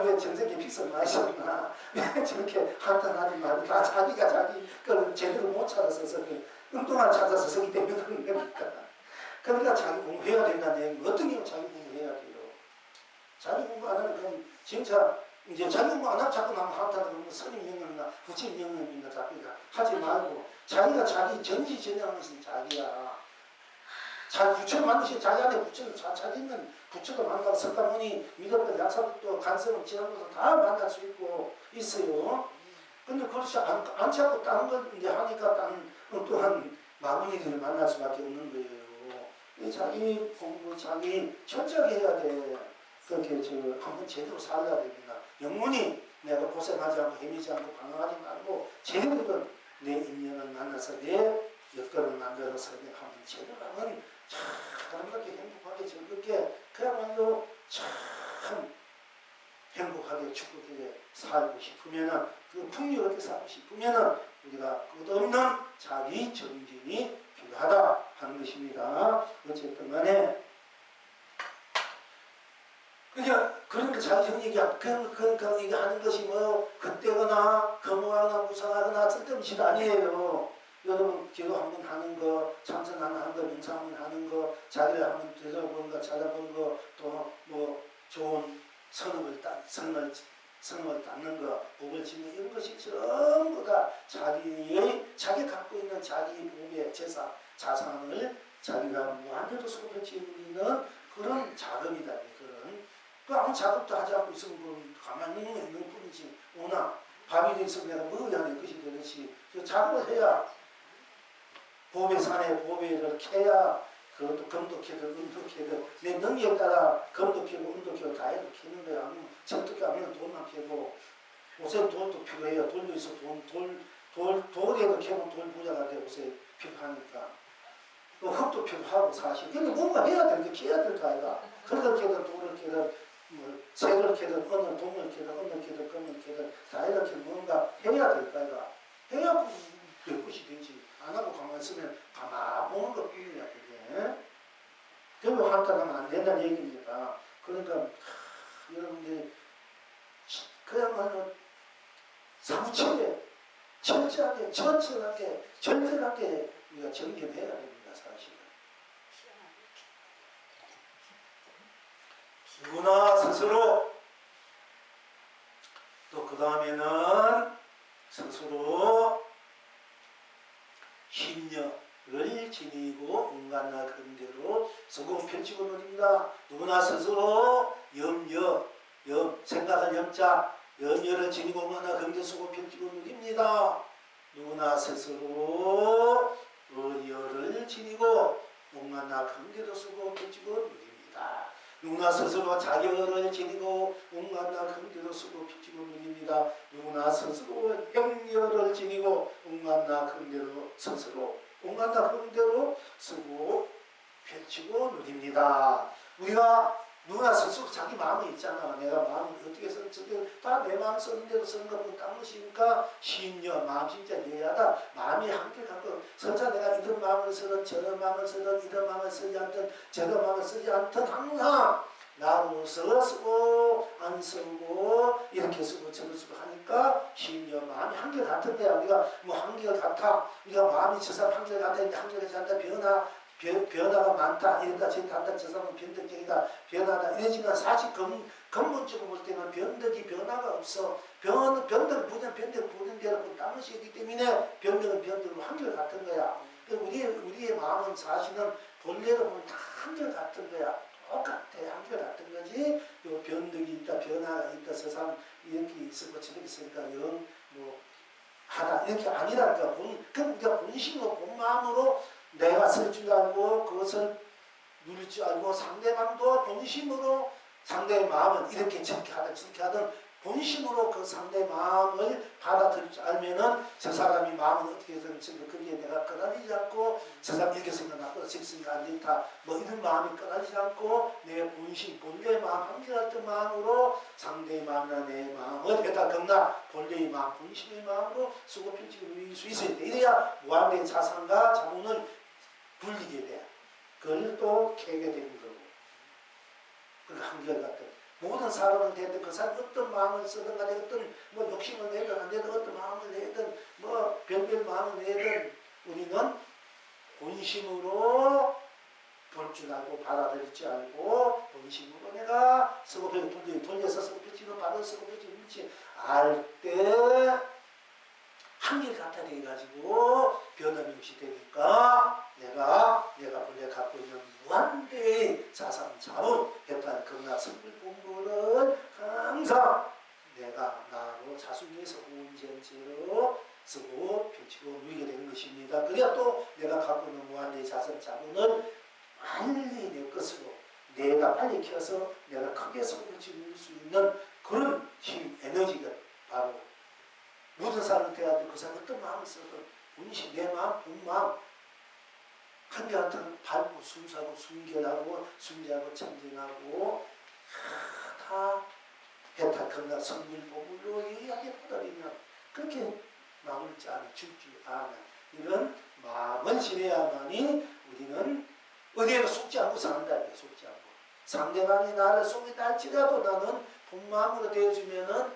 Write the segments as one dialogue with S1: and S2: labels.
S1: 왜 전생에 빚을 많이 졌나? 왜 저렇게 한탄하지 말고 다 자기가 자기 걸 제대로 못 찾아서 운동을 찾아서 서기 때문에 그런 거니까. 그러니까 자기 공부해야 된다는 얘기. 어떤 경우 자기 공부해야 돼요. 자기 공부 안 하면 그럼 진짜 이제 자기 공부 안 하면 자꾸 나면 한탄하면 스님 명령이나 부처님 명령이나 자기가 하지 말고 자기가 자기 전지전능하는 자기야. 자, 부처를 만드신 자기 안에 부처를 잘 찾으면 부처도 만나고 석가모니, 미덕도, 약사도, 간섭은 지난것도 다 만날 수 있고 있어요. 근데 그렇지 않지 않고 다른 걸 이제 하니까 다른 또한 마구니들을 만날 수밖에 없는 거예요. 자기 공부, 자기 철저하게 해야 돼. 그렇게 한번 제대로 살아야 됩니다. 영원히 내가 고생하지 않고 헤매지 않고 방황하지 말고 제대로 내 인연을 만나서 내 여건을 만들어서 한번 제대로 하면 참 아름답게 행복하게 즐겁게 그야말로 참 행복하게 축복하게 살고 싶으면은 그 풍요롭게 살고 싶으면은 우리가 끝없는 자기 정진이 필요하다 하는 것입니다. 어쨌든 간에 그러니까 자기 정리가 그런 얘기하는 것이 뭐 헛되거나 거무하거나 무상하거나 쓸데없는 짓 아니에요. 여러분 기도 한번 하는 거, 참선 하는 거, 명상 한번 하는 거, 자기를 한번 되돌아보는 거, 찾아보는 거, 또 뭐 좋은 선을 닦는 거, 복을 짓는 이런 것이 전부 다 자기 갖고 있는 자기 복의 재산, 자산을 자기가 무한대로 소급해 누리는 그런 작업이다. 그런 그 아무 작업도 하지 않고 있으면 가만히 있는 뿐이지. 오나 밥이 있으면 내가 먹어야 될 것이 되듯이 작업을 해야 보배 산에 보배를 캐야 그것도 금도 캐든 은도 캐든 내 능력에 따라 금도 캐고 은도 캐고 다 해도 캐는 거야. 아니면 철도 아니면 돈만 캐고 옷에 돌도 필요해요. 돌도 있어 돌에도 캐면 돌 부자가 되고 옷에 필요하니까 흙도 필요하고 사실 근데 뭔가 해야 되는데 캐야 될 거 아이가. 금을 캐든 돌을 캐든 뭐 새를 캐든 은을 동을 캐든 은을 캐든 금을 캐든 다 이렇게 뭔가 해야 될 거 아이가. 해야 될 것이 되지. 안 하고 가만히 있으면 가만히 보는 것 뿐이야, 그게. 결국 한탄하면 안 된다는 얘기입니다. 그러니까, 여러분들이, 그야말로 사무치게, 철저하게, 철저하게, 절절하게 우리가 정진해야 됩니다, 사실은. 누구나 스스로, 또 그 다음에는 스스로 심려를 지니고 온갖나 근대로 성공 펼치고 누립니다. 누구나 스스로 생각할 염자, 염려를 지니고 온갖나 근대 성공 펼치고 누립니다. 누구나 스스로 의열을 지니고 온갖나 근대로 성공 펼치고 누립니다. 누구나 스스로 자격을 지니고 온갖나 긍대로 쓰고 펼치고 누립니다. 누구나 스스로 영열을 지니고 온갖나 긍대로 스스로 온갖나 긍대로 쓰고 펼치고 누립니다. 우리가 누구나 스스로 자기 마음이 있잖아. 내가 마음을 어떻게 썼는지 다 내 마음 쓰는 대로 쓰는 것은 딴 것이니까 심려 마음 진짜 예하다. 마음이 함께 갖고 설사 내가 이런 마음을 쓰든 저런 마음을 쓰든 이런 마음을 쓰지 않든 저런 마음을 쓰지 않든 항상 나로서 쓰고 안 쓰고 이렇게 쓰고 저렇게 쓰고 하니까 심려 마음이 한결 같은 거야. 우리가 뭐 한결 같아. 우리가 마음이 저 사람 한결 같아. 한결 같지 않다. 변화가 많다. 이랬다 저랬다 한다. 저 사람은 변덕적이다. 변화다. 이러지만 사실 근본적으로 볼 때는 변덕이 변화가 없어. 변덕은 부는 대로 딴 것이 있기 때문에 변덕은 변덕으로 한결 같은 거야. 우리의 마음은 사실은 본래로 보면 다 한결 같은 거야. 똑같아. 한결 같은 거지. 요 변덕이 있다. 변화가 있다. 저 사람 이렇게 있었고 저렇게 있으니까 하다. 이렇게 아니라니까. 그럼 우리가 본심으로 본 마음으로 내가 쓸 줄 알고 그것을 누릴 줄 알고 상대방도 본심으로 상대의 마음은 이렇게 저렇게 하든 본심으로 그 상대의 마음을 받아들일 줄 알면은 저 사람이 마음은 어떻게 해서 거기에 내가 끊어지지 않고 저 사람 이렇게 생각하고 저렇게 생각 안 된다 뭐 이런 마음이 끊어지지 않고 내 본심 본래의 마음 한결같은 마음으로 상대의 마음이나 내 마음을 해다 겁나 본래의 마음 본심의 마음으로 수고 펼치고 누릴 수 있어야 돼. 이래야 무한대의 자산과 자문을 불리게 돼. 그걸 또 캐게 되는 거고. 그 한결같은 모든 사람을 대하여 그 사람 어떤 마음을 쓰든 간에 어떤 뭐 욕심을 내든 안 내든 어떤 마음을 내든 뭐 별별 마음을 내든 우리는 본심으로 볼 줄 알고 받아들일 줄 알고 본심으로 내가 서급해 돌려서 서급해지는 받아 서급해지는 지 알 때 한결같아 돼가지고 변함이 없이 되니까 내가 본래 갖고 있는 무한대의 자산, 자본, 해탈, 극락, 성불, 본부를 항상 내가 나로 자순에서 온전체로 쓰고 펼치고 누리게 되는 것입니다. 그래야 또 내가 갖고 있는 무한대의 자산, 자본을 빨리 내 것으로 내가 빨리 켜서 내가 크게 성불 지을 수 있는 그런 힘, 에너지가 바로 모든 사람을 대할 때 그 사람 어떤 마음을 써도 본심, 내 마음, 본 마음 한결같은 밝고 순수하고 순결하고 순지하고 청진하고 다 해탈, 건강, 성불, 보물로 이야기 받아들이면 그렇게 마음을 짜는 죽지 않은 이런 마음을 지내야만이 우리는 어디에도 속지 않고 산다. 속지 않고 상대방이 나를 속이다 할지라도 나는 본 마음으로 대해주면은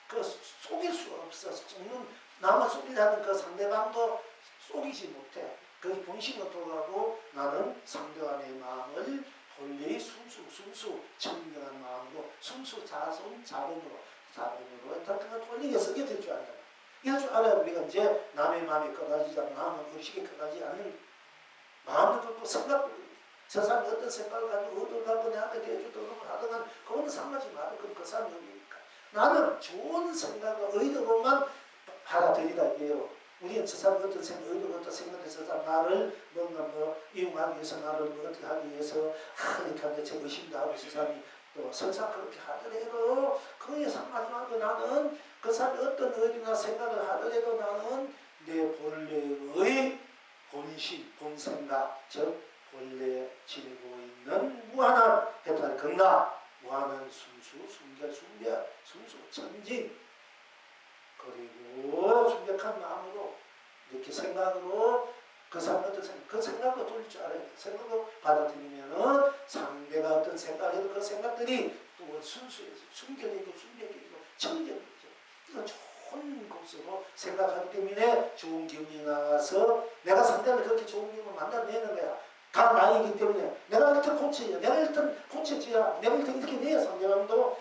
S1: 그 속일 수가 없어. 속는 나만 속이려는 그 상대방도 속이지 못해. 그 본심으로 돌아가고 나는 상대와 내 마음을 본래의 순수 청명한 마음으로 순수 자본으로 어떻게 돌리게 쓰게 될 줄 안다. 이럴 줄 알아야 우리가 이제 남의 마음이 꺼달리지 않는 마음은 의식이 꺼달리지 않는 마음도 그렇고 생각도 저 사람이 어떤 생각을 가지고 의도를 갖고 내한테 대해주도록 하더만 그거는 상하지 말고 그럼 그 사람 여기니까 나는 좋은 생각과 의도로만 받아들이라 이게요. 우리는 저 사람이 어떤 생각, 의도가 어떤 생각해서 나를 뭔가 이용하기 위해서 나를 어떻게 하기 위해서 이렇게 하는데 제 의심도 하고 저 사람이 또 설사 그렇게 하더라도 그거에 상하지 말고 나는 그 사람이 어떤 의도나 생각을 하더라도 나는 내 본래의 본심, 본생각, 즉 본래 지니고 있는 무한한 해탈 극락, 무한한 순수, 순결, 순별, 순수, 천진 그리고 순백한 마음으로 이렇게 생각으로 그 사람 어떤 생각, 그 생각도 돌릴 줄 알아야 돼. 생각도 받아들이면은 상대가 어떤 생각해도 그 생각들이 또 순수해서 순결이고 순백이고 청결이죠. 이거 좋은 것으로 생각하기 때문에 좋은 기운이 나와서 내가 상대를 그렇게 좋은 기운을 만들어내는 거야. 다 나이기 때문에 내가 일단 고쳐야 내가 일단 고쳐줘야 내가 일단 이렇게 내야 상대방도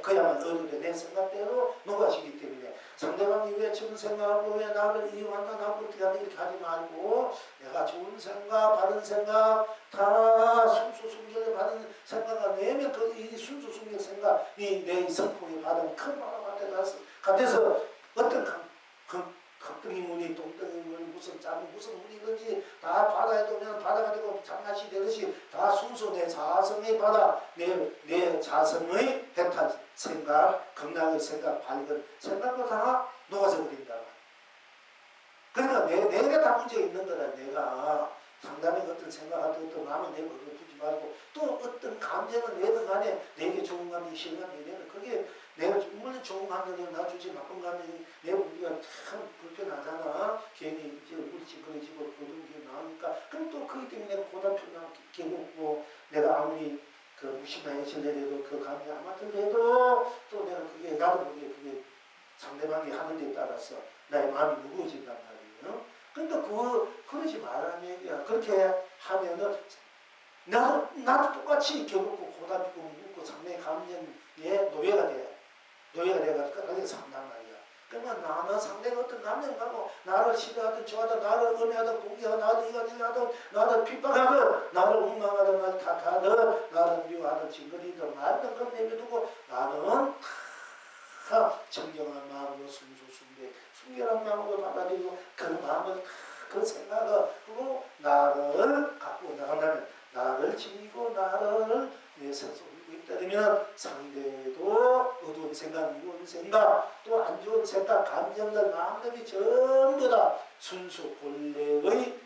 S1: 그야말로 의도대 내 생각대로 녹아지기 때문에 상대방이 왜 좋은 생각하고 왜 나를 이용한다 나를 어떻게 하냐 이렇게 하지 말고 내가 좋은 생각 바른 생각 다 순수순결에 받은 생각을 내면 이 순수순결 생각이 내 성품에 받은 큰 바람한테 같아서 어떤 걱정이 무니 동등이 무니 무슨 짬이 무슨 무니든지 다 바다에 두면 바다가 되고 장난이 되듯이 다 순수 내 자성의 바다 내 자성의 해탈 생각 건강의 생각 밝은 생각도 다 녹아져 버린다. 그러니까 내가 다 문제가 있는 거다. 내가 상담에 어떤 생각하든 어떤 마음을 내고 그걸 두지 말고 또 어떤 감정을 내든 간에 내게 좋은 감정이 싫은 감정이 내는 그게 내가 물론 좋은 감정이 놔주지 나쁜 감정이 내가 우리가 참 불편하잖아. 괜히 이제 우리 찌그러지고 어두운 게 나오니까 그럼 또 그것 때문에 내가 고단표나 괴롭고 내가 아무리 그 무심하게 지내려도 그 감정이 안 맞더라도 또 내가 그게 나도 모르게 그게 상대방이 하는 데에 따라서 나의 마음이 무거워진단 말이에요. 그러니까 그러지 말라는 얘기야. 그렇게 하면은 나도 똑같이 괴롭고 고단하고 묻고 상당히 감정의 노예가 돼. 노예가 돼가지고 끝까지 산단 말이야. 그러면 나는 상대가 어떤 감정을 갖고 나를 싫어하든 좋아하든 나를 음해하든 공개하든 나를 이간질하든 나를 핍박하든 나를 원망하든 나를 탓하든 나를 미워하든 징그리든 말든 그건 내버려두고 나는 다 청정한 마음으로 순결한 마음으로 받아들이고 그 마음을 그 생각으로 나를 갖고 나간다면 나를 지니고 나를 내 스스로 있다면 상대도 어두운 생각, 미운 생각, 또 안 좋은 생각, 감정들, 마음들이 전부 다 순수 본래의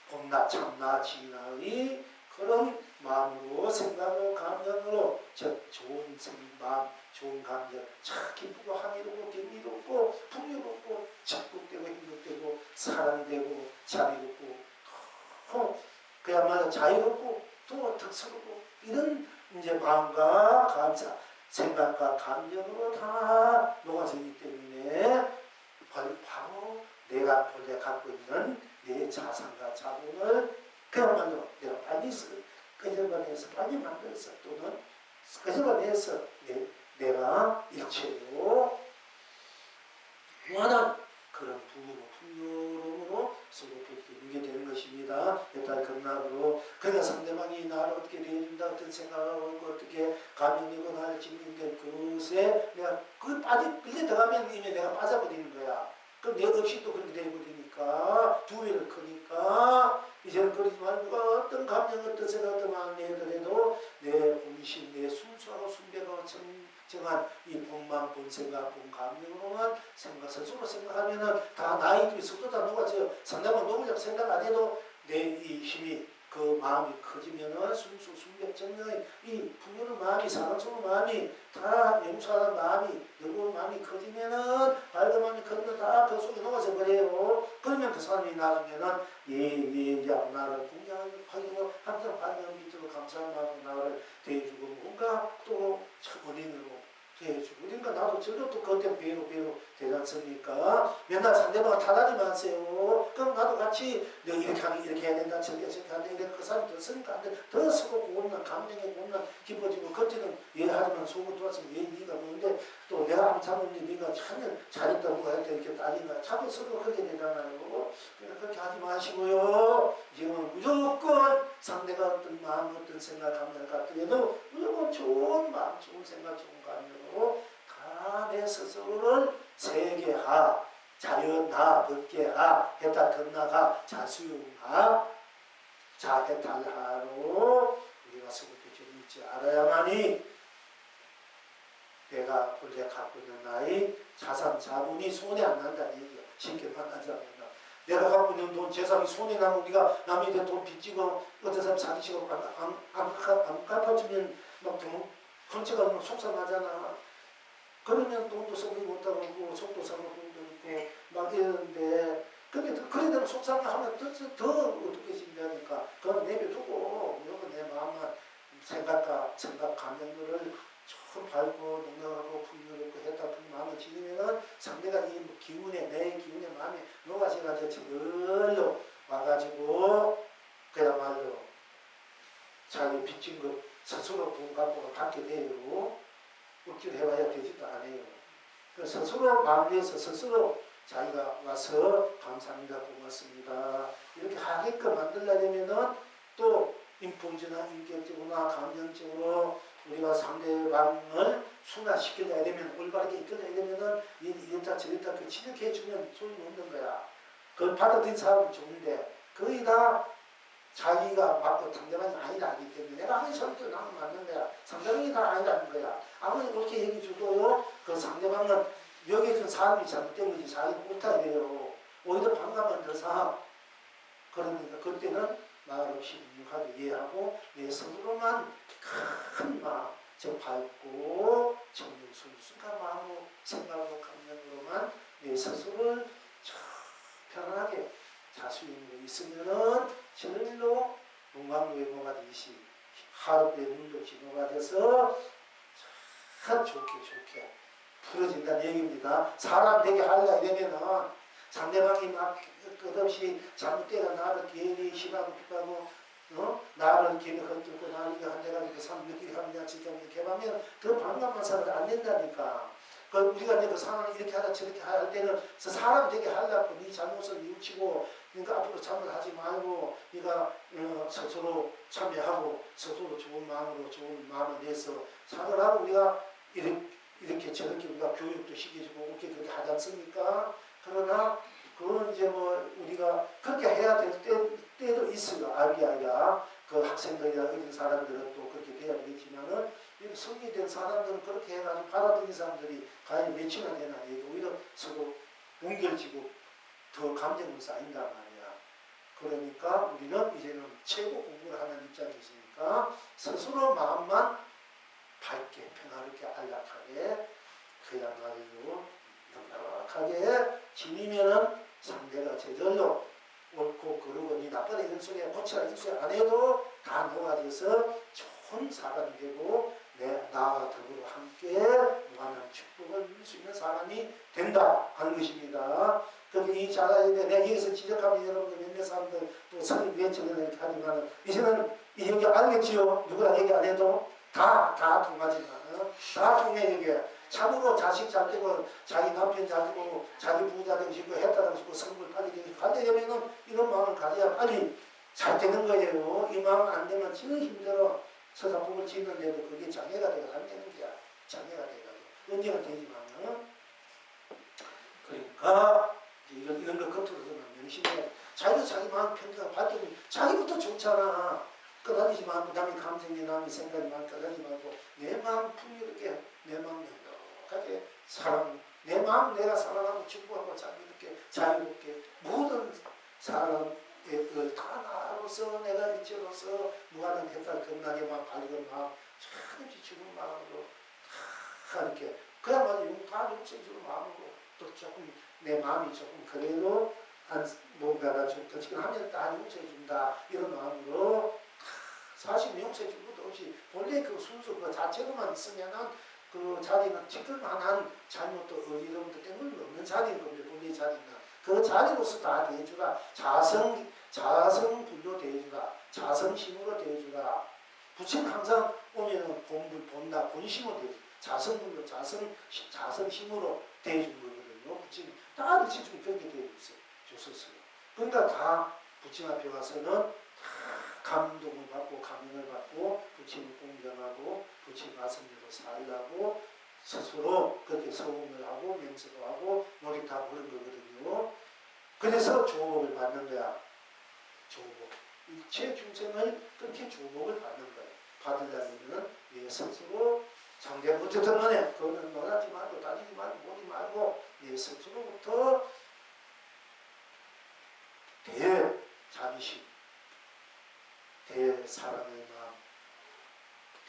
S1: 봄나 참나 진화의 그런 마음으로 생각으로 감정으로 좋은 마음, 좋은 감정, 참 기쁘고 함이롭고 경이롭고 풍요롭고 적극되고 행복되고 사랑되고 자비롭고 그야말로 자유롭고 또 덕스럽고 이런 이제 마음과 감사, 생각과 감정으로 다 녹아져 있기 때문에 바로 내가 본래 갖고 있는 내 자산과 자본을 그야말로 내가 빨리 끄집어내서 빨리 만들어서 또는 끄집어내서 내가 일체로 무한한 그런 부유로 풍요로움으로 쓰고 이게 되는 것입니다. 일단 극락으로 그러니까 상대방이 나를 어떻게 대해준다 어떤 생각하고 어떻게 감정이고 나를 짓는 그것에 내가 그 끌려 들어가면 이미 내가 빠져버리는 거야. 그럼 내 없이 또 그렇게 되어버리니까 두 배를 크니까 이제는 그러지 말고 어떤 감정 어떤 생각 어떤 마음이 해도 내 본심 내 순수하고 순백하고 정한 이 본만 본 생각 본 감정으로만 스스로 생각하면은 다 나이 들이 속도 다 녹아져. 상대방 녹으려고 생각 안 해도 내 이 힘이 그 마음이 커지면은 순수 순백 정령의 이 풍요로운 마음이 사랑스러운 마음이 다 용서하는 마음이 너그러운 마음이 커지면은 밝은 마음이 커지면 다 그 속에 녹아져 버려요. 그러면 그 사람이 나중에는 예예야 나를 공경하고 항상 밝은 빛으로 감사한 마음으로 나를 대해주고 뭔가 또 원인으로 대해주고 그러니까 나도 저도 또 그때 배로 되지 않습니까? 맨날 상대방을 탓하지 마세요. 그럼 나도 같이 너 이렇게 하면 이렇게 해야 된다 저렇게 해야 된다 그 사람이 더 쓰니까 안 돼. 더 서로 고운난 감정에 고운난 깊어지고 그때는 얘하지만 속은 도왔으면 얘 네가 뭔데 또 내가 안 참는데 네가 참 잘했다고 할 때 이렇게 따지나 자꾸 서로 그렇게 되잖아요. 그러니까 그렇게 하지 마시고요. 지금 무조건 상대가 어떤 마음 어떤 생각 감정 같더라도 무조건 좋은 마음 좋은 생각 좋은 감정으로 다 내 스스로를 세계하 자연하 법계하 해탈 건나가 자수용하 자해탈하로 우리가 서구표 좀 잊지 알아야만이 내가 본래 갖고 있는 나의 자산 자본이 손에 안 난다는 얘기야. 쉽게 만나자면 내가 갖고 있는 돈 재산이 손에 나면 우리가 남한테 돈 빚지고 어떤 사람 자기 직업 안 갚아주면 막 펑치가 막 속상하잖아. 그러면 돈도 써보지 못하고 속도 사고 돈도 있고 막 이러는데 근데 그래 되면 속상하면 더 어떻게 신다니까 그건 내버려두고 이건 내 마음만 생각 감정들을 좀 밝고 능력하고 풍요롭고 해답은 마음을 지니면은 상대가 이 기운에 내 기운에 마음에 녹아져가지고 저절로 와가지고 그야말로 자기 빚진 것 스스로 돈 갖고 받게 돼요. 억지로 해봐야 되지도 않아요. 그래서 스스로 마음에서 스스로 자기가 와서 감사합니다 고맙습니다 이렇게 하게끔 만들려면은 또 인품지나 인격적으로나 감정적으로 우리가 상대방을 순화시켜야 되면 올바르게 이끌어야 되면은 이랬다 저랬다 그 지적해 주면 소용이 없는 거야. 그걸 받아들인 사람은 좋은데 거의 다 자기가 맞고 상대방이 아니라기 때문에 내가 아무리 잘못해도 나는 맞는 거야. 상대방이 다 아니라는 거야. 아무리 그렇게 얘기해 줘도요 그 상대방은 여기서 사람이 잘못된 거지 자기는 못하게 돼요. 오히려 반감만 더 사. 그러니까 그때는 말없이 묵묵하게 이해하고 내 스스로만 큰 마음, 즉 밝고 정중순수한 마음으로 생각하고 감정으로만 내 스스로를 편안하게 자수인으로 있으면은 절로 용광로에모가 되듯이 하루에 눈도 진호가 돼서 참 좋게 풀어진다는 얘기입니다. 사람 되게 하려고 되면은 상대방이 막 끝없이 잘못되가 나를 괜히 심하고 핍하고 나를 괜히 헛들고 나를 이거 한대가 이렇게 삼백일 하면 진짜 이렇게 하면 더 반감한 사람이 안 된다니까. 그 우리가 이제 그 상황을 이렇게 하다 저렇게 할 때는 사람 되게 하려고 네 잘못을 뉘우치고 그러니까 앞으로 잘못하지 말고 네가 스스로 참여하고 스스로 좋은 마음을 내서 살을 하고 우리가 이렇게 저렇게 우리가 교육도 시켜주고 그렇게 하지 않습니까? 그러나 그건 이제 뭐 우리가 그렇게 해야 될 때도 있어요. 아비아야 그 학생들이나 어린 사람들은 또 그렇게 돼야 되겠지만은 성리된 사람들은 그렇게 해가지고 받아들인 사람들이 과연 몇이나 되나 이게 오히려 서로 뭉결지고 더 감정이 쌓인단 말이야. 그러니까 우리는 이제는 최고 공부를 하는 입장이시니까 스스로 마음만 밝게 평화롭게 안락하게 그야말로 넉넉하게 지니면은 상대가 제절로 옳고 그르고 니 나쁜 이런 소리에 고치라 이런 소리 안 해도 다 녹아져 돼서 좋은 사람이 되고 나와 더불어 함께 무한한 축복을 누릴 수 있는 사람이 된다 하는 것입니다. 그래서 이 자라에 대해 내가 여기서 지적하면 여러분들 몇몇 사람들 또 선임 외쳐서 이렇게 하지만 이제는 이 얘기 알겠지요? 누구나 얘기 안 해도 다 통하지만 다 통해. 이게 참으로 자식 잘 되고 자기 남편 잘 되고 자기 부자 되고 싶고 했다 되고 성불 빨리 되고 가되려면은 이런 마음을 가져야 빨리 잘 되는 거예요. 이 마음 안 되면 지는 힘들어. 서사품을 짓는데도 그게 장애가 되고 안 되는 게야. 장애가 되고 언제가 되지만은 그러니까 이런 거 겉으로서는 명심해. 자기도 자기 마음 편견 밝히면 자기부터 좋잖아. 끄다리지 말고 남의 감정이 남의 생각이 말 끄다리지 말고 내 마음 풍요롭게 내 마음 행복하게 내 마음 내가 사랑하고 축복하고 자유롭게 모든 사람의 다 나로서 내가 일체로서 무한한 햇살 건강에만 밝은 마음 참지 죽은 마음으로 다 이렇게 그야말로 다 용서해주는 마음으로 또 조금 내 마음이 조금 그래도 뭔가가 좀 더 하면 다 용서해준다 이런 마음으로 사실 용서해 줄 것도 없이 본래 그 순수 그 자체로만 있으면은 그 자리는 지킬 만한 잘못도 어지러움도 때문에 없는 자리인 겁니다. 본래 자리는 그 자리로서 다 대해주라. 자성불로 대해주라. 자성심으로 대해주라. 부처는 항상 오면은 본다 본심으로 대해주라. 자성불로 자성심으로 대해주는 거거든요. 부처는 다 일체 좀 그렇게 대해줬어요. 그러니까 다 부처 앞에 와서는 감동을 받고 감명을 받고 부처님을 공경하고 부처님 말씀대로 살라고 스스로 그렇게 서운을 하고 맹세도 하고 놀이타고 그런 거거든요. 그래서 조복을 받는 거야. 조복. 일체 중생을 그렇게 조복을 받는 거야. 받으려면 내 스스로 상대가 어쨌든 간에 그거는 놀라지 말고 따지지 말고 보지 말고 내 스스로부터 대자비심 대사랑의 마음,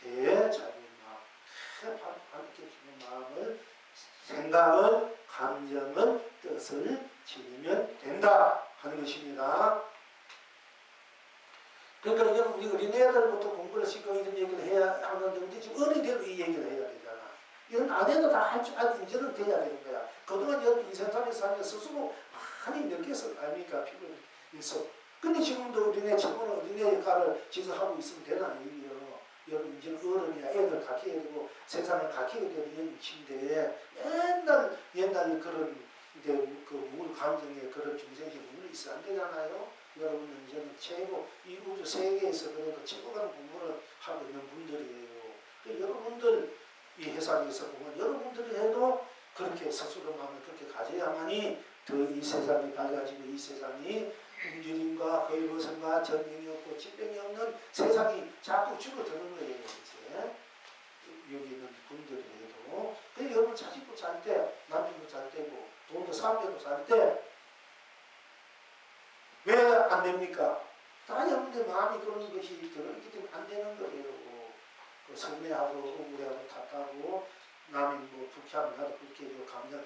S1: 대자비의 마음, 밝혀주는 마음을, 생각을, 감정을, 뜻을 지니면 된다 하는 것입니다. 그러니까 여러분 우리 어린애들부터 공부를 시키고 이런 얘기를 해야 하는데 지금 어린애도 이 얘기를 해야 되잖아. 이런 안 해도 다 할 줄 알고 이제는 돼야 되는 거야. 그동안 여러분 인생살이에서 살면 스스로 많이 느꼈을 거 아닙니까? 피곤이 있어. 근데 지금도 어린애 처음으로 어린애 역할을 지속하고 있으면 되나 이게요. 여러분 이제 어른이야 애들 가르쳐야 되고 세상을 가르쳐야 되는 위치인데 맨날 옛날 그런 이제 그 감정에 그런 중생이 물이 있어 안 되잖아요. 여러분은 이제는 최고 이 우주 세계에서 그래도 최고간 공부를 하고 있는 분들이에요. 그 여러분들 이 회사에서 보면 여러분들이 해도 그렇게 스스로 마음을 그렇게 가져야만이 더 이 세상이 밝아지고 이 세상이 굶주림과 거의고생과 전쟁이 없고 질병이 없는 세상이 자꾸 줄어드는 거예요. 이제 여기 있는 분들이 해도 그래서 여러분 자식도 잘 때 남편도 잘 되고 돈도 사업도 잘 때 왜 안 됩니까? 다 여러분들 마음이 그런 것이 들어있기 때문에 안 되는 거예요. 그 성내하고 억울해하고 탓하고 남이 뭐 불쾌하면 나도 불쾌해지고 감정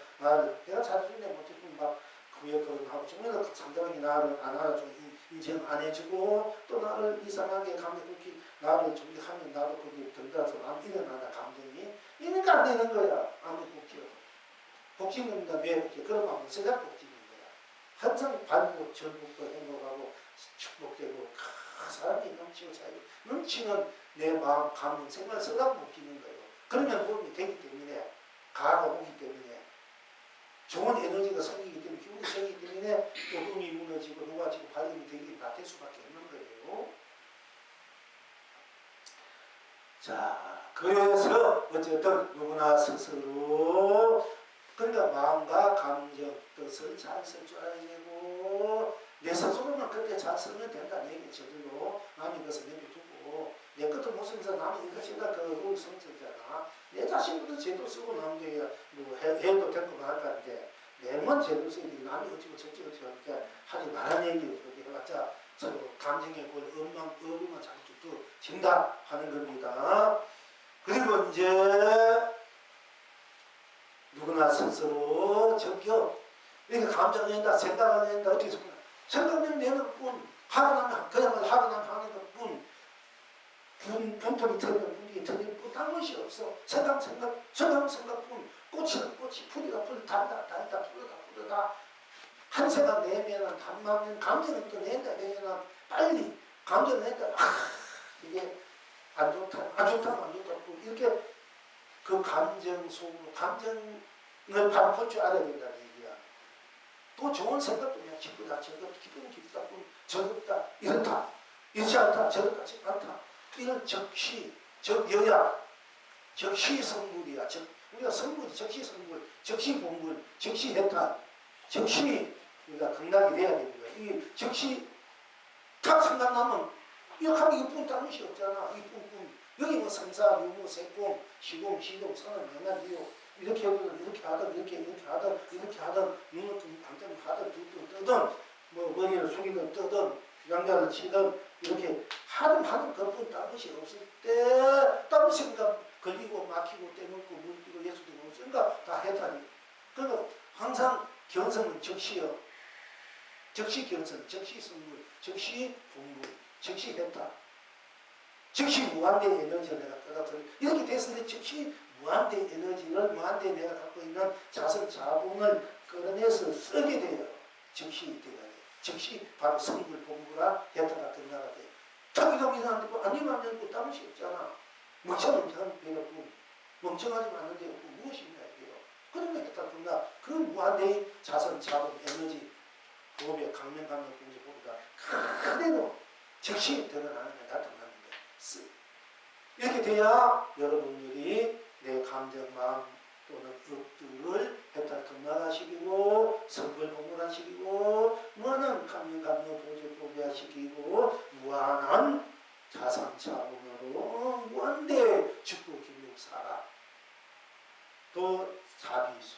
S1: 내가 잘해주네 못해주면 막 그에 결혼하고 정말 상대방이 나를 안 알아주고 인정 안 해주고 또 나를 이상하게 감정 그렇게 나를 정리하면 나도 거기에 들어가서 막 일어나다 감정이 이러니까 안 되는 거야. 아무리 복지여도 복지입니다. 왜 복지? 그런 마음은 세상 복지인 거야. 항상 발고 전복도 행복하고 축복되고 사람이 넘치고 자유 넘치는 내 마음 감정 생각 쓰다 복지는 거예요. 그러면 몸이 되기 때문에 가가 오기 때문에 좋은 에너지가 생기기 때문에 기운이 생기기 때문에 어둠이 무너지고 녹아지고 발림이 되기 나될 수밖에 없는 거예요. 자, 그래서 어쨌든 누구나 스스로 그러니까 마음과 감정, 뜻을 잘 쓸 줄 알아야 되고 내 스스로만 그렇게 잘 쓰면 된다는 얘기 저들로 남이 그것을 내비두고 내 것도 못 쓰면서 남이 이것이다 그걸 성질이잖아. 내 자신부터 제대로 쓰고 남들이 뭐 해도 될 거만 할 건데 내만 제대로 써야 돼. 남이 어찌고 저찌고 이렇게 하지 말라는 얘기예요. 그렇게 해봤자 서로 감정의 골 어루만 자꾸 또 진다 하는 겁니다. 그리고 이제 누구나 스스로 적혀 이렇게 감정을 낸다 생각을 낸다 어떻게 생각을 내는 뿐 화가 나면 그야말로 화가 나면 하는 것뿐 분통이 터지면 분기이 터지면 뿌단 것이 없어. 생각뿐. 꽃이는 꽃이, 풀이가 풀, 달다, 푸르다. 한 생각 내면은 단마면 감정은 또 내면은 빨리 감정 낸다. 이게 안 좋다. 이렇게 그 감정 속으로 감정을 바로 볼 줄 알아야 된다는 얘기야. 또 좋은 생각도 그냥 기쁘다, 기쁘다, 즐겁다, 이렇다, 이렇지 않다, 저렇다, 않다. 이건 적여야, 적시성물이야. 우리가 성물이 적시성물, 적시본물, 적시해탈, 우리가 극락이 돼야 됩니다. 이 적시 딱 생각나면 이거 하면 이뿐 다른 것이 없잖아. 이뿐. 여기 뭐 삼사, 유무, 세공, 시공, 선언, 명한, 이유 이렇게 하든 눈을 감정 하든 뜨든 뭐 머리를 숙이든 뜨든 양자를 치든 이렇게 하든 그뿐 다른 것이 없을 때 다른 생각 걸리고 막히고 떼먹고 물뛰고 예수되고 생각 다 해탈이. 그러니까 항상 견성은 적시요. 적시 견성, 적시 성물, 적시 본물, 적시 해탈. 즉시 무한대 에너지를 내가 끌어들여 이렇게 됐을 때 즉시 무한대 에너지를 무한대 내가 갖고 있는 자선 자본을 끌어내서 쓰게 돼요. 즉시 돼야 돼. 즉시 바로 성불 본부라 해타가 끝나가 돼. 자기가 이상한데 뭐 아니면 안 되고 딴 것이 없잖아. 멍청한 배가 없고 멍청하지 않는 데가 없고 무엇이 있냐 이게요. 그러면 해타 끝나. 그 무한대의 자선 자본 에너지 보호의 강명 공지 보호가 그대로 즉시 드러나는 게 나타나. 이렇게 돼야 여러분들이 내 감정, 마음 또는 읍들을 해탈 등락하시키고 성불 공부하시키고 무한한 감명 보호하시키고 무한한 자산자본으로 무한대 축복 기록 살아. 또 사비수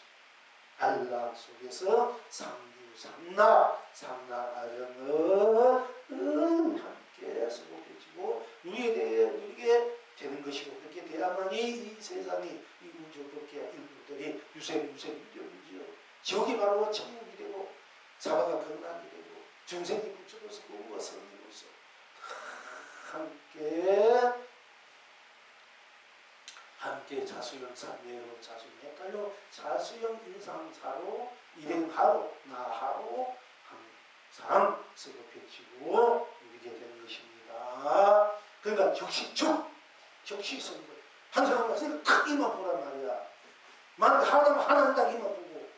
S1: 안락 속에서 삼nak 아령을 함께 수복해주고 누리게 되는 것이고 그렇게 돼야만이 이 세상이 이 우주 법계 일부들이 유생지요. 지옥이 바로 천국이 되고 사바가 극락이 되고 중생이 부처로서 고우가 성리로서 함께 자수형 삼매로 자수형 헷갈려 자수형 일상사로 일행하로 나하로 항상 서급해지고 누리게 되는 것입니다. 그러니까 적시성불 한 사람 와서 탁 이만 보란 말이야. 만약 하나면 딱 이만 보고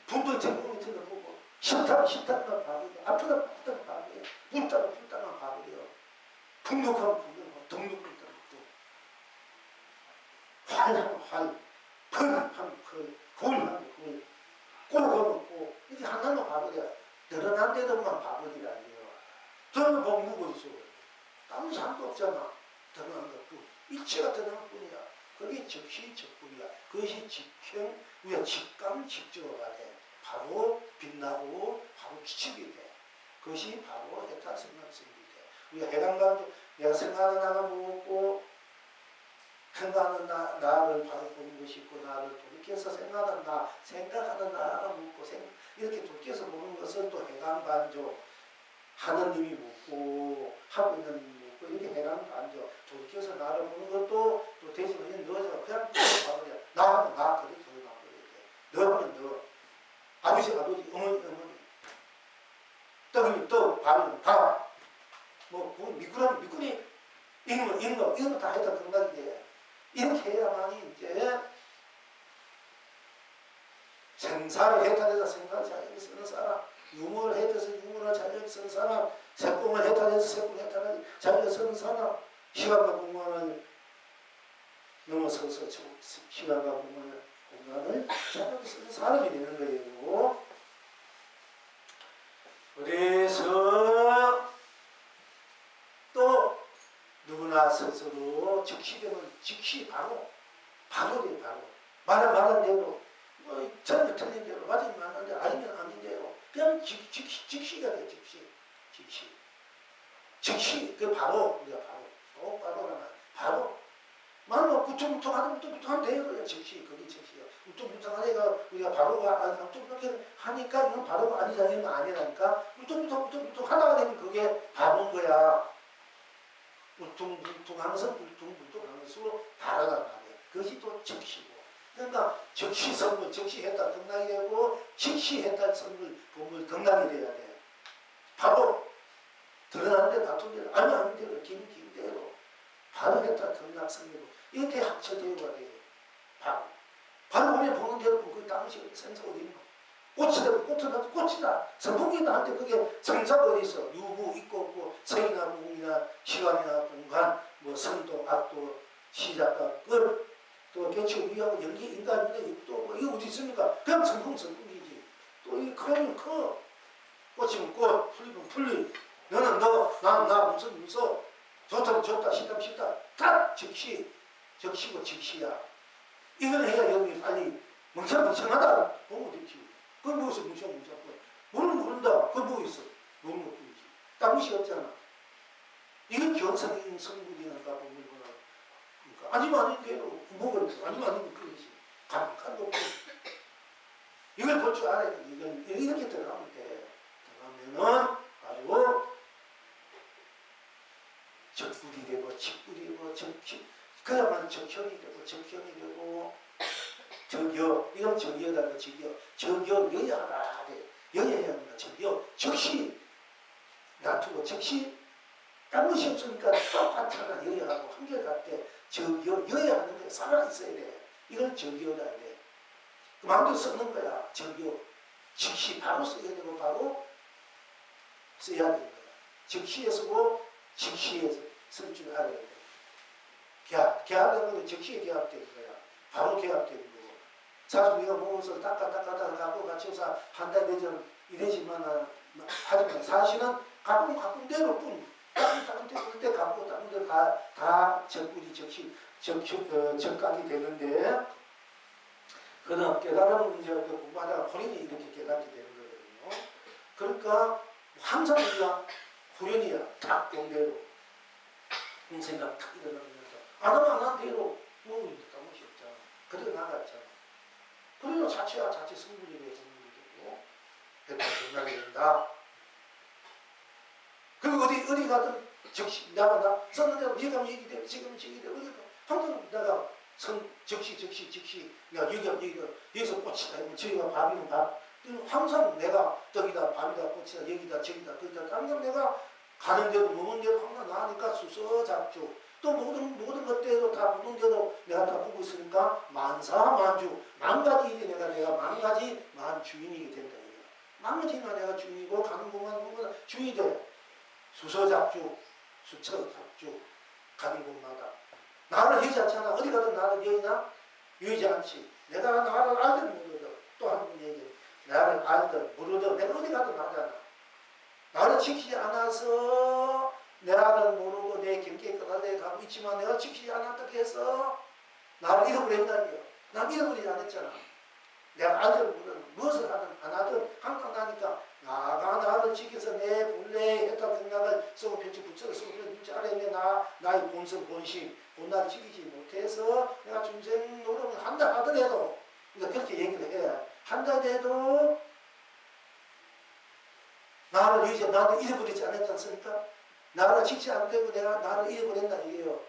S1: 분도 제공이 들어 보고 싫다면 봐버려. 아프다면 봐버려. 불타면 봐버려. 풍족하면 덕육하면 활하면 활, 펄하면 펄, 골하면 골, 꼬하면 꼬. 이렇게 하나만 봐버려. 늘어난 데들만 봐버리라 이래요. 저는 보고 누구 있어. 아무 사람도 없잖아. 드러난 것뿐. 일체가 드러난 뿐이야. 그게 적시적불이야. 그것이 직형, 우리가 직감, 직조가 돼. 바로 빛나고 바로 기축이 돼. 그것이 바로 해탈 생각성이 돼. 우리가 해당가도 내가 생각하는 나가 무엇고 생각하는 나를 바로 보는 것이 있고 나를 돌이켜서 생각하는 나가 묻고 이렇게 돌이켜서 보는 것을 또 해당반조 하느님이 묻고 하고 있는 님이 묻고 이렇게 해당반조 돌이켜서 나를 보는 것도 또 대신에 너저 그냥 봐버려. 나하면 나 그렇게 돌아버려야 돼. 너하면 너 아버지 어머니 또 밥이면 밥뭐 미꾸라면 미꾸리 이런 거 다 해다 등락이 돼. 이렇게 해야만이 이제 생사를 해탈해서 생사를 잘 쓰는 사람, 유무를 해탈해서 유무를 잘 쓰는 사람, 세공을 해탈해서 세공을 잘 쓰는 사람, 시간과 공간을 넘어서서 시간과 공간을 잘 쓰는 사람이 되는 거예요. 그래서 또 누구나 스스로 즉시되면 즉시 바로 돼. 말한 대로 뭐 전혀 틀린 대로 맞으면 맞는데 아니면 아닌 대로 그냥 즉시가 돼. 즉시 그 바로 우리가 똑바로라면 바로 말로 부쩍부쩍하면 돼요. 즉시 그게 즉시야. 부쩍부쩍하니까 우리가 바로가 부쩍부쩍 하니까 이건 바로가 아니잖아요. 아니라니까 부쩍부쩍 하다가 되면 그게 바로인 거야. 울퉁불퉁하면서 울퉁불퉁하면서 다르단 말이에요. 그것이 또 적시고. 그러니까 적시선물, 적시했다 등락이 되고 직시했다 선물, 본물 등락이 돼야 돼. 바로 드러나는데 놔둔 대로 알면 아는 대로 긴 대로 바로 했다 등락 선물 이렇게 합쳐되어야 돼요. 바로 보면 보는 대로 그 당시 생사 어디 있는 거. 꽃이라도 꽃이라도 꽃이다. 선풍기다 할 때 그게 정사가 어디 있어? 유부 있고 없고 성이나 무이나 시간이나 공간 뭐 선도 악도 시작과 끝 또 개체 위하고 연기 인간이나 육도 뭐 이거 어디 있습니까? 그냥 선풍기지. 또 이 크면 커. 꽃이면 꽃, 풀리면 풀리. 너는 너, 나 무슨 좋다면 좋다, 싫다면 싫다. 다 적시고 직시야. 이걸 해야 여러분이 빨리 멍청하다 보면 되지. 그걸 뭐서 무시하고 물은 모른다. 그걸 뭐 있어? 모르는 것 뿐이지. 딴 무시 없잖아. 이건 견성인 성분이니까 보면 그러니까 아니면 아닌 대로 뭐가 있어. 아니면 아닌 뿐이지. 가만 놓고 이걸 볼 줄 알아야 돼. 이걸 이렇게 들어가면 돼. 들어가면은 바로 적불이 되고 직불이 되고 그야말로 적현이 되고 적여 이건 적여다가 적여 여야하라 돼. 여야해야 합니다. 적여 적시 놔두고 적시 딴 것이 없으니까 똑같아가 여야하고 한결같대. 적여 여야하는 데 살아있어야 돼. 이걸 적여다 돼. 그 마음대로 쓰는 거야. 적여 즉시 바로 써야 되고 바로 써야 되는 거야. 즉시에 쓰고 즉시에 쓸 줄 알아야 돼. 계약하면 즉시에 계약되는 거야. 바로 계약되는 거고. 사실 우리가 몸을 닦아 가고 같이서 한 달 내전 이래지만 하지만 사실은 가끔 대로 뿐. 닦은 때 가끔 닦은 대로 다 적분이 적각이 되는데 그다음 깨달음은 이제 공부하다가 본인이 이렇게 깨닫게 되는 거거든요. 그러니까 항상 우리가 후련이야. 딱 공대로 생각 딱 일어나면서 안 하면 안 한 대로 뭐 잘못이 없잖아. 그래도 나갔잖아. 그래도 자체 성분이 되고 됐다 정답이 된다. 그리고 어디 가든 적시 나 썼는데 어디 가면 얘기돼 지금 얘기돼 어디 항상 내가 적시 내가 여기서 꽃이다 저기가 밥이면 밥 항상 내가 저기다 밥이다 꽃이다 여기다 저기다 거기다 항상 내가 가는 대로 먹는 대로 항상 나니까 수서잡죠. 또 모든 것대로 다 묻는 대로 내가 다 보고 있으니까 만사만주 만가지 일이 내가 만가지 만주인이 된다. 만가지만 내가 주인이고 가는 곳마다 주인이 돼. 수서잡주 수처잡주 가는 곳마다 나를 여의지 않잖아. 어디 가든 나를 여의지 않지. 내가 나를 알든 모르든 또 한 번 얘기해. 나를 알든 모르든 내가 어디 가든 나잖아. 나를 지키지 않아서 나를 모르고 내 경계에 끝나게 가고 있지만 내가 지키지 않았다고 해서 나를 잃어버린다니요. 난 잃어버리지 않았잖아. 내가 알든 모르든 무엇을 하든 안 하든 항상 나니까 나가 나를 지켜서 내 본래 했던 생각을 쓰고 편지 붙여서 쓰고 편지 알아야 나의 본성 본심 본나를 지키지 못해서 내가 중생 노력을 한다 하더라도 그러니까 그렇게 얘기를 해야 한다 해도 나를 잃어버리지 않았지 않습니까? 나를 지키지 않고 내가 나를 잃어버린다 이게요.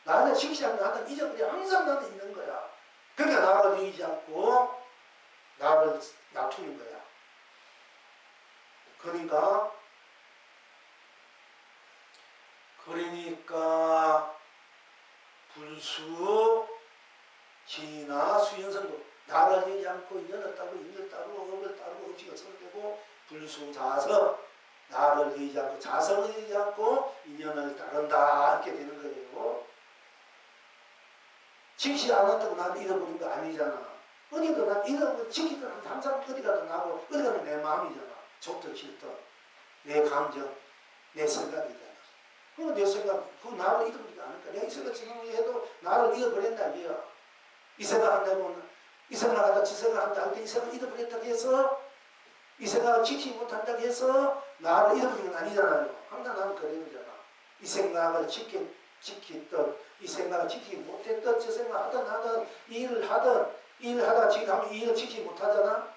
S1: 나를 지키지 않고 나는 잊어버려 항상 나는 있는 거야. 그러니까 나를 잃지 않고 나를 놔두는 거야. 그러니까 불수 진이나 수연성도 나를 잃지 않고 인연을 따르고 인연을 따르고 업을 따르고 업식을 설되고 불수 자성 나를 잃지 않고 자성을 잃지 않고 인연을 따른다 이렇게 되는 거예요. 지키지 않았다고 나를 잃어버린 거 아니잖아. 어디든 난 이런 거 지키든 항상 어디 가든 나고 어디 가든 내 마음이잖아. 좋든 싫든 내 감정 내 생각이잖아. 그럼 내 생각 그거 나를 잃어버리지 않을까. 내가 이 생각 해도 나를 잃어버린다 이거야. 이 생각 한다면 이 생각하다 저 생각한다 할 때 이 생각 잃어버렸다고 해서 이 생각을 지키지 못한다고 해서 나를 잃어버린 건 아니잖아요. 항상 나는 그래도잖아. 이 생각을 지켰던 이 생각을 지키지 못했던 저 생각하든 하든 일을 하다가 지금 하면 이 일을 지키지 못하잖아.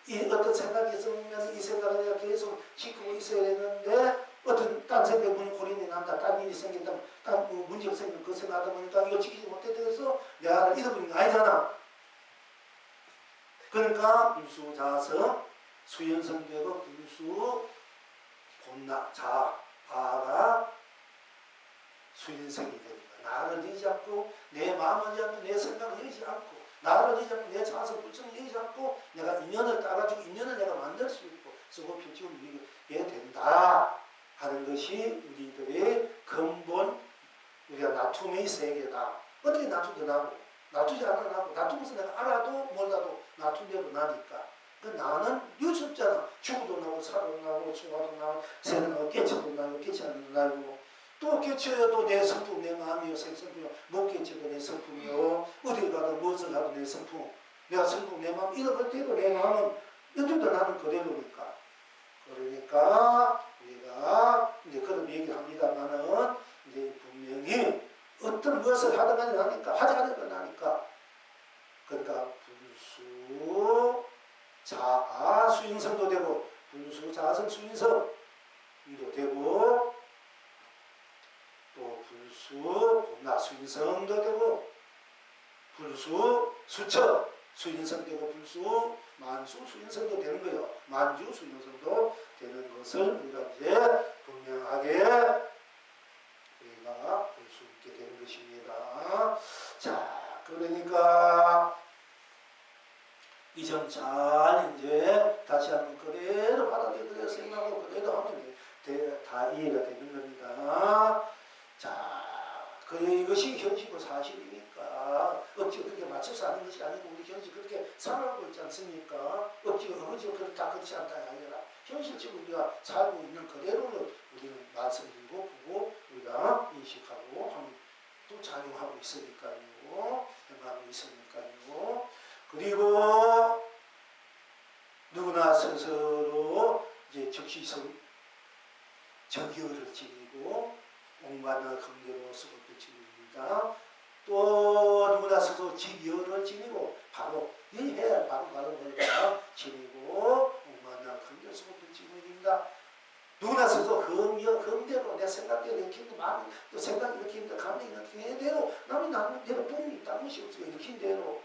S1: 이 어떤 생각이 있으면 이 생각을 내가 계속 지키고 있어야 되는데 어떤 딴 생각에 고린이 난다, 딴 일이 생긴다, 딴 문제가 생기면 그 생각하다 보니까 이걸 지키지 못해서 내가 잃어버린 거 아니잖아. 그러니까 불수자서 수연성교가 불수 본나 자아가 수인성이 되는 거야. 나를 내지 않고 내 마음을 내지 않고 내 생각을 내지 않고 나를 내지 않고 내 자아서 불성을 내지 않고 내가 인연을 따라주고 인연을 내가 만들 수 있고 쓰고 펼치고 누리게 된다 하는 것이 우리들의 근본 우리가 나툼의 세계다. 어떻게 나투도 나고 나투지 않아 나고 나투면서 내가 알아도 몰라도 나툰대로 나니까 그 나는 뉴스잖아. 죽어도 나고 살아도 나고 죽어도 나고 새는 나고 깨쳐도 나고 깨치 않는 나고 또 깨쳐도 내 성품 내 마음이요 생성품이요 못 깨쳐도 내 성품이요 어디 가도 무엇을 하도 내 성품 내가 성품 내 마음 이런 것대로 내 마음은 어디도 나는 그대로니까 그러니까 우리가 이제 그런 얘기를 합니다만은 이제 분명히 어떤 무엇을 하든 간에 나니까 하지 않은 건 나니까 그러니까 불수 자아 수인성도 되고 불수 자성 수인성도 되고 또 불수 본나 수인성도 되고 불수 수처 수인성 되고 불수 만수 수인성도 되는 거예요. 만주 수인성도 되는 것을 우리가 이제 분명하게 우리가 볼 수 있게 되는 것입니다. 자, 그러니까 이 점 잘 이제 다시 한번 그대로 받아들여 그대로 생각하고 그대로 하면 다 이해가 되는 겁니다. 자, 이것이 현실과 사실이니까 억지로 그렇게 맞춰서 하는 것이 아니고 우리 현실 그렇게 살아가고 있지 않습니까? 억지로 다 그렇지 않다 아니라 현실적으로 우리가 살고 있는 그대로를 우리는 말씀드리고 보고 우리가 인식하고 하면 또 작용하고 있으니까요. 행하고 있으니까요. 그리고 누구나 스스로 이제 적시성 적여를 지니고 옹반을 긍대로 쓰고 지닙니다. 또 누구나 스스로 직여를 지니고 바로 이해 바로 내가 지니고 옹반을 긍대로 쓰고 지닙니다. 누구나 스스로 흠대로 내 생각대로 이렇게 마음 또 생각이 이렇게 힘들어 감정이 이렇게 해 대로 남이 나는 대로 뿐이 딴 것이 없어요. 이렇게 대로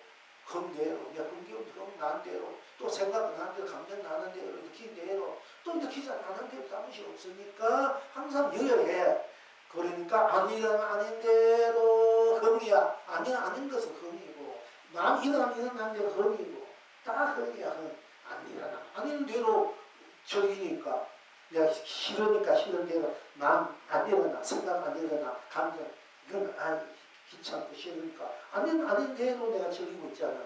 S1: 흠대로 내 흠기운 흠 난 대로 또 생각은 난 대로 감정 나는 대로 이렇게 대로 또 이렇게 나는 대로 딴 것이 없으니까 항상 여여해. 그러니까 아닌 대로 흠이야. 아닌 것은 흠이고 마음 일어난 대로 흠이고 다 흠이야. 흠. 안 일어나. 아닌 대로 적이니까 내가 싫으니까 싫은 대로 마음 안 일어나 생각 안 일어나 감정 이건 귀찮고 싫으니까 아닌 대로 내가 즐기고 있잖아.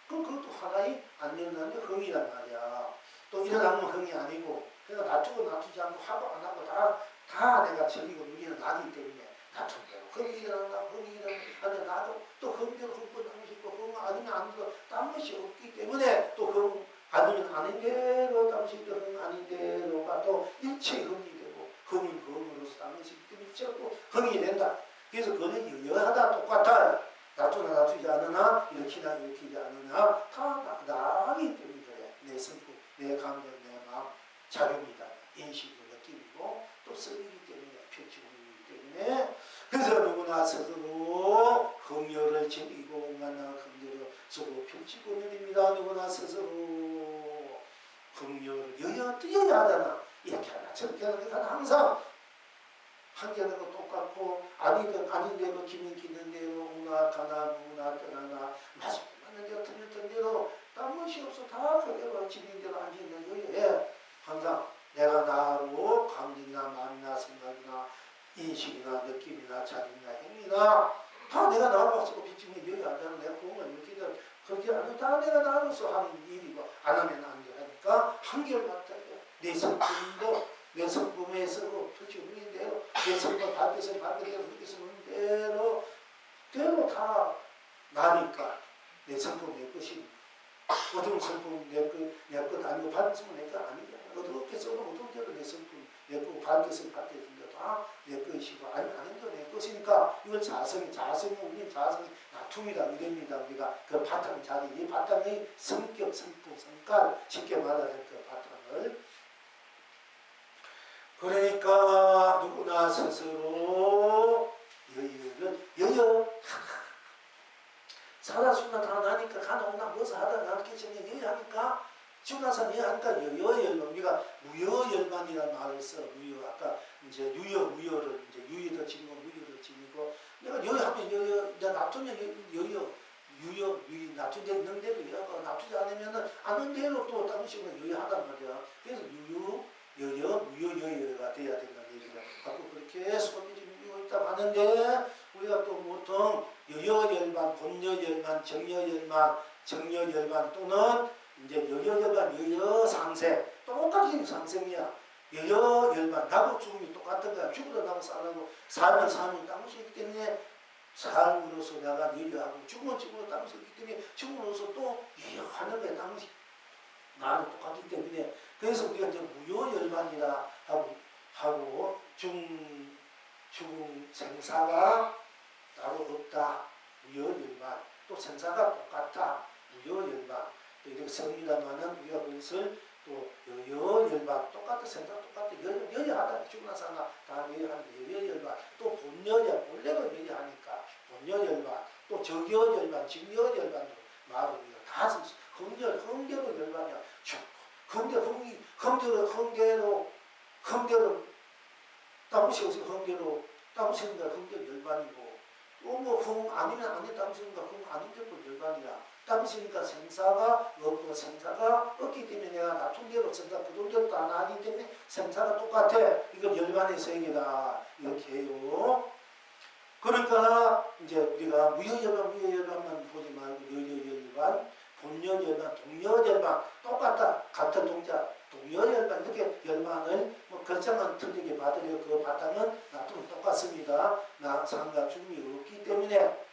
S1: 그럼 그것도 하나의 안 일어나는 흥이란 말이야. 또 일어나면 흥이 아니고 그러니까 놔두지 않고 하고 안 하고 다 내가 즐기고 누리는 나기 때문에 놔둔 대로 흥이 일어난다 흥이 일어나는데 나도 또 흥대로 흥분 한 것이 있고 흥 아니면 안 되고 딴 것이 없기 때문에 또 흥 아니면 아닌 대로 당신도 흥 아닌 대로가 또 일체 흥이 되고 흥은 흥으로서 당신이 일체 또 흥이 된다. 그래서 그거는 유효하다 똑같아. 놔두지 않으나 일으키나 일으키지 않으나 다 나기 때문에 그래. 내 성품, 내 감정, 내 마음, 작용이다. 인식이고 느낌이고 또 쓰이기 때문에 표치이기 때문에 그래서 누구나 스스로 흥여를 지니고 온갖 긍정을 쓰고 펼치고 있습니다. 누구나 스스로 흥여를 여야 하잖아. 이렇게 하나 저렇게 하나 항상 한계는 거 똑같고 아니든 아닌 대로 기면 기는 대로 오나 가나 누구나 떠나나 맞는 대로 틀렸던 대로 딴 것이 없어 다 그대로 지닌 대로 앉아있는 여유에 항상 내가 나로 감정이나 마음이나 생각이나 인식이나 느낌이나 자기나 행위나 다 내가 나로서 비치면 여기 앉아서 내가 공을 이렇게든 그렇게 하면 다 내가 나로서 하는 일이고 안 하면 안 되니까 한결같다. 내 성품도 내 성품에 쓰고 솔직히 우리인 대로 내 성품 밝게서 밝게대로 그렇게 쓰는 대로 다 나니까 내 성품 내 것이니까 어두운 성품 내 것 아니고 밝은 성품 내 것 아니잖아. 어둡게 써도 어두운 대로 내 성품 내 거고 밝게 쓰면 밝게 쓴다. 다 내 것이고 아닌도 내 것이니까 이걸 자성이 우리 자성이 나툼이다 이랍니다. 우리가 그 바탕 자리 이 바탕의 성격 성품 성깔 쉽게 말하는 그 바탕을 그러니까 누구나 스스로 여유를 여유 사다수나 다 나니까 가나오나 무엇을 하다 나겠지만 여유하니까 지나서 여유하니까 여유열반 우리가 무여열반이라는 말을 써. 무여 아까 이제 무여를 이제 유여도 지니고 무여도 지니고 내가 여유하면 여유 이제 놔두면 여유 유여 놔두대 있는 대로 여유하고 놔두지 않으면은 않는 대로 또 다른 식으로 여유하단 말이야. 그래서 무여여유가 돼야 된다는 얘기가 자꾸 그렇게 손이 좀 있다고 하는데 우리가 또 보통 여여열반, 본여열반, 정여열반 또는 이제 여여열반, 여여상생 똑같은 상생이야. 여여열반 나고 죽음이 똑같은 거야. 죽어도 나고 살아도 삶은 땅을 수 있기 때문에 삶으로서 내가 여여하고 죽음은 땅을 수 있기 때문에 죽음으로서 또 여여하는 거야. 땅이 나는 똑같기 때문에 그래서 우리가 이제 무여열반이라 하고 죽음 생사가 따로 없다. 무여열반 또 생사가 똑같다. 무여열반 또 이렇게 씁니다만은 우리가 그것을 또 여여열반 똑같은 생사 똑같은 여여하다. 죽으나 사나 다 여여하는 여여열반 또 본래로 여여하니까 본여열반 또 적여열반 직여열반도 말을 다 흥대로 열반이야. 흥대로 따무시어서 흥대로 따무시는 거야. 흥대로 열반이고 또 뭐 아니면 안 돼 따무시는 거야. 아닌데도 열반이야. 따무시니까 생사가 없고 생사가 없기 때문에 내가 나통대로 생사 부동대로 안 하기 때문에 생사가 똑같아. 이거 열반의 세계다. 이렇게 해요. 그러니까 이제 우리가 무여열반만 보지 말고 여여열반, 본여열반, 동여열반 똑같다. 같은 동자 동여열반 이렇게 열반을 뭐 글자만 틀리게 받으려 그 바탕은 나도 똑같습니다. 상과 죽음이 없기 때문에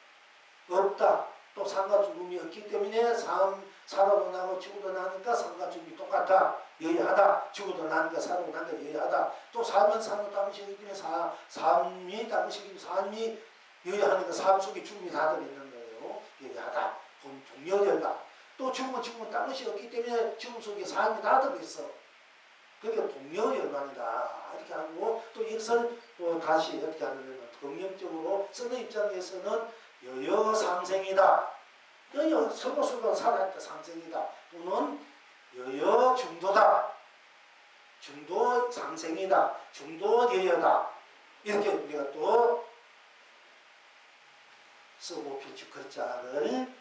S1: 없다. 또 상과 죽음이 없기 때문에 살아도 나고 죽어도 나니까 상과 죽음이 똑같다. 여여하다. 죽어도 나니까 살아도 나니까 여여하다. 또 삶은 삶을 따무시기 때문에 삶이 따무시기 삶이 여여하니까 삶 속에 죽음이 다 들어있는 거예요. 여여하다. 동여열반. 또 죽음은 따무시 없기 때문에 죽음 속에 삶이 다 들어있어. 그러니까 동여열반이다. 이렇게 하고 또 이것을 또 다시 이렇게 하면 긍정적으로 쓰는 입장에서는 여여상생이다. 서로 살아있다 상생이다. 또는 여여중도다. 중도상생이다. 중도여여다. 이렇게 우리가 또 쓰고 필출 글자를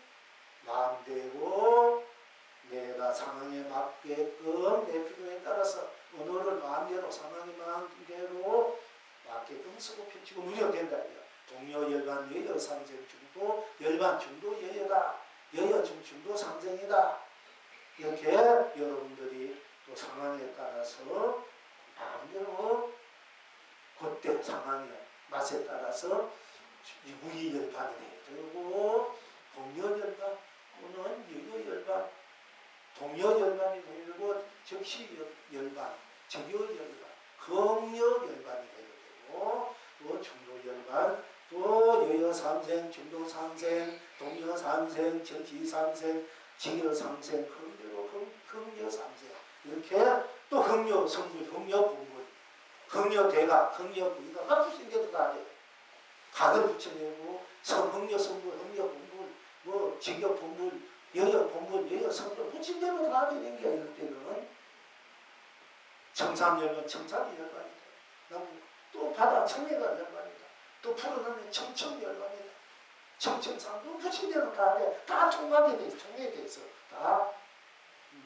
S1: 마음대로 내가 상황에 맞게끔 내 필요에 따라서 언어를 마음대로 상황에 마음대로 맞게끔 쓰고 펼치고 누려된다. 동여열반 여여상생 중도 열반 중도 여여다. 여여중 중도 상생이다. 이렇게 여러분들이 또 상황에 따라서 마음대로 그때 상황에 맛에 따라서 무기열반이 되고 동여열반 또는 여여열반 동여열반이 되고 적시열반 적여열반 금여열반이 되고 또 중도열반 또 여여삼생 중도삼생 동여삼생 적시삼생 직여삼생 금여삼생 이렇게 또 흥여성불 흥여분불 흥여대각 흥여분가 맞추신 게도 다 돼. 각을 붙여내고 흥여성불 흥여분불 뭐 직여분불 여여분불 여여성불 붙인 대로 다 되는 게 이럴 때는 청산열반 청산이 열반이다. 또 바다 청해가 열반이다. 또 풀어놓으면 청청열반이다. 청청산도 붙인 대로 다 돼. 다 통하게 돼 있어. 통하게 돼 있어. 다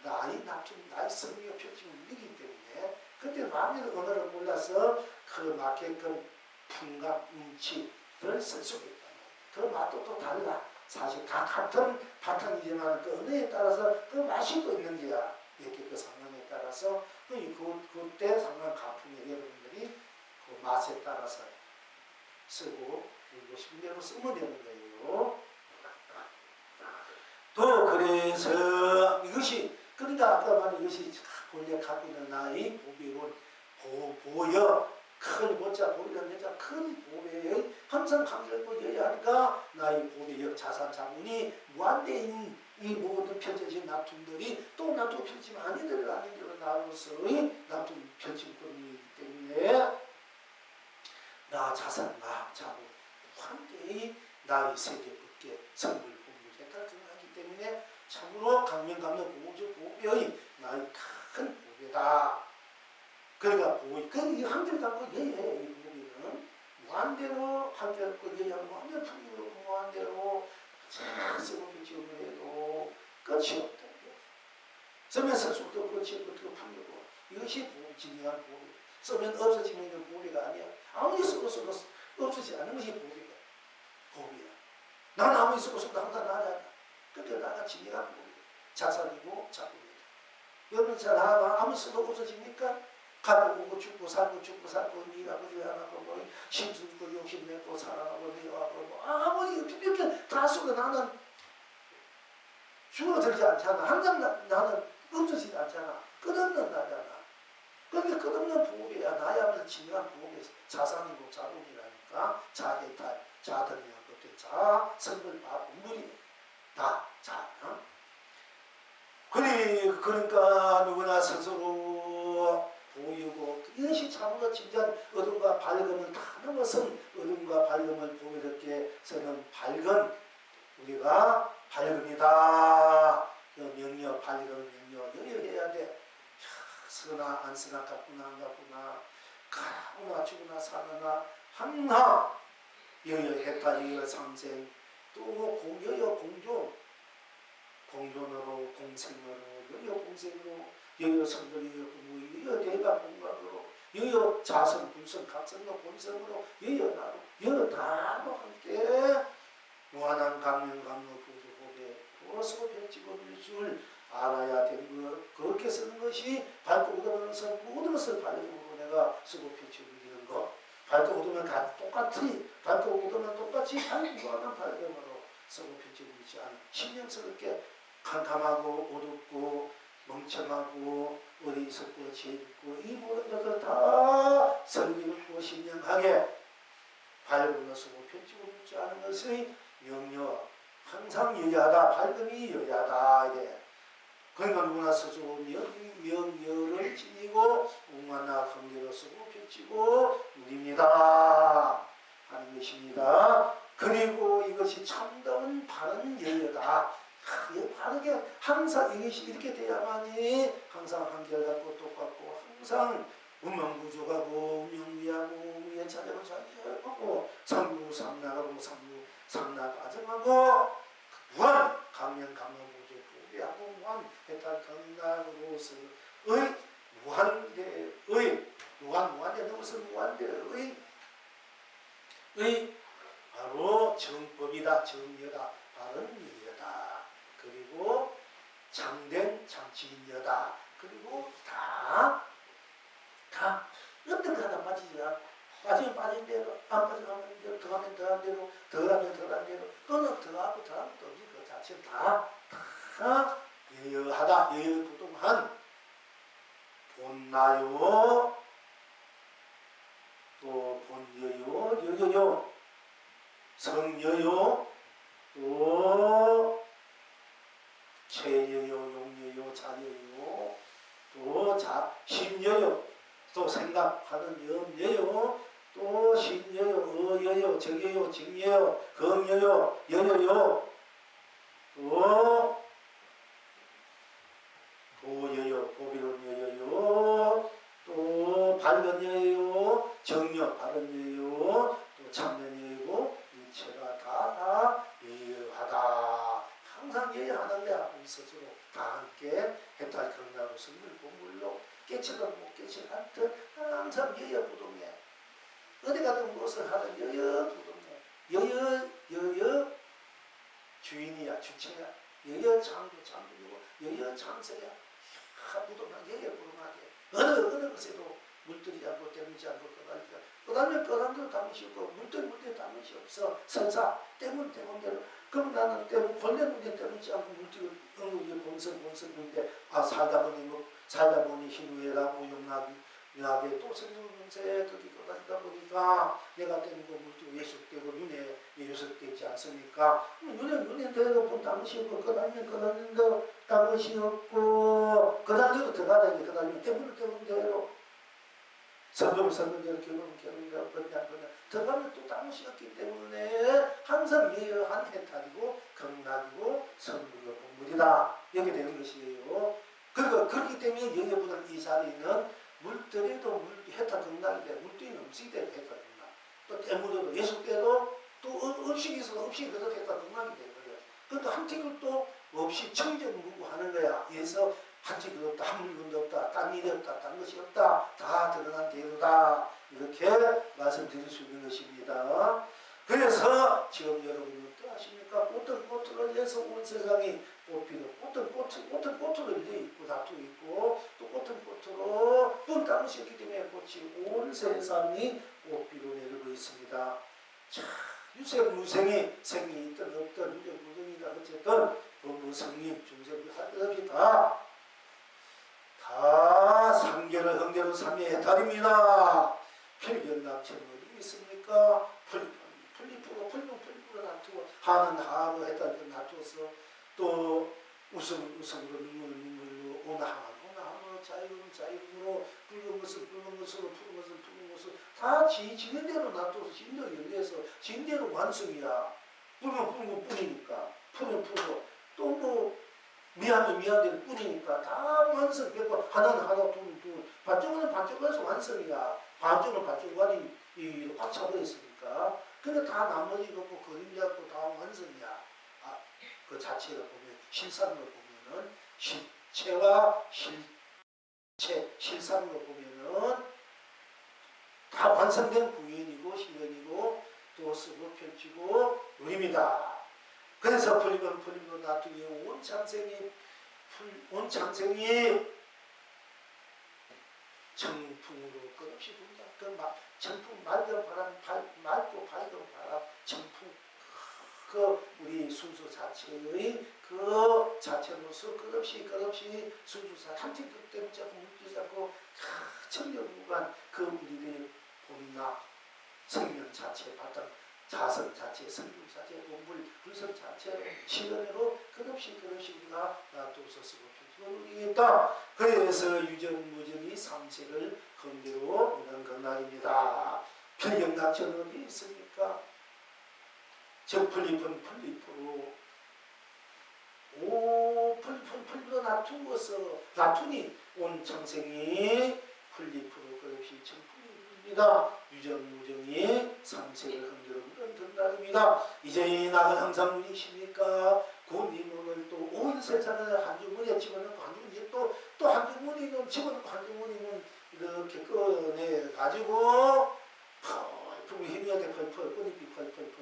S1: 나이 낮춤 나이 성미가 펼치고 있기 때문에 그때 마음의 언어를 몰라서 그 맞게끔 풍감 운치를 쓸 수가 있다. 그 맛도 또 달라. 사실 다 같은 바탕이지만 그 언어에 따라서 그 맛이 또 있는 거야. 이렇게 그 상황에 따라서 그때 상황 가풍의 여러분들이 그 맛에 따라서 쓰고 그리고 싶은 쓰면 되는 거예요. 또 그래서 이것이 그러니까 아까 말한 이것이 본래 갖고 있는 나의 보배론 보여 큰 보자 보이는 여자 큰 보배의 항상 강렬고 여야하니까 나의 보배역 자산 자문이 무한대인 이 모든 펼쳐진 납품들이 또 납품 펼치면 아니들을 나누어서의 납품 펼침권이기 때문에 때 나 자산, 나 자부 함께 나의 세계밖에 성불 공부했다 생각하기 때문에 참으로 강명감명 보호주 보배의 나의 큰 보배다. 그러니까 보호, 그 한결 갖고 예해 이 보배는 무한대로 한결 갖고 예해 무한대로 풍요로 무한대로 잘 쓰고 지어도 끝이 없다. 쓰면서 속도 끝이 없고 풍요로 이것이 진정한 보배. 쓰면 없어지는 게 보배가 아니야. 아무리 쓰고 없어지지 않는 것이 보배야. 난 아무리 쓰고 항상 나잖아. 그러니까 나가 진정한 보배. 자산이고 자부입니다. 여러분 잘 아무 쓰고 없어집니까? 가고 죽고 살고 일하고 일하고 뭐 심술고 욕심내고 살아가고 미워하고 뭐 아무리 이렇게 다 쓰고 나는 줄어들지 않잖아. 항상 나는 없어지지 않잖아. 끝없는 나잖아. 그러니까 끝없는 보배야. 나야말로 진정한 보배, 자산이고 자본이라니까. 자해탈, 자등량, 자, 선물, 물이 다, 자. 그러니까 누구나 스스로 보이고 이것이 참으로 진짜 어둠과 밝음을 다 넘어선 어둠과 밝음을 보이게 서는 밝은 우리가 밝음이다. 명료, 밝은 명료 여여해야 돼. 쓰나 안 쓰나 갖구나 안 갖구나 가구나 죽으나 사느나 항상 여여했다. 여여 상생 또 여여 공존으로 공생으로 여여 공생으로 여여 성불 여여 부모 여여 대가 공각으로 여여 자성 불성 각성과 본성으로 여여 나로 여여 다와 함께 무한한 강명 강로 부조 보배 보수고 펼치고 밀줄 알아야 되는 것. 그렇게 쓰는 것이 밝고 어두운 것은 모든 것을 밝음으로 내가 쓰고 펼치고 이기는 것. 밝고 어두우면 똑같이 밝고 어두우면 똑같이 무한한 밝음으로 쓰고 펼치고 있지 않은 신령스럽게 캄캄하고 어둡고 멍청하고 어리석고 죄짓고 이 모든 것을 다 설기고 신령하게 밝은 것으로 펼치고 있지 않은 것의 명료 항상 여야다. 밝음이 여야다. 이게 그러니까 누구나 스스로 명여를 지니고 웅하나 경계로 쓰고 펼치고 누립니다 하는 것입니다. 그리고 이것이 참다운 바른 여여다. 바르게 항상 이것이 이렇게 돼야만이 항상 한결같고 똑같고 항상 운명부족하고 운명위하고 위에 자리하고 자리하고 삼구 삼나가고 삼구 삼나가정하고 무한 강명부족 부배하고 무한 해탈 강락으로서의 무한대의 무한대 넘어서 무한대의 바로 정법이다. 정여다. 바른 여여다. 그리고 참된 참치인여다. 그리고 다 어떤 거 하나 빠지지 않고 빠지면 빠진 대로 안 빠지면 빠진 대로 더하면 더한 대로 덜하면 덜한 대로 또는 더하고 더하면 또 그 자체는 다 여여하다. 여여부동한 본나요 또 본여요 여여요 성여요 또 체여요 용여요 자여요 또 심여요 또 생각하는 염여요 또 신여요 어여요 적여요 직여요 검여요 여여요 또 도여요 고비론 여여요 또 밝은 여여요 정여 바른 여여요 또 참된 여여고 일체가 다 여여하다. 항상 여여하는 데하고 스스로 다 함께 해탈 경나로 성물 본물로 깨치든 못 깨치든 하여튼 항상 여여부동해. 어디 가든 무엇을 하든 여여부동해. 여여 주인이야 주체야. 여여 창조이고 여여 창세야. 무동한 여여부동하게 어느 것에도 물들이지 않고 때문이지 않고 꺼달면 꺼달면 담으시 없고 물들 담으시 없어. 설사 때문대로 그럼 나는 본래 문제 때문이지 않고 물들이 응급이 본성인데 살다 보니 희누애라 무용나게 또 생존문제 거기 꺼다니다 보니까 내가 때문에 물들이 예속되고 눈에 예속되지 않습니까? 눈에대로 본 담으시 없고 꺼달면 거 담으시 없고 꺼달려도 들어가다니 꺼달면 때문대로 성금대로 결혼이라 번냐 들어가면 또 당시였기 때문에 항상 예한 해탈이고 극락이고 선물로 본물이다 이렇게 되는 것이에요. 그렇기 때문에 영예보다는 이 자리는 물들에도 해탈 극락이 돼 물들이 넘치게 돼 해탈 극락 또 때물에도 예수 때도 또 음식이 있어서 음식이 그대로 해탈 극락이 되는 거예요. 그러니까 한 티끌 또 없이 청정무구하는 거야. 그래서 한 티끌 없다, 한 물건도 없다, 딴 일이 없다, 딴 것이 없다, 다 드러난 대로다 이렇게 말씀드릴 수 있는 것입니다. 그래서 지금 여러분이 어떠하십니까? 어떤 꽃을 내서 온 세상이 꽃피고 어떤 꽃으로 이제 있고 다투고 있고 또 어떤 꽃으로 또 다른 것이 있기 때문에 꽃이 온 세상이 꽃피로 내리고 있습니다. 자, 유생무생이 생이 있든 없든 유생무생이다 어쨌든 무성님 중생이 하듯이 다 삼계를 흥계로 삼의 해탈입니다. 필견납체는 어디 있습니까? 풀리프로 놔두고 하는 하로 해탈도 놔두어서 또 웃음으로 눈물로 오나하면 자유로 붉은 것은 붉은 것으로 푸른 것은 푸른 것으로 다 지는 대로 놔둬서 지는 대로 연대해서 지는 대로 완성이야. 붉은 뿐이니까 푸른 또 뭐 미안한 대로 뿐이니까 다 완성되고 하나 둘 반쪽은 반쪽에서 완성이야. 반쪽은 반쪽관이 꽉 차버렸으니까 그러니까 다 나머지 뭐 그림자 고 다 완성이야. 그 자체가 보면 실상으로 보면은 실체와 실상으로 보면은 다 완성된 구현이고 실현이고 또 쓰고 펼치고 누립니다. 그래서 풀리면 나중에 온 창생이 청풍으로 끝없이 분다. 청풍 맑고 밝은 바람 청풍 우리 순수 자체의 그 자체로서 끝없이 순수사 한티도 때문에 묻지 않고 청정무관 그 우리들의 본나 생명 자체 바탕 자성 자체, 성품 자체, 본불, 불성 자체, 실현으로 끝없이 우리가 놔두어서 쓰고 펼치고 그래서 유정무정이 삼세를 건대로 오는 건날입니다. 필경낙천은 어디 있습니까? 저 풀잎은 풀잎으로 풀잎으로 놔두니 온 청생이 풀잎으로 끝없이 청풍입니다. 유정무정이 삼세를 건대로 든다입니다. 이제 나는 항상 문이십니까? 곧 오늘 또 온 세상을 한주문에 집어넣고 한주문에 또 한주문이는 집어넣고 한주문이는 이렇게 꺼내 가지고 펄펄 힘이야 돼 펄펄 꽃잎이 펄펄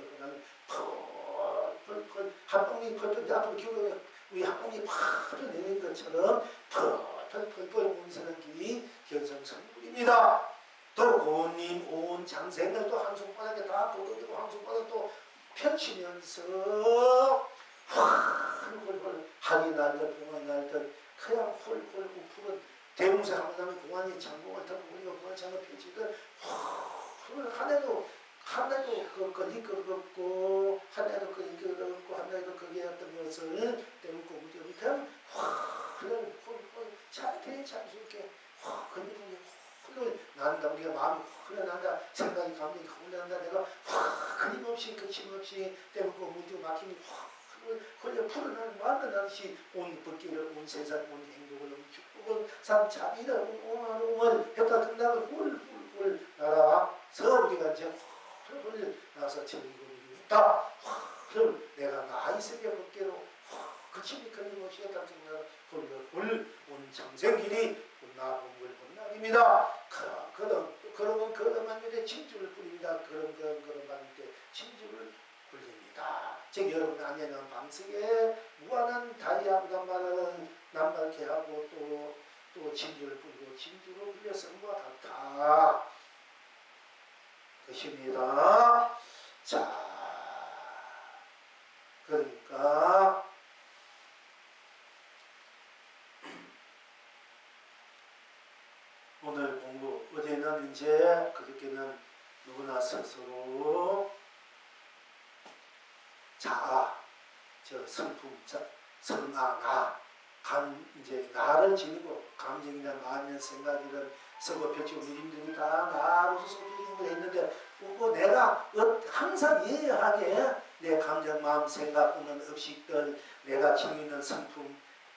S1: 펄펄 한 방울이 펄펄 앞으로 기울어 우리 한 방울이 펄펄 내는 것처럼 펄펄 온 사람끼리 견성성불입니다. 또 고님 온 장생을 또 한손바닥에 다 돋아들고 한손바닥 또 펼치면서 훌훌훌 한이 날듯 공원이 날듯 그냥 훌훌 우풀은 대웅사 하면 공안이 장공을 덮고 우리가 공안 장을 펼치듯 훌훌 하늘도 끄끄럽고 하늘도 끄끄럽고 하늘도 그게 어떤 것을 때묻고 무지하게 그냥 훌훌 대참스럽게 건드리는 훌훌 난다. 우리가 마음이 흘러난다. 생각이 감정이 흘러난다. 내가 끊임없이 거침없이 때묻고 무지하고 막힘이 흘러 풀어나는 만나듯이 온 법기를 온 세상 온 행동을 축복을 삼참이다 온 했다 끝나고 훌훌 날아서 우리가 이제 훌훌 나서 정의고 있다. 훌 내가 나이 새벽 법계로 거침이 끊임없이 했다 끝나고 훌훌 온 장생길이 나본걸 본날입니다. 그러면 걸음하는데 진주를 뿌립니다. 걸음하는데 진주를 굴립니다. 즉 여러분 안에는 방석에 무한한 다이아보다 말하는 남발케 하고 또 진주를 뿌리고 진주를 굴려서 뭐가 같다. 것입니다. 자, 그러니까 오늘 공부 어제는 이제 그렇게는 누구나 스스로 자아, 저 성품, 성아, 나, 이제 나를 지니고 감정이나 마음이나 생각이든 쓰고 펼치고 누님들이 다 나로서 쓰고 펼치는 걸 했는데 그거 내가 항상 예하게 내 감정, 마음, 생각, 없는 업식들, 내가 지니고 있는 성품,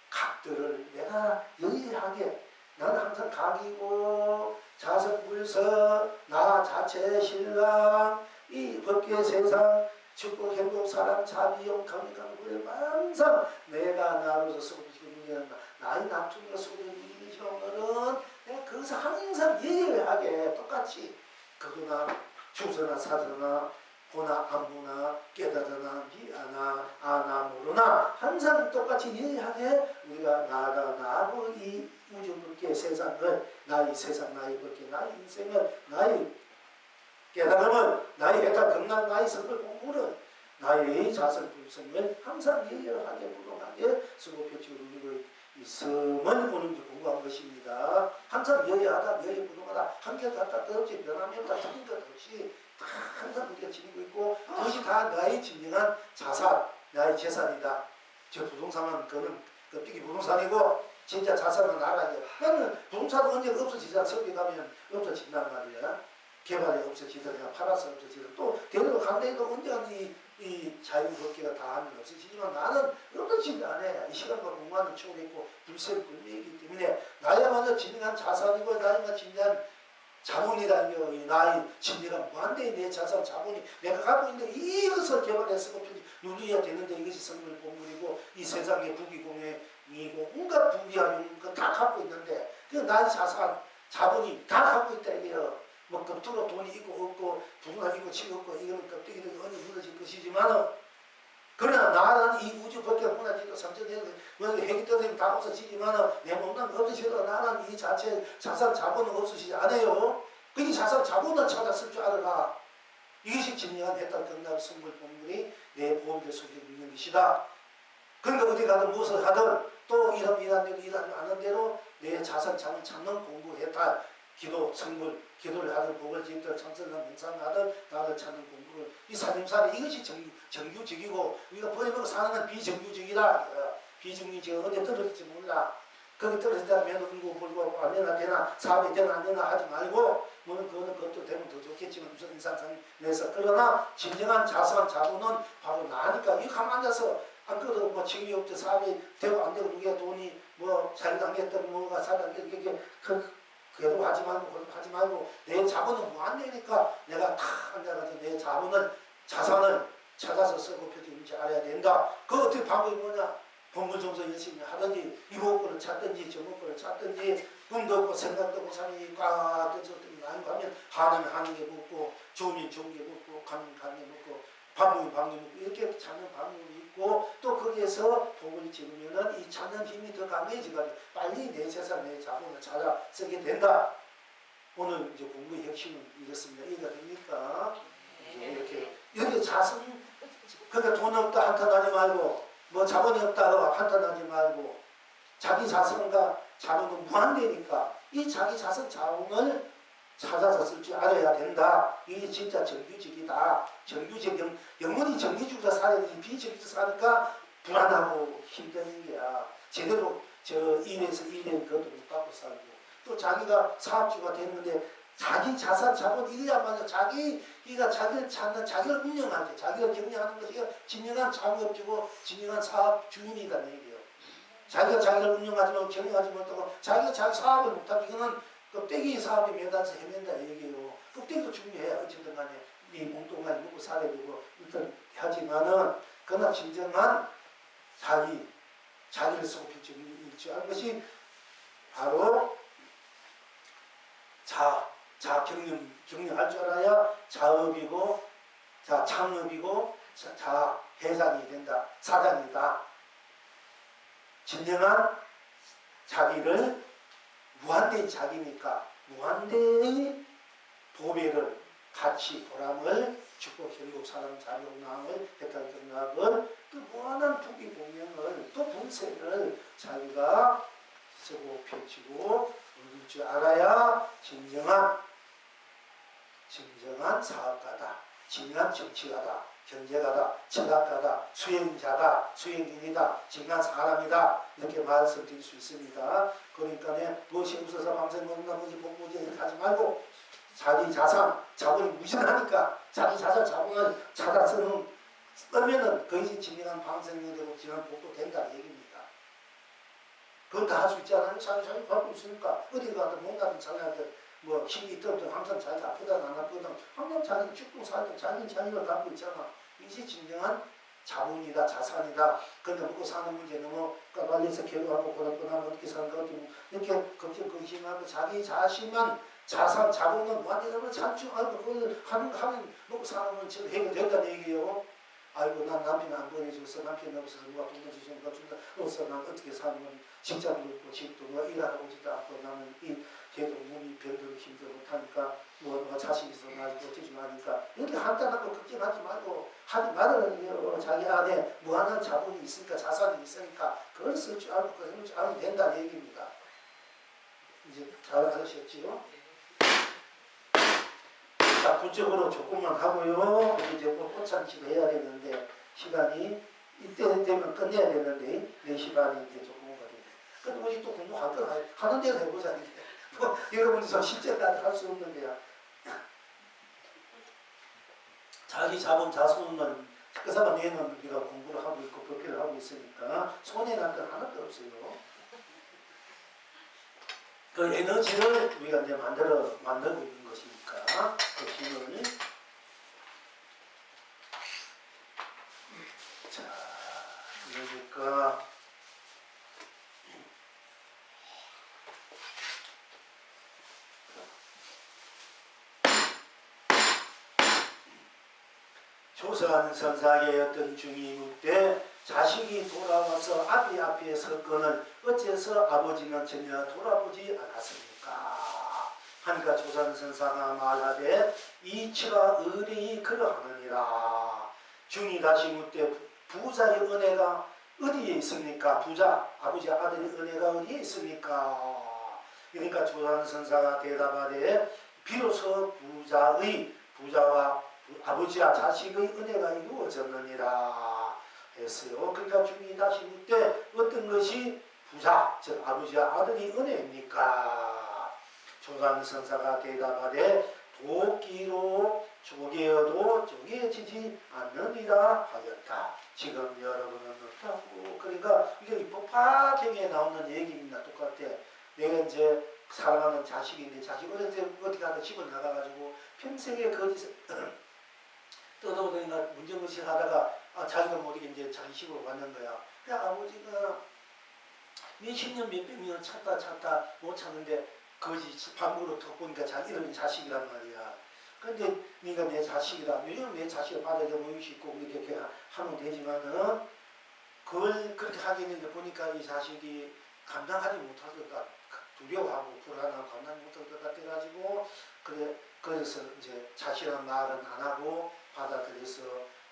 S1: 각들을 내가 예하게 나는 항상 각이고 자성불서 나 자체 신랑 이 법계 세상 축복, 행복, 사랑, 자비, 용, 감lik한 걸 항상 내가 나로서 쓰고 지금 나의 남편이가 쓰고 있는 이 형들은 내가 그것을 항상 예외하게 똑같이 그러나 주서나 사서나 보나 안 보나 깨달으나 미아나 아나 모르나 항상 똑같이 예외하게 우리가 나하고 이 우주 법계 세상을 나의 세상 나의 법계 나의 인생을 나의 깨달음을 나의 해탈 경락 나의 성불 공부를 나의 자성 불성을 항상 예열하게 부동하게 쓰고 펼치고 누리고 있음을 오늘 공부한 것입니다. 항상 예열하다 예열 부동하다 한결 같다 뜻없이 변함이 없다 틀린 것 없이 다 항상 우리가 지니고 있고 그것이 다 나의 진정한 자산 나의 재산이다. 저 부동산은 그는 껍데기 부동산이고 진짜 자산은 나라야. 나는 부동산은 언제 없어지자 서울에 가면 없어진단 말이야. 개발이 없어지더 그냥 팔아서 없어지더 또 대대로 간대도 언제가 이 자유법계가 다 하면 없어지지만 나는 없어지지 않아요. 이 시간과 공간을 초월했고 불세를 불미이기 때문에 나야말로 진정한 자산이고 나야말로 진정한 자본이다. 나의 진정한 무한대의 내 자산 자본이 내가 갖고 있는 이것을 개발해서 누려야 되는데 이것이 성물 본물이고 이 세상의 부귀공예이고 온갖 부귀함 다 갖고 있는데 그 나의 자산 자본이 다 갖고 있다 이게요. 뭐 겉으로 돈이 있고 없고 부동산 있고 집 없고 이거는 껍데기들이 어느 무너질 것이지만 그러나 나는 이 우주 밖에 무너지고 삼천에서 핵이 떠들면 다 없어지지만 내 몸은 없으셔도 나는 이 자체 자산 자본은 없으시지 않아요. 그 자산 자본을 찾았을 줄 알아라. 이것이 진정한 해탈 경락 성불 본물이 내 보험대 속에 있는 것이다. 그러니까 어디 가든 무엇을 하든 또 일하면 하는 대로 내 자산 자본 찾는 공부 해탈 기도, 성불, 기도를 하든 복을 짓든 참선을 명상하든 나를 찾는 공부를 이 살림살이 이것이 정규직이고 우리가 버리고 사는 건 비정규직이다. 비정규직은 언제 떨어질지 몰라. 거기 떨어지다면 울고 불고 안 되나 되나 사업이 되나 안 되나 하지 말고 물론 그것도 되면 더 좋겠지만 무슨 인상상이 내서 그러나 진정한 자산 자본은 바로 나니까 이거 가만 앉아서 안 그래도 뭐 직업이 없대 사업이 되고 안 되고 누가 돈이 뭐 잘 당겼던 뭐가 잘 당겼던 이게 그래도 하지 말고 그래도 하지 말고 내 자본은 무한대니까 내가 탁 앉아가지고 내 자본을 자산을 찾아서 쓰고 펼치는지 알아야 된다. 그 어떻게 방법이 뭐냐? 본문정서 열심히 하든지 이목구를 찾든지 저목구를 찾든지 꿈도 없고 생각도 없고 삶이 꽉 떠졌더니 나이 가면 하나면 하는 게 묻고 좋으면 좋은 게 묻고 가면 가는 게 묻고 방법이 묻고 이렇게 찾는 방법이 있고 또 거기에서 복을 지으면은 이 찾는 힘이 더 강해지가지고 빨리 내 재산 내 자본을 찾아 쓰게 된다. 오늘 이제 공부의 핵심은 이렇습니다. 이해가 됩니까? 이렇게 자성 그러니까 돈 없다 한탄하지 말고 뭐 자본이 없다고 한탄하지 말고 자기 자산과 자본은 무한대니까 이 자기 자산 자본을 찾아서 쓸 줄 알아야 된다. 이게 진짜 정규직이다. 정규직 영원히 정규직으로 살아야 되지 비정규직으로 사니까 불안하고 힘든 게야. 제대로 일에서 그것도 못 받고 살고 또 자기가 사업주가 되는데 자기 자산 자본 이거야말로 자기가 자기를 찾는 자기를 운영하는 자기를 경영하는 것이 진정한 창업주고 진정한 사업주인이라는 얘기예요. 자기가 자기를 운영하지 못하고 경영하지 못하고 자기가 자기 사업을 못하고 이거는 껍데기 사업에 매달려서 헤맨다 얘기예요. 껍데기도 중요해. 어쨌든 간에 이 몸뚱아리 먹고 살아야 되고 일단 하지만은 그러나 진정한 자기를 쓰고 펼치는 것이 바로 경영할 줄 알아야 자업이고 창업이고 회장이 된다. 사장이다. 진정한 자기를 무한대의 자기니까 무한대의 보배를 가치 보람을 축복 행복 사랑 자명함을 해탈 경락을 그 무한한 부귀 공명을 또 분세를 자기가 쓰고 펼치고 누릴 줄 알아야 진정한 사업가다. 진정한 정치가다. 경제가다, 철학가다, 수행자다, 수행인이다, 진한 사람이다 이렇게 말씀드릴 수 있습니다. 그러니까 무엇이 없어서 밤새 먹나무지 복무지 하지 말고 자기 자산, 자본이 무시하니까 자기 자산, 자본을 찾아서는 쓰면은 그것이 진정한 방생되고 진한 복도 된다 얘기입니다. 그건 다 할 수 있잖아요. 자기 갖고 있으니까 어디 가든 뭔가든 자기한테 뭐 힘이 있든 항상 자기 아프든 안 아프든 항상 자기 죽고 살든 자기가 갖고 있잖아. 이것이 진정한 자본이다, 자산이다. 그러니까 먹고 사는 문제는 뭐 까발려서 결혼하고 그러거나 어떻게 사는가 이렇게 걱정 근심하고 자기 자신만 자산, 자본은 무한대적으로 찬충하고 그걸 하면 먹고 사는 문제는 해결된다는 얘기예요. 아이고 난 남편 안 보내줘서 남편 없어서 누가 돈 주니까 준다. 없어 난 어떻게 사는 직장도 없고 집도 뭐 일하러 오지도 않고 나는 이 걔도 몸이 별로 힘들어 못하니까 뭐 누가 자식 있어 가지고 어쩌지 마니까 이렇게 한탄하고 걱정하지 말고 하지 말으라는 자기 안에 무한한 자본이 있으니까 자산이 있으니까 그걸 쓸 줄 알고 그걸 쓸 줄 알면 된다는 얘기입니다. 이제 잘 알으셨지요? 자, 구적으로 조금만 하고요. 이제 곧 꽃잔치도 해야 되는데 시간이 이때 되면 끝내야 되는데 4시 반이 이제 조금 오거든요. 근데 우리 또 공부할 건 하는 대로 해보자. 뭐 여러분들 저 실제 나한테 할 수 없는 거야. 자기 자본 자손을 그 사람 내는 우리가 공부를 하고 있고 법회를 하고 있으니까 손해 날 건 하나도 없어요. 그 에너지를 우리가 이제 만들고 있는 것이니까 그 힘을 자 그러니까 조선 선사의 어떤 중임 때 자식이 돌아와서 앞에 섰건을 어째서 아버지는 전혀 돌아보지 않았습니까? 하니까 조선 선사가 말하되 이치가 의리 그러하느니라. 중이 다시 묻되 부자의 은혜가 어디에 있습니까? 부자, 아버지 아들의 은혜가 어디에 있습니까? 그러니까 조선 선사가 대답하되 비로소 부자와 아버지와 자식의 은혜가 이루어졌느니라 했어요. 그러니까 중이 다시 묻되 어떤 것이 부자, 즉 아버지와 아들이 은혜입니까? 조선 선사가 대답하되 도끼로 쪼개어도 쪼개지지 않느니라 하였다. 지금 여러분은 어떻다고? 그러니까 이게 법화경에 나오는 얘기입니다. 똑같아. 내가 이제 사랑하는 자식인데 자식이 어떻게 하다 집을 나가가지고 평생에 거짓을 떠돌아다니까 문정거실 하다가 자기가 모르게 이제 자기 집으로 왔는 거야. 그냥 아버지가 몇십 년 몇백 년 찾다 못 찾는데 거짓 반으로 턱 보니까 자기 이름이 자식이란 말이야. 근데 네가 내 자식이다. 왜냐면 내 자식을 받아야 모일 수 있고 이렇게 하면 되지만은 그걸 그렇게 하겠는데 보니까 이 자식이 감당하지 못할 것 같아. 두려워하고 불안하고 감당 못할 것 같아가지고 그래서 이제 자식이란 말은 안 하고 받아들여서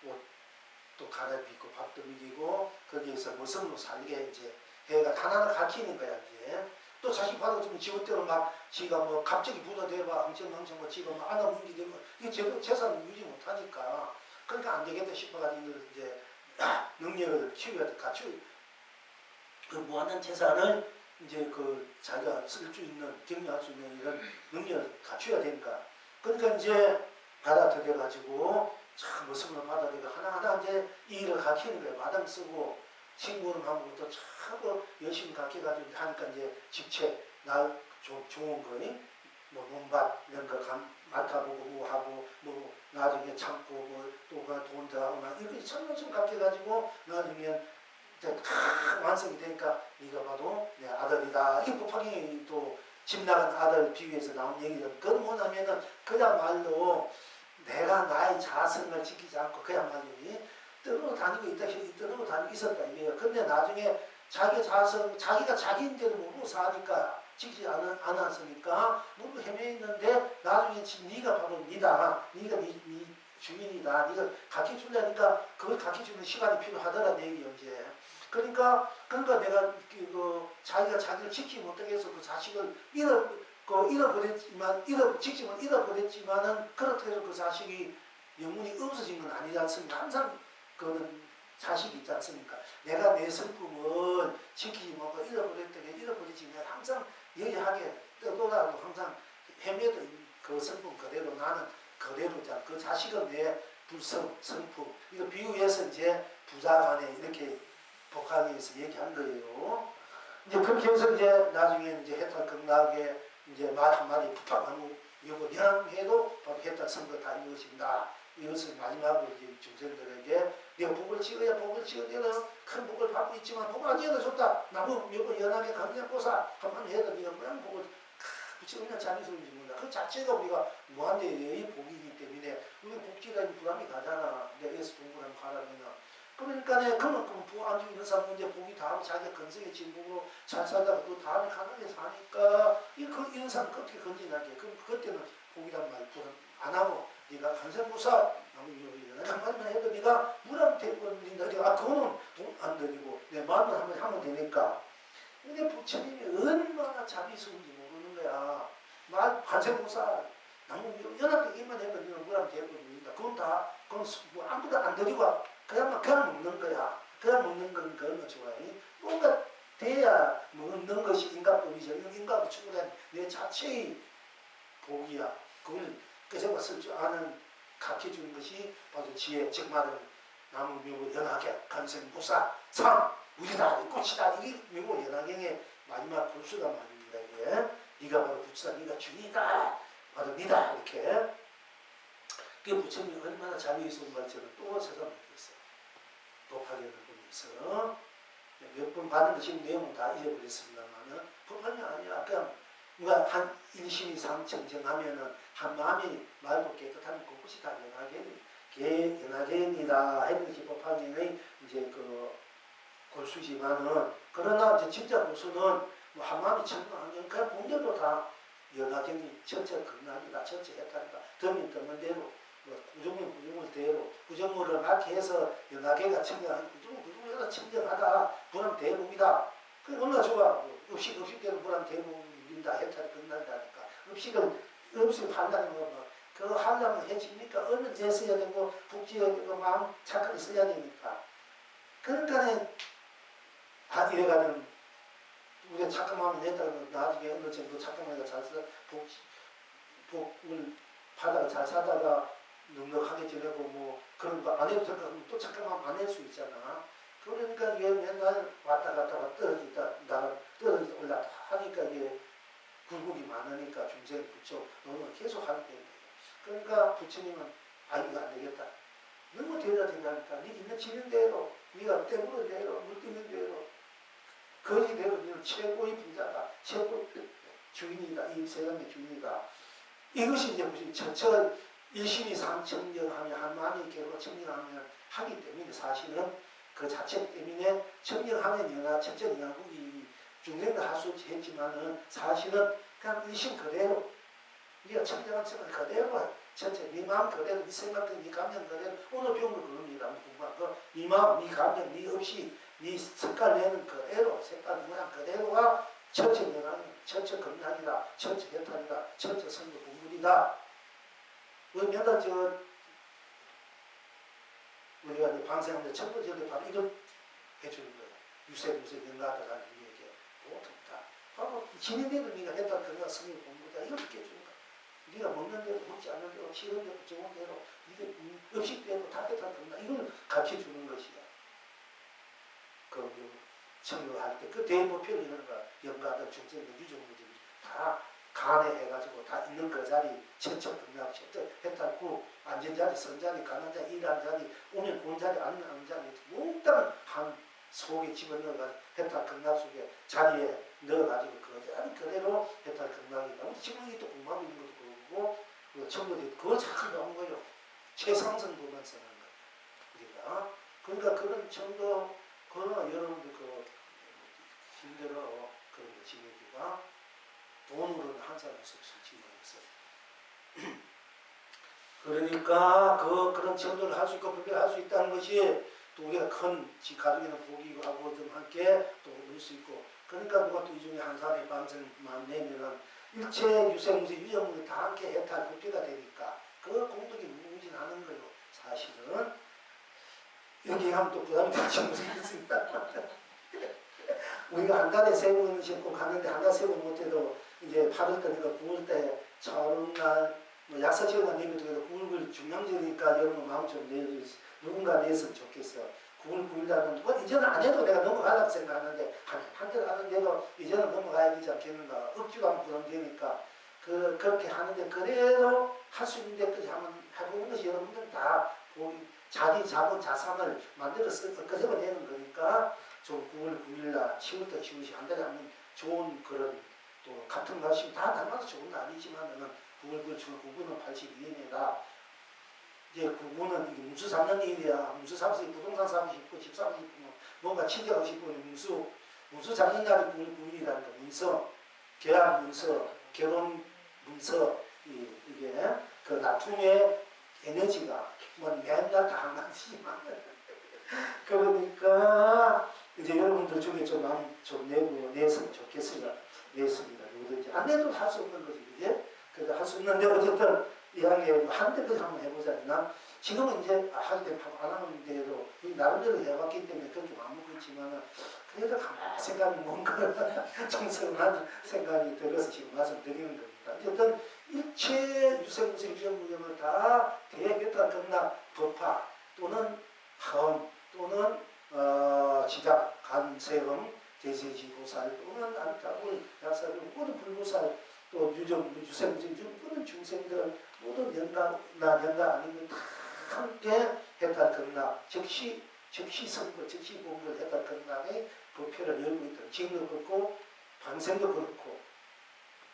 S1: 옷도 갈아입히고 밥도 먹이고 거기에서 모습으로 살게 이제 해가 하나하나 가르치는 거야 이제. 또 자식 받아주면 지금대로 막 지가 뭐 갑자기 부자 되봐 흥청망청 뭐 지가 막 안아뭉기 되면 이게 재산을 유지 못하니까 그러니까 안 되겠다 싶어가지고 이제 능력을 키워야 돼. 갖추 그 무한한 재산을 이제 그 자기가 쓸 수 있는 경영할 수 있는 이런 능력을 갖춰야 되니까 그러니까 이제 받아들여가지고 참 모습을 받아들이고 하나하나 이제 이 일을 가르치는 거예요. 마당 쓰고 식물하고부터 차고 열심히 가르쳐가지고 하니까 이제 직책 좋은 거니 뭐 논밭 이런 거 맡아보고 뭐 하고 뭐 나중에 참고 뭐또돈 들어가고 막 이렇게 참참 가르쳐가지고 나중에 다 완성이 되니까 네가 봐도 내 아들이다. 이게 법화경이 또 집 나간 아들 비유해서 나온 얘기죠. 그건 뭐냐면은 그야말로 내가 나의 자성을 지키지 않고 그야말로 떠들고 다니고 있었다 이거예요. 근데 나중에 자기 자성, 자기가 자기인 대로 모르고 사니까 지키지 않았으니까 모르고 헤매있는데 나중에 네가 바로 네가 네 주인이다. 네가 가르쳐주려니까 그걸 가르쳐주는 시간이 필요하더라는 얘기예요. 이제. 그러니까 내가 자기가 자기를 지키지 못하게 해서 그 자식을 직집은 잃어버렸지만은 그렇게 해서 그 자식이 영혼이 없어진 건 아니지 않습니까? 항상 그거는 자식이 있지 않습니까? 내가 내 성품을 지키지 못하고 잃어버렸다가 잃어버리지 면 항상 여리하게 떠돌아도 항상 헤매도 그 성품 그대로 나는 그대로잖아. 그 자식은 내 불성, 성품. 이거 비유해서 이제 부자간에 이렇게 복하게해서 얘기한 거예요. 이제 그렇게 해서 이제 나중에 이제 해탈 극락에 이제 말 한마디 부탁하고 이거 연합해도 바로 해탈 선거 다 이루어진다. 이것을 마지막으로 이제 중생들에게 내가 복을 지어야 복을 지어내는 큰 복을 받고 있지만 복을 안 지어도 좋다. 나무 몇번 연하게 강력보사 한번 해도 네가 뭐야 복을 붙이면 자비스러운지 몰라. 그 자체가 우리가 무한대의 복이기 때문에 우리 복지라는 부담이 가잖아. 내가 에서 공부를 가라면. 그러니까 그만큼 부안 중에 있는 사람은 이제 복이 다음 자기 건성의 진복으로 잘 살다가 또 다음에 가난하게 사니까 이런 사람 어떻게 건진하게. 그럼 그때는 복이란 말 부담 안 하고 네가 간생무사 한마디만 해도 네가 물안 대고 아 그거는 돈 안 들이고 내 마음을 한번 하면 되니까. 근데 부처님이 얼마나 자비스러운지 모르는 거야. 말 간생무사 나무 연합되게 입만 해도 네가 물안 대고 물린다. 그건 다 그건 뭐 아무도 안 들이고 그냥 먹는 거야. 그냥 먹는 건 얼마나 좋아해. 뭔가 돼야 먹는 것이 인간법이죠. 인간을 충분한 내 자체의 복이야. 그걸 그저 쓸 줄 아는 가르쳐 주는 것이 바로 지혜, 즉 말은 나무 묘고 연하게 간생무사 상 우리다 이 꽃이다. 이게 묘고 연하경의 마지막 불수가 말입니다. 이게 네가 바로 부처다. 네가 주인이다. 바로 니다 이렇게. 그 부처님이 얼마나 자비스러운 말처럼 또 세상 있어요. 법화계를 보면서 몇 번 받은 지금 내용은 다 잊어버렸습니다만은 법화이 아니야. 그냥 누가 한 일심이 상청정하면은 한 마음이 말도 깨끗하면 그것이 다 연하계입니다. 해는 것이 법화계의 이제 그 골수지만은 그러나 이제 진짜 고수는 뭐 한 마음이 청정하면 그냥 본대로 다 연하경이 전체 극락이다, 전체 해탈이다. 덤이 덤은 대로 구정물 대로 구정물을 맞게 해서 연하계가 청정하니 구정물에다 청정하다. 불암 대복이다. 그게 얼마나 좋아. 의식대로 불암 대복인다. 해탈이 끝난다니까. 음식을 한다는 거 뭐, 그거 하려면 해집니까? 얼른 내써야 되고 북지어야 되고 마음 착하게 써야 되니까. 그러니까 이래가는 우리가 착한 마음을 냈다고 나중에 어느 정도 착한 마음을 잘 써 복을 받아가 잘 살다가 넉넉하게 지내고 뭐 그런 거 안 해도 될 것 같으면 또 착한 마음 안 낼 수 있잖아. 그러니까 이게 맨날 왔다 갔다 떨어지다 나가 떨어지다 올라다 하니까 이게 굴곡이 많으니까 중생 부처 너무 계속 하게 되는 거예요. 그러니까 부처님은 이거 안 되겠다. 너무 되다 된다니까. 네 있는 지는 대로 네가 떼부는 대로 물 뛰는 대로 거지대로 너는 최고의 부자다. 최고의 주인이다. 이 세상의 주인이다. 이것이 이제 무슨 전처 일심이 상청정하며 한 마음이 깨고 청정하면 하기 때문에 사실은 그 자체 때문에 청정하면 연하 첫째 연하국이 중생도 할 수 있지만은 사실은 그냥 일심 그대로 네가 청정한 생각 그대로 전체 네 마음 그대로 네 생각들 네 감정 그대로 오늘 배운 거 그겁니다. 공부한 거 네 마음 네 감정 네 없이 네 색깔 내는 그대로 색깔 모양 그대로가 첫째 연하이 첫째 건강이다. 첫째 해탈이다. 첫째 성도 공부이다. 우리 맨날 우리가 방생하는데 첫 번째 바로 이걸 해주는 거예요. 유세 연가들하는 얘기에 보통다. 바로 지내대로 네가 했다 그가 성의 공부다. 이걸 이렇게 해주는 거야. 네가 먹는 대로 먹지 않는 대로 싫은 대로 좋은 대로 네가 음식대로 다 했다 그런다. 이걸 가르쳐주는 것이야. 그 청교할 때 그 대목표를 이런 거야. 연가들 중생들 유종들이 다 간에 해가지고 다 있는 그 자리 천천 등락 천천 해탈구 앉은 자리 선 자리 가는 자리 일하는 자리 오면 온 자리 안 오는 자리 몽땅 한 속에 집어넣어가지고 해탈 극락 속에 자리에 넣어가지고 그 자리 그대로 해탈 극락이다. 우리 지금 또 공부하고 있는 것도 그렇고 청구들이 그걸 잘 나온 거예요. 최상승 부분 쓰는 거 우리가 그러니까 그런 정도 그러나 여러분들 힘들어 그런 거 지내기가 돈으로는 한 사람이 쓸지 모르겠어요. 그러니까 그런 정도를 할 수 있고 분별할 수 있다는 것이 또 우리가 큰 가족에는 복이고 하고 좀 함께 또 올 수 있고 그러니까 누가 또 이 중에 한 사람이 방생만 내면은 일체 유생무새 유정무새 다 함께 해탈 국회가 되니까 그 공덕이 무궁무진하다. 무신하는 거예요. 사실은 이렇게 하면 또 부담이 될지 모르겠습니다. 우리가 한 달에 3번씩 꼭 가는데 한 달에 3번 못해도 이제 8월 거니까 9월 때 차오름날 뭐 약사절만 내면 9월 중량절이니까 여러분 마음 좀 누군가 내었으면 좋겠어. 9월 9일날은 뭐 이제는 안 해도 내가 넘어가려고 생각하는데 한때는 하는데도 이제는 넘어가야 되지 않겠는가. 억지로 하면 부담되니까 그렇게 하는데 그래도 할 수 있는 데까지 한번 해보는 것이 여러분들 다 자기 자본 자산을 만들어서 엊그제만 내는 거니까 좀 9월 9일날 10월부터 10월씩 한 달에 하면 좋은 그런 또 같은 날씨 다 날마다 좋은 날이지만은 9월 9일 9구는 82년이다. 이제 9구는 문수 잡는 일이야. 문수 잡아서 부동산 사고 싶고 집 사고 싶고 뭔가 취직하고 싶고 문수 잡는 날이 9월 9일이라는 거. 문서, 계약 문서, 결혼 문서 이게 그 나툼의 에너지가 뭐 맨날 다 한 가지지만 그러니까 이제 여러분들 중에 좀 마음 좀 내서 좋겠습니다. 냈습니다. 누구든지 안 내도 할 수 없는 거지, 그게. 그래도 할 수 있는데 어쨌든 이야기 한 때까지 한번 해보자. 난 지금은 이제 하게 되면 안 하는데도 나름대로 해왔기 때문에 그렇게 마음 먹고 있지만은 그래도 가만히 생각이 뭔가 정성한 생각이 들어서 지금 말씀드리는 겁니다. 어쨌든 일체 유생무생 유형무형을 다 대개다 극락 법화 또는 하음 또는 지각, 간, 세음, 대세지고살 또는 안타불, 약사불 모든 불구살 또 유생무생 모든 중생들 모든 연가 아닌 것 다 함께 해탈 극락 즉시 선거 즉시 공부를 해탈 극락의 법표를 열고 있다. 지금도 그렇고 방생도 그렇고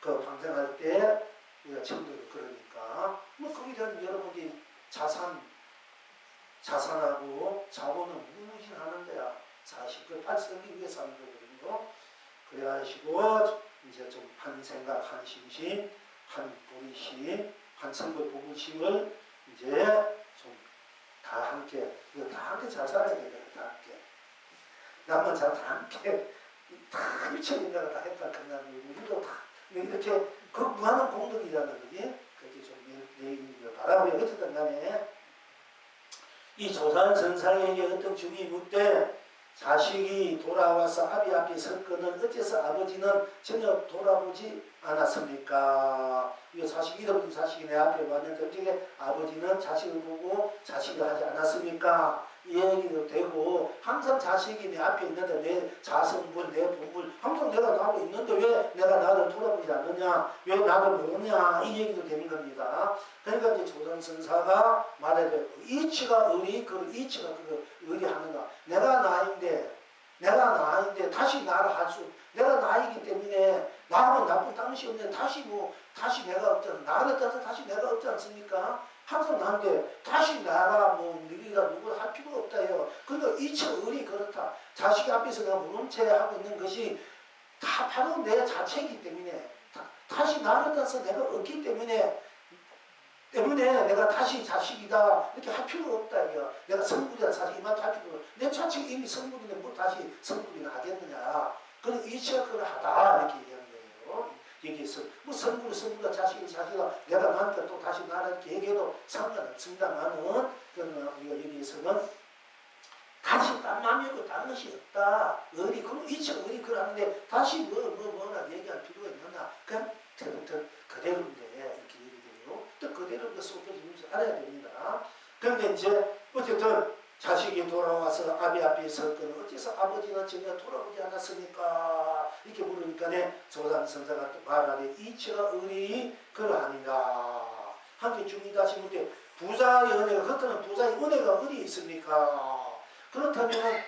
S1: 그 방생할 때 우리가 지금도 그러니까 뭐 거기에 대한 여러분이 자산하고 자본은 무무진하는 거야. 사실 그 발생하기 위해서 하는 거거든요. 그래가지고 이제 좀 한 생각, 한 심심, 한 보리심, 한 선거 보부심을 이제 좀 다 함께 이거 다 함께 잘 살아야 돼요. 다 함께 남은 잘 다 함께 다 일체인가가 다 했다 끝나면 우리도 다 이렇게 그 무한한 공덕이라는 게 그렇게 좀 내기를 바라고요. 어쨌든 간에 이 조산선상에게 어떤 중이 묻되 자식이 돌아와서 아비 앞에 섰거늘 어째서 아버지는 전혀 돌아보지 않았습니까? 이 자식이 잃어버린 자식이 내 앞에 왔는데 어떻게 아버지는 자식을 보고 자식을 하지 않았습니까? 이 얘기도 되고 항상 자식이 내 앞에 있는데 내 자성불, 내 본불 항상 내가 나하고 있는데 왜 내가 나를 돌아보지 않느냐? 왜 나를 모르냐? 이 얘기도 되는 겁니다. 그러니까 이제 조선선사가 말해도 이치가 이치가 의리하는가? 내가 나인데 다시 나를 내가 나이기 때문에 나하고 나쁜 당시 없는데 다시 내가 없잖아. 나를 따서 다시 내가 없지 않습니까? 항상 나인데 다시 나가 너희가 누구를 할 필요가 없다요. 그러니까 이치가 의리 그렇다. 자식 앞에서 내가 모른 채 하고 있는 것이 다 바로 내 자체이기 때문에 다시 나를 따서 내가 없기 때문에 내가 다시 자식이다 이렇게 할 필요가 없다. 이거. 내가 성불이다 자식 이만큼 할 필요가 없다. 내 자식이 이미 성불인데 뭐 다시 성불이나 하겠느냐. 그런 이치가 그러하다 이렇게 얘기하는 거예요. 여기에서 뭐 성불이다 자식이다 내가 나니까 또 다시 나를 이렇게 얘기해도 상관없습니다만은 그러나 우리가 여기에서는 다시 딴 마음이고 딴 것이 없다. 그럼 이치가 그러는데 다시 뭐나 얘기할 필요가 있느냐. 그냥 그대로인데 이렇게 얘기해요. 또 그대로 그 속에서 알아야 됩니다. 그런데 이제 어쨌든 자식이 돌아와서 아비 앞에 섰거늘 어째서 아버지는 전혀 돌아보지 않았습니까? 이렇게 물으니까 조산선사가 말하되 이치가 의리 그러하니라. 함께 중이다 싶을 때 부자의 은혜가 그렇다면 부자의 은혜가 어디 있습니까? 그렇다면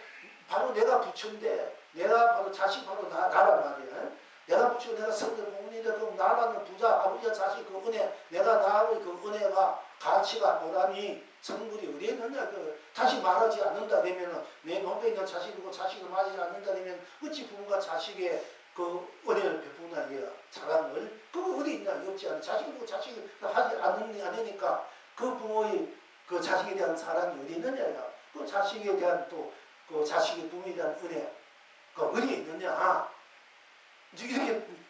S1: 바로 내가 부처인데 내가 바로 자식 바로 나란 말이야. 내가 부처 내가 성들 공문인데 그럼 나라는 부자 아버지와 자식 그 은혜 내가 나하고 그 은혜가 가치가 보람이 성물이 어디에 있느냐 다시 말하지 않는다 되면은 내 몸에 있는 자식이고 자식을 맞지 않는다 되면 어찌 부모가 자식의 그 은혜를 베푸나 이게 사랑을 그거 어디 있냐 없지 않아. 자식을 보고 자식을 하지 않으니까 그 부모의 그 자식에 대한 사랑이 어디 있느냐야. 그 자식에 대한 또 그 자식의 부모에 대한 은혜 그 어디에 있느냐.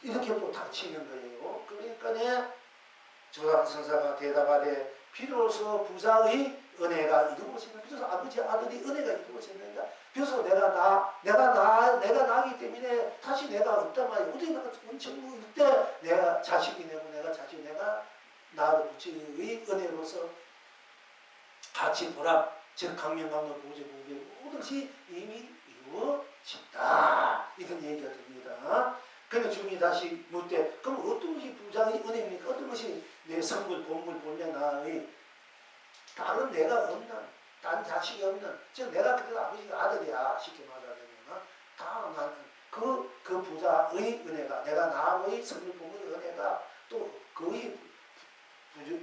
S1: 이렇게 또 닥치는 거예요. 그러니까 조상선사가 대답하되 비로소 부자의 은혜가 이루어지는, 비로소 아버지 아들이 은혜가 이루어지는가. 비로소 내가 나기 때문에 다시 내가 없단 말이야. 어디 나가 원천국일 때 내가 자식이 되고 내가 나를 부처의 은혜로서 같이 보람, 즉 강명강로 보조 공개 모든 것이 이미 이루어진다. 이런 얘기가 됩니다. 그러니까 주님이 다시 묻되, 그럼 어떤 것이 부자의 은혜입니까? 어떤 것이 내 성불, 본불, 본래 나의 다른 내가 없는, 딴 자식이 없는, 즉 내가 그래도 아버지가 아들이야, 쉽게 말하자면 다 나는 그 부자의 은혜가, 내가 나의 성불, 본불의 은혜가 또 그의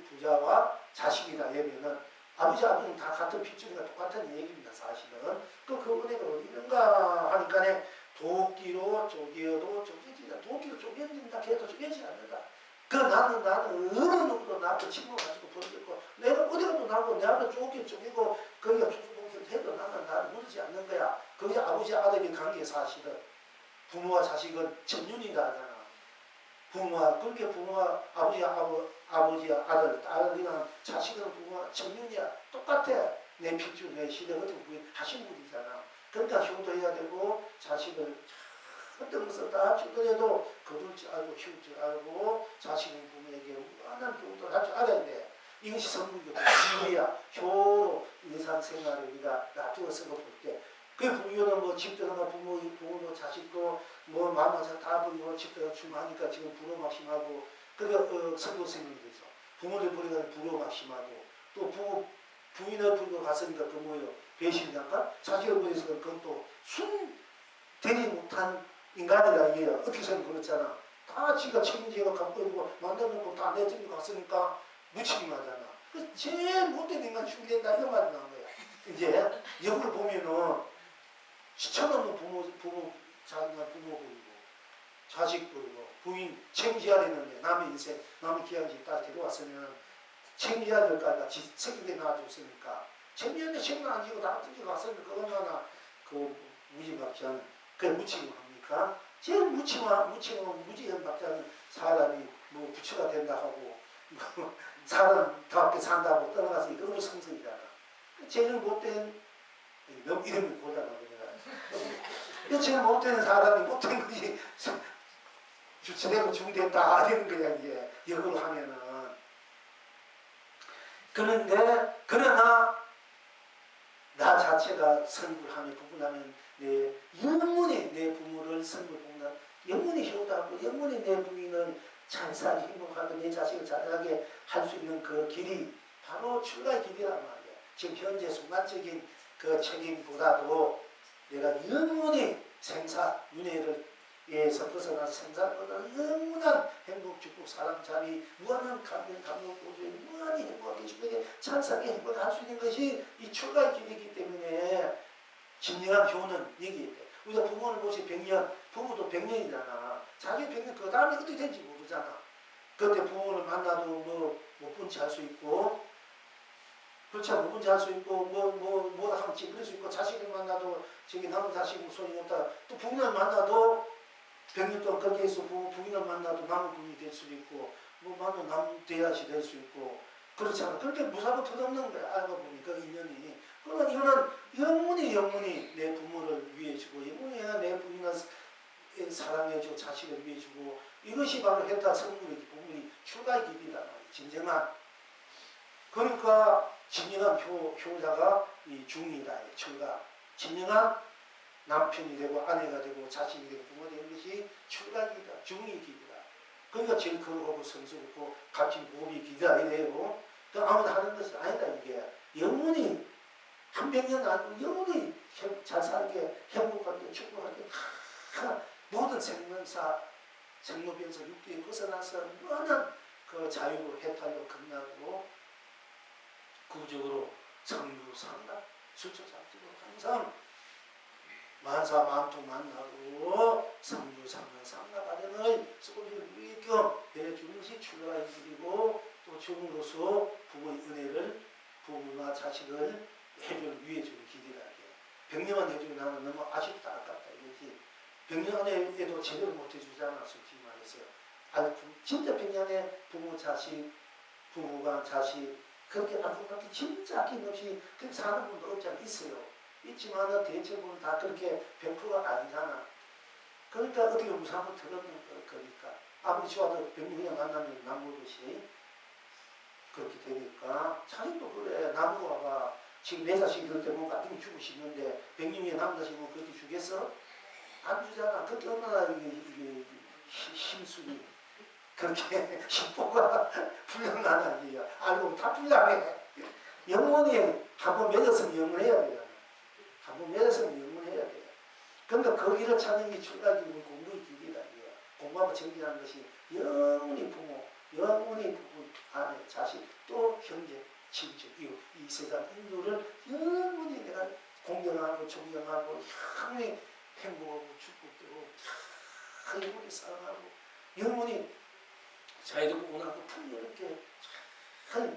S1: 부자와 자식이다 하면은 아버지는 다 같은 핏줄이가 똑같은 얘기입니다. 사실은 그 은혜가 어디 있는가 하니까 도끼로 쪼개어도 쪼개지다. 도끼로 쪼개진다 해도 쪼개지 않는다. 나는 어느 누구도 나한테 친구 가지고 버리고 내가 어디 가도 나고 내가 쪼개고 거기가 수수동선 해도 나는 묻지 않는 거야. 그게 아버지 아들의 관계. 사실은 부모와 자식은 천륜이다 하잖아. 그렇게 부모와 아버지 아들 딸이나 자식은 부모와 천륜이야. 똑같아. 내 핏줄 내 시대 같은 거 하신 분이잖아. 그러니까 효도해야 되고 자식을 어떤 것을 다 주더라도 거둘 줄 알고 키울 줄 알고 자식은 부모에게 무한한 효도를 할 줄 알아야 돼. 이것이 성불교야. 효로 일상생활을 우리가 놔두어서 볼 때. 그 불교는 뭐 집들어가 부모도 자식도 뭐 마음마저 다 버리고 집들어가 주마하니까 지금 불효막심하고 그러니까 선도생이 돼서 부모를 버리고 불효막심하고 또 부인을 버리고 갔으니까 그 뭐예요? 배신자가 자식을 버려서 그건 또 되지 못한 인간이다 이게요. 어떻게 생각 그렇잖아. 다 지가 책임지고 갖고 있고 만들어놓고 다 내들고 갔으니까 무책임하잖아. 그 제일 못된 인간 죽는다 이런 말이 나온 거야. 이제 역으로 보면은 시천없는 부모 버리고 자식 버리고 부인 책임져야 되는데 남의 인생 남의 귀한 딸 데려왔으면 책임져야 될 거 아니야. 새끼들이 낳아줬으니까 책임지는데 책임 안 지고 다 뜯기고 갔으니까 그건 하나 무지박지한 그게 무책임합니까? 제일 무지박지한 사람이 뭐 부처가 된다 하고 사람답게 산다고 떠나가서 이거 너무 성성이잖아. 제일 못된 너무 이름이 고장나고 제일 못된 사람이 못된 것이 주체되고 중됐다 되는 거야 이게 역으로 하면은. 그러나 나 자체가 성불하며 부분하면 내 영원히 내 부모를 성불하면 영원히 효도하고 영원히 내 부인을 잘 살기 행복하고 내 자식을 잘하게 할 수 있는 그 길이 바로 출가의 길이란 말이야. 지금 현재 순간적인 그 책임보다도 내가 영원히 윤회에서 벗어나서 생사보다 영원한 행복, 축복, 사랑, 자비, 무한한 감명, 보조에 무한히 행복하게 주에게 찬사하게 행복할 수 있는 것이 이 출가의 길이기 때문에 진정한 효는 여기에 있대. 우리가 부모를 보시 100년, 부모도 100년이잖아. 자기 100년 그 다음에 어떻게 될지 모르잖아. 그때 부모를 만나도 못 본 채 할 수 있고 그렇지 않아. 못 본 채 할 수 있고 뭐다 하면 찡그릴 수 있고 자식을 만나도 저기 남은 자식은 소용이 없다. 또 부인을 만나도 100년 동안 거기에 있어 부인을 만나도 남은 부인이 될 수도 있고 만나도 남 대야시 될 수 있고 그렇지 않아. 그렇게 무사고 터없는 거야. 알고 보니까 인연이. 그러나 이거는 영원히 내 부모를 위해 주고 영원히 내 부인을 사랑해주고 자식을 위해 주고 이것이 바로 해타 성물의 부모의 출가의 길이란 말이야. 진정한. 그러니까 진정한 효자가 이 중이다. 출가. 진정한 남편이 되고 아내가 되고 자식이 되고 부모가 되는 것이 출가의 길이다. 중의 길이다. 그러니까 제일 거룩하고 성스럽고 값진 보험이 길이다 이래요. 아무나 하는 것이 아니다 이게. 영원히 한 100년 아니고 영원히 잘 살게 행복하게 축복하게 모든 생로병사 육계에 벗어나서 무한한 그 자유로 해탈로 끝나고 구적으로 성유상답 수초잡지로 항상 만사만통 만나고 성유상답하는 소리를 위겸 내주는 것이 출가의 길이고 또 종으로서 부모의 은혜를 부모나 자식을 해주는 위해 주는 길이라. 100년만 해주고 나면 너무 아쉽다 아깝다 이거지. 100년 안에도 제대로 못 해주잖아 솔직히 말해서. 진짜 100년에 부모 자식 부모가 자식 그렇게 아름답게 진짜 아낌없이 그렇게 사는 분도 없지 않아 있어요. 있지만은 대체로는 다 그렇게 100%가 아니잖아. 그러니까 어떻게 무슨 한번 들었는 거니까 아무리 좋아도 백명이랑 만나면 나무듯이 그렇게 되니까 자기도 그래. 나무가 봐. 지금 내 자식이 그럴 때 뭔가 아낌이 주고 싶는데 백명이의 남자식은 그렇게 주겠어? 안 주잖아. 그렇게 얼마나 이게 심술이 그렇게 심보가 불량하는 얘기야. 알고 보면 다 불량해. 영원히 한번 맺었으면 영원해야 되잖아. 한번 맺었으면 영원해야 돼. 그러니까 그 길을 찾는 게 출가길이고 공부의 길이다. 공부하고 정진하는 것이 영원히 부모, 영원히 부부, 아내, 자식, 또 형제, 친척, 이웃, 이 세상 인도를 영원히 내가 공경하고 존경하고 영원히 행복하고 축복되고 영원히 사랑하고 영원히 자유롭고 원하고 풍요롭게 잘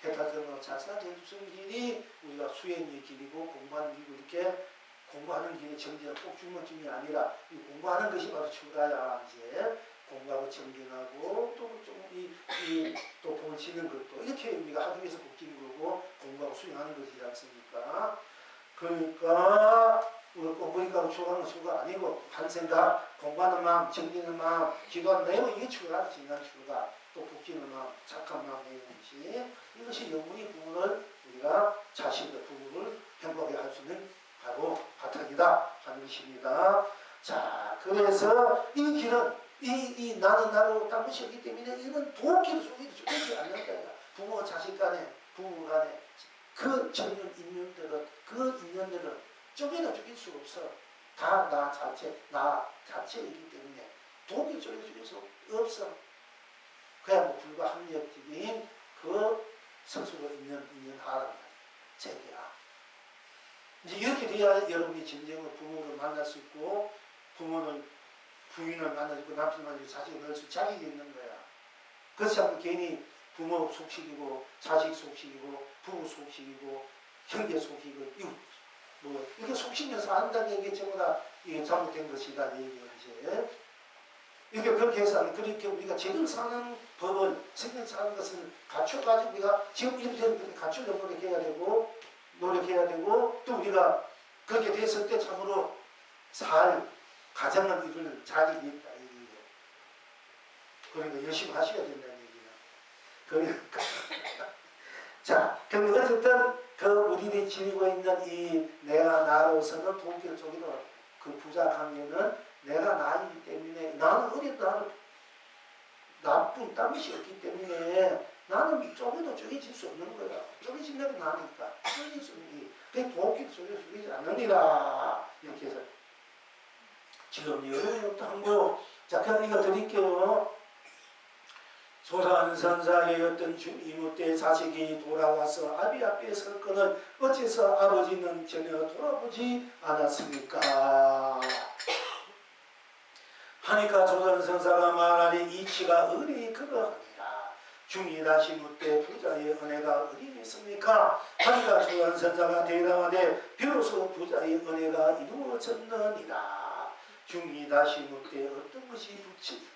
S1: 해탈되고 잘 살게 해주는 길이 우리가 수행의 길이고 공부하는 길이고 이렇게 공부하는 길이 정진은 꼭 중간중이 아니라 이 공부하는 것이 바로 출가야. 이제 공부하고 정진하고 또 복을 지는 것도 이렇게 우리가 하기 위해서 복지는 거고 공부하고 수행하는 것이지 않습니까? 그러니까 우리가 공부니까 출가하는 출가 아니고 한 생각, 공부하는 마음, 정진하는 마음, 기도하는 마음 이게 출가다. 진짜 출가. 또 복지는 마음, 착한 마음 내는 것이 이것이 영원히 부부를 우리가 자식의 부부를 행복하게 할 수 있는 바로 바탕이다 하는 것입니다. 자, 그래서 이 길은 이 나는 나로 딴 것이 없기 때문에 이런 도끼를 쏘지 않는다. 부모와 자식 간에 부부 간에 그 전년 인연들은 쪼개도 쪼갤 수 없어. 다 나 자체이기 때문에 도끼를 쪼갤 수 없어. 그야 뭐 불가합리적인 그 스스로 인연하라는 거야. 제기야. 이제 이렇게 돼야 여러분이 진정으로 부모를 만날 수 있고 부인을 만날 수 있고 남편을 만날 수 있고 자식을 넣을 수 자격이 있는 거야. 그렇지 않고 괜히 부모 속식이고 자식 속식이고 부부 속식이고 형제 속이고 이웃 뭐 이렇게 속시면서 한다는 얘기 전부 다 이게 잘못된 것이다 얘기죠. 이렇게 그렇게 해서 그렇게 우리가 제대로 사는 법을 생명 사는 것을 갖춰가지고 우리가 지금 이렇게 되면 그렇게 갖추려고 노력해야 되고 또 우리가 그렇게 됐을 때 참으로 가정을 이룰 자격이 있다. 그러니까 열심히 하셔야 된다는 얘기야. 그러니까 자, 그럼 어쨌든 그 우리들이 지니고 있는 이 내가 나로서는 동기를 쪼개도 그 부자 관계는 내가 나이기 때문에 나는 나는 나쁜 땀이 없기 때문에 나는 쪼개도 쪼개질 수 없는 거야. 쪼개지면 나니까 쪼개질 수 없는 게 그게 동기를 쪼개지 않느니라. 이렇게 해서 지금 여러분부터 한번 자 그냥 이거 드릴게요. 소산선사의 어떤 이모 때 자식이 돌아와서 아비 앞에 설거늘 어째서 아버지는 전혀 돌아보지 않았습니까? 하니까 조선선사가 말하니 이치가 어리 그거하니라. 중이다시 묻되 부자의 은혜가 어디 있습니까? 하니까 조선선사가 대답하되 비로소 부자의 은혜가 이루어졌느니라. 중이다시 묻되 어떤 것이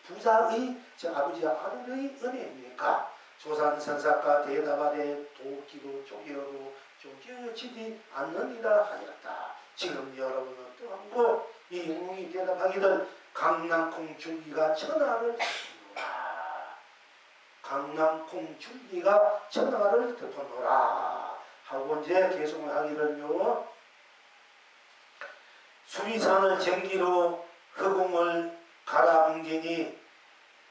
S1: 부자의 아버지 아들의 은혜입니까? 조선선사가 대답하되 도끼로 쪼개어도 쪼개지지 않느니라 하였다. 지금 여러분은 또한번 이 영웅이 대답하기를 강낭콩 줄기가 천하를 덮어놓으라. 강낭콩 줄기가 천하를 덮어놓으라. 하고 이제 계속을 하기를요. 수미산을 전기로 흑웅을 갈아뭉개니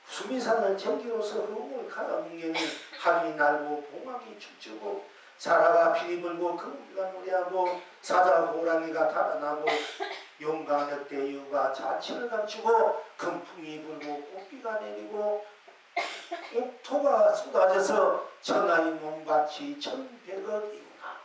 S1: 수미산을 전기로서 흑웅을 갈아뭉개니 하늘이 날고 봉황이 춤추고 사라가 피리 불고 금기가 노래하고 사자 호랑이가 달아나고 용과 늑대 여우가 자취를 감추고 금풍이 불고 꽃비가 내리고 옥토가 쏟아져서 천하의 몸밭이 천백억이구나.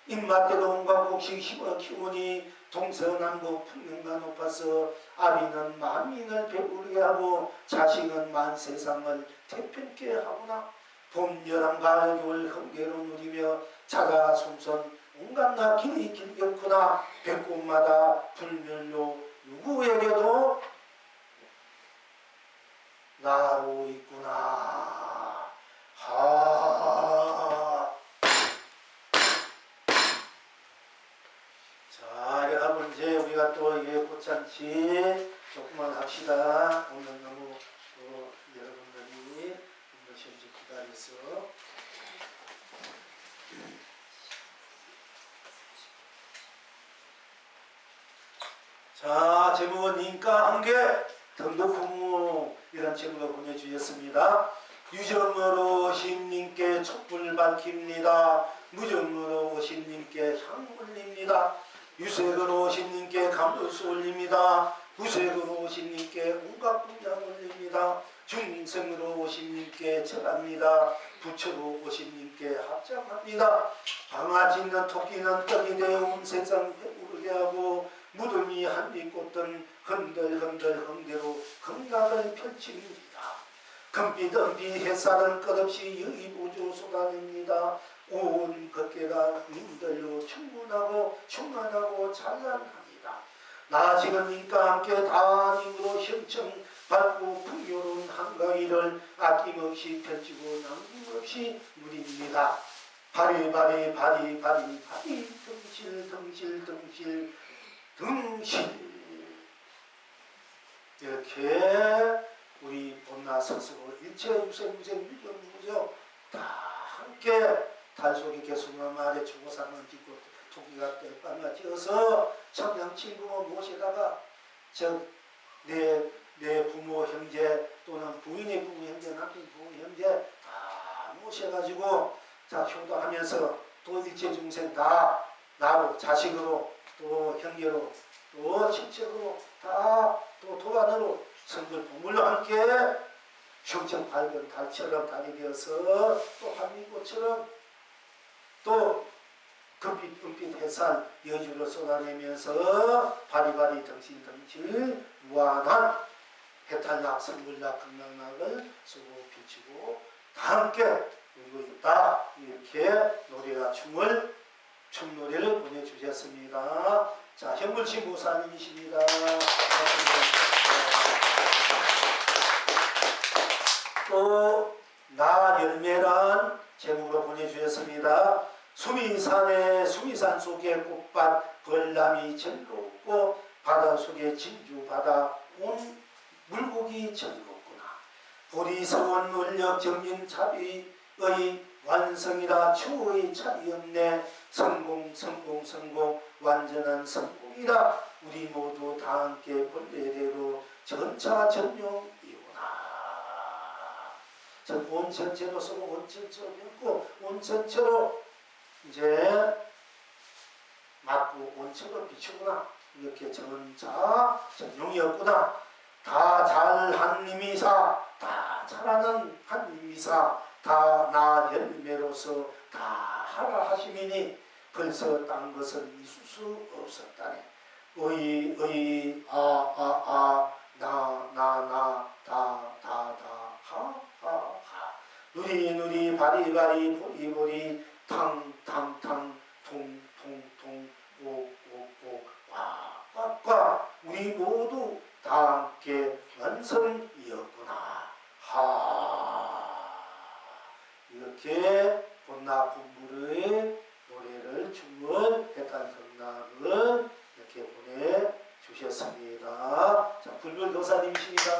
S1: 입맛대로 온갖 곡식 힘을 키우니 동서남북 풍년가 높아서 아비는 만민을 배부르게 하고 자식은 만세상을 태평케 하구나. 봄, 여름, 가을, 겨울 흥계로 누리며 자가 손손 온갖 나 길이 길겠구나. 배꼽마다 불멸로 누구에게도 나로 있구나. 자, 여러분 이제 우리가 또 이게 꽃잔치 조금만 합시다. 오늘 너무 여러분들이 시험지 기다렸어. 자, 제목은 님과 함께 등덕부모 이런 제목을 보내주셨습니다. 유정으로 오신 님께 촛불 밝힙니다. 무정으로 오신 님께 향 올립니다. 유색으로 오신 님께 감도수 올립니다. 구색으로 오신 님께 온갖 분양 올립니다. 중생으로 오신 님께 절합니다. 부처로 오신 님께 합장합니다. 방아짖는 토끼는 떡이 되어 온 세상 배부르게 하고 무덤이 한빛 꽂던 흔들흔들 흥대로 극락을 펼칩니다. 금빛 은빛 햇살은 끝없이 여의보조 쏟아냅니다. 온 걷게가 님들로 충분하고 충만하고 찬란합니다. 나 지금 님과 함께 다 님으로 형청 밝고 풍요로운 한가위를 아낌없이 펼치고 남김없이 누립니다. 바리바리 바리바리 바리 덩실 덩실 덩실 덩실 이렇게 우리 본나 스스로 일체 유생무생 유정무정 다 함께 달 속에 개수만 말에 주고사만 짓고 토끼가 떼빠마 지어서 청량친부모 모시다가 내 부모 형제 또는 부인의 부모 형제 남편 부모 형제 다 모셔가지고 자 효도하면서 또 일체 중생 다 나로 자식으로 또 형제로 또 친척으로 다 또 도안으로 성글 보물로 함께 형청 밝은 달처럼 달이 되어서 또 한미꽃처럼 또 금빛 은빛 햇살 여주로 쏟아내면서 바리바리 덩실덩실 무한한 해탈락 성불락 극락락을 쏘고 비치고 다 함께 누리고 있다. 이렇게 노래가 춤노래를 보내주셨습니다. 자, 현불신 모사님이십니다. 또 나 열매란 제목으로 보내주셨습니다. 수미산 속에 꽃밭 벌람이 즐겁고 바다 속에 진주 바다 온 물고기 즐겁구나. 보리서원 논력 정린 자비의 완성이라 추의 차이 없네. 성공 완전한 성공이라 우리 모두 다 함께 본래대로 전차전용이구나. 온 전체로 서로 온 전체로 변고 온 전체로 이제 맞고 온처럼 비추구나. 이렇게 전차전용이었구나. 다 잘한 님이사 다 잘하는 한 님이사 다 나 열매로서 다 하라 하시미니 벌써 딴 것은 있을 수 없었다네. 나 다 하 누리 바리바리 보리보리 탕탕탕 통통통 오오오 꽉꽉꽉 우리 모두 다 함께 완성이었구나. 이렇게 본나 분부의 노래를 춤을 해탈 성락을 이렇게 보내주셨습니다. 자, 불불교사님이십니다.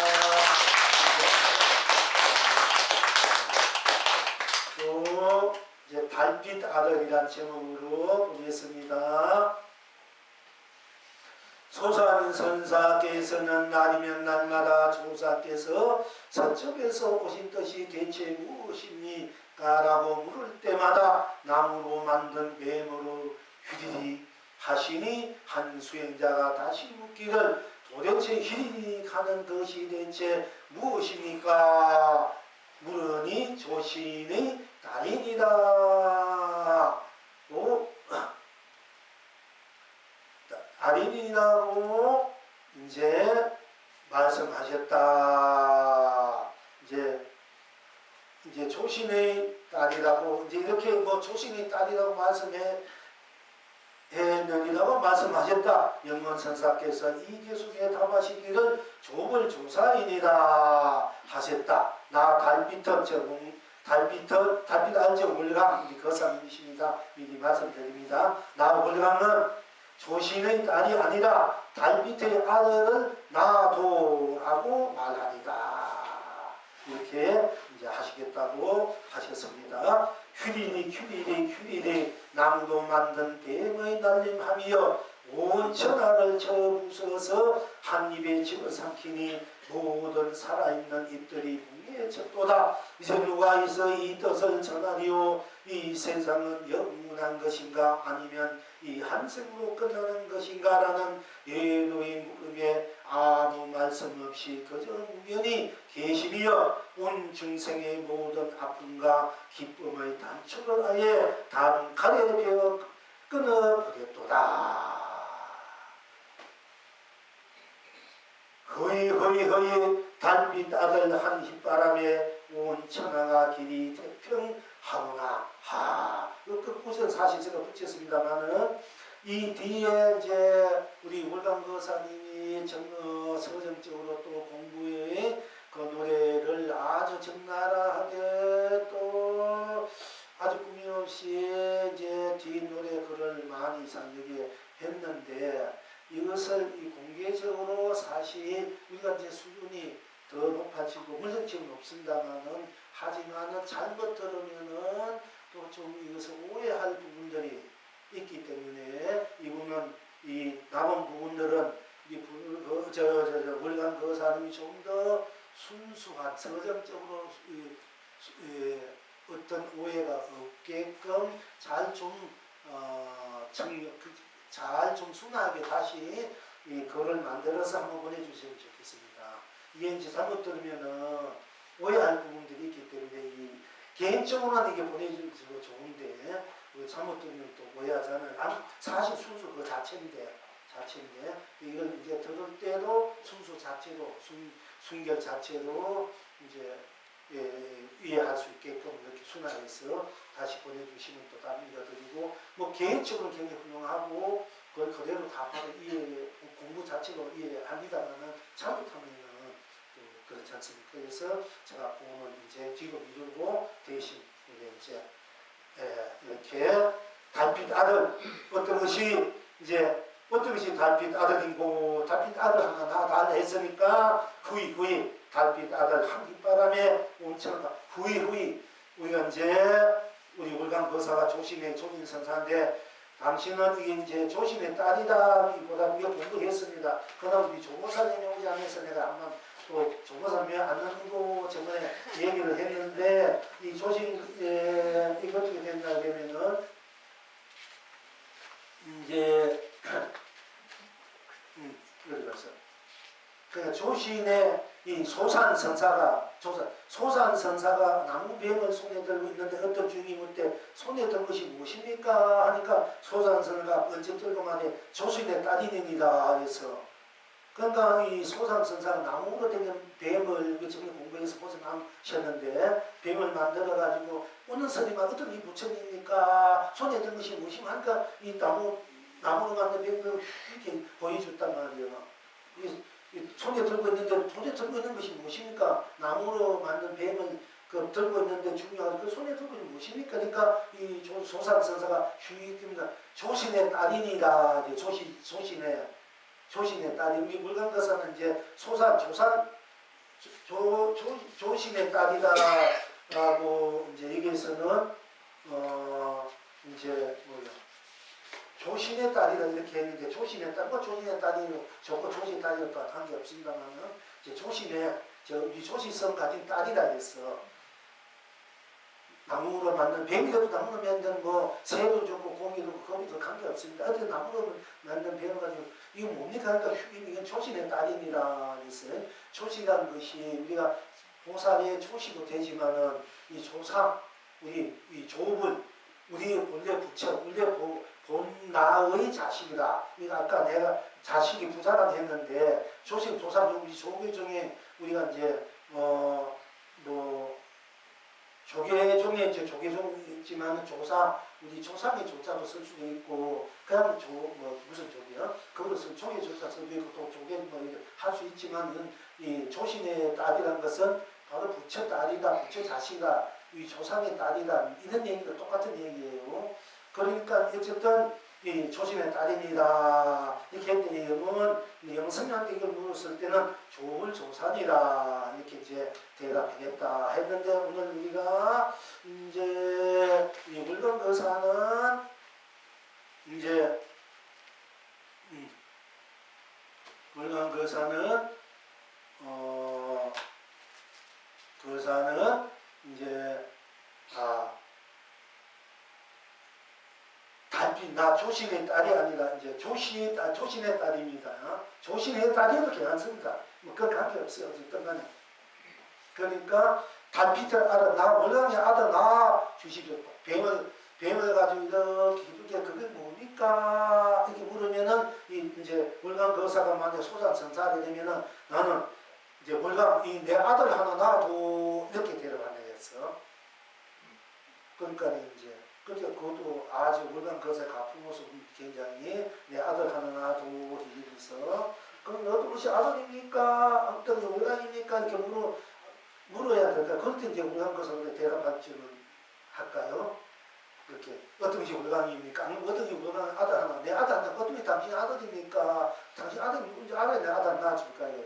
S1: 또 이제 달빛 아들이란 제목으로 보냈습니다. 소산선사께서는 날이면 날마다 조사께서 서쪽에서 오신 뜻이 대체 무엇입니까? 라고 물을 때마다 나무로 만든 뱀으로 휘리릭 하시니 한 수행자가 다시 묻기를 도대체 휘리릭 하는 것이 대체 무엇입니까? 물으니 조신의 달인이다. 달인이라고 이제 말씀하셨다. 이제 조신의 딸이라고 이제 이렇게 조신의 딸이라고 면이라고 말씀하셨다. 영원선사께서 이 계속에 답하시기를 조불조사인이다 하셨다. 나 달빛 알죠? 월강 우리 거사님이십니다. 미리 말씀드립니다. 나 월강은 조신의 딸이 아니라 달빛의 아들을 낳아도라고 말하니라. 이렇게 이제 하시겠다고 하셨습니다. 휴리리 나무도 만든 뱀의 날림함이여 온 천하를 쳐부숴서 한 입에 집어삼키니 모든 살아있는 잎들이 붕에 쳤도다. 이제 누가 있어 이 뜻을 전하리요. 이 세상은 영원한 것인가 아니면 이 한생으로 끝나는 것인가 라는 예로의 물음에 아무 말씀 없이 그저 무면히 계시리여 온 중생의 모든 아픔과 기쁨의 단초를 아예 단칼에 베어 끊어버렸도다. 허이 달빛 아들 한 휘바람에 온 천하가 길이 태평하구나. 그 끝구절 사실 제가 붙였습니다만은 이 뒤에 이제 우리 월간거사님이 서정적으로 또 공부에 그 노래를 아주 적나라하게 또 아주 꾸밈 없이 이제 뒤 노래 글을 많이 상력에 했는데 이것을 이 공개적으로 사실 우리가 이제 수준이 더 높아지고 물론 지금 높습니다만은 하지만은 잘못 들으면은 또 좀 이것을 오해할 부분들이 있기 때문에 이분은 이 남은 부분들은 이 월간 그 사람이 좀 더 순수한 서정적으로 어떤 오해가 없게끔 잘 좀 순하게 다시 이 글을 만들어서 한번 보내주시면 좋겠습니다. 이게 이제 잘못 들으면은 오해할 부분들이 있기 때문에 이 개인적으로는 이게 보내주시고 좋은데 잘못 들으면 또 오해하잖아요. 사실 순수 그 자체인데 이걸 이제 들을 때도 순수 자체로 순결 자체로 이제 이해할 수 있게끔 이렇게 순화해서 다시 보내주시면 또 다른 읽어드리고 뭐 개인적으로 굉장히 훌륭하고 그걸 그대로 다 바로 공부 자체로 이해합니다만은 잘못하면은 또 그렇지 않습니까? 그래서 제가 그거는 이제 뒤로 미루고 대신 이제 이렇게 달빛 아들 어떤 것이 달빛 아들이고 달빛 아들 하나 낳아 했으니까 후이 달빛 아들 한 휘바람에 온천가 후이 우리가 이제 우리 월간거사가 조신의 조진선사인데 당신은 이게 이제 조신의 딸이다기보다 우리가 공부했습니다. 그러나 우리 조모사님이 오지 않아서 내가 한번 또 조모사님이 안 나누고 저번에 얘기를 했는데 이 조신 이거 어떻게 된다 그러면은 이제 그러니까 조신의 이 소산선사가 나무뱀을 손에 들고 있는데 어떤 주인이 묻되 손에 든 것이 무엇입니까? 하니까 소산선사가 번쩍 들고 말해 조신의 딸이니이다 그래서 그러니까 이 소산선사가 나무로 된 뱀을 지금 공부해서 고생하셨는데 뱀을 만들어 가지고 오는 스님아 어떤 이 부처님입니까? 손에 든 것이 무엇입니까? 하니까 이 나무로 만든 뱀을 이렇게 보여줬단 말이에요. 손에 들고 있는데 손에 들고 있는 것이 무엇입니까? 나무로 만든 뱀을 들고 있는데 중요한 그 손에 들고 있는 무엇입니까? 그러니까 이 소산선사가 휴익입니다. 조신의 딸이니라 조신의 딸이 우리 물간거사는 이제 조신의 딸이다라고 이제 여기에서는 이제 조신의 딸이라 이렇게 했는데 조신의 딸이 저거 조신의 딸이었다 관계 없습니다만은 이제 우리 조신성 가진 딸이라 했어. 나무로 만든 뱀이라도 나무로 만든 뭐 새도 좋고 고기도 좋고 거기도 관계 없습니다. 어떻게 나무로 만든 뱀을 가지고 이거 뭡니까? 그러니까 이건 조신의 딸이니라 했어요. 조신이라는 것이 우리가 보살의 조시도 되지만은 이 조상 이 조분 우리 본래 부처 우리 본나의 자식이다. 그러니까 아까 내가 자식이 부자란 했는데 조신 조상 우리 조계 중에 우리가 이제 조계종에 이제 조계종이 있지만 우리 조상의 조자도 쓸 수도 있고 그냥 무슨 조계요? 그걸로 쓸 조계 조자 쓸 수도 있고 또 조계 할 수 있지만 이 조신의 딸이라는 것은 바로 부처 딸이다, 부처 자식이다, 이 조상의 딸이다 이런 얘기도 똑같은 얘기예요. 그러니까 어쨌든 이 조신의 딸입니다. 이렇게 했더니 영성한테 이걸 물었을 때는 조울조산이라 이렇게 이제 대답하겠다 했는데 오늘 우리가 이제 이 물건거사는 이제 물건거사는 거사는 이제 단비 나 조신의 딸이 아니라 이제 조신의 딸입니다. 조신의 딸이어도 괜찮습니다. 뭐 그건 관계 없어요. 어쨌든 간에. 그러니까 단비들 아들 나 월강의 아들 나 주십시오. 뱀을 가지고 이렇게 기쁘게 그게 뭡니까? 이렇게 물으면은 이제 월강 거사가 만약 소산성사하게 되면은 나는 이제 월강 내 아들 하나 놔도 이렇게 데려가내겠어. 그러니까 이제 그러니까 그것도 아주 월간 거사의 가품 모습 굉장히 내 아들 하나 놔도 이러면서 그럼 너도 혹시 아들입니까? 어떤 월간입니까? 이렇게 물어야 될까? 그럴 때 이제 월간 거사가 대답할 줄은 할까요? 이렇게 어떤 게 월간입니까? 어떤 게 월간 아들 하나 내 아들 하나 어떤 게 당신 아들입니까? 당신 아들 누군지 알아야 내 아들 낳아줄까요?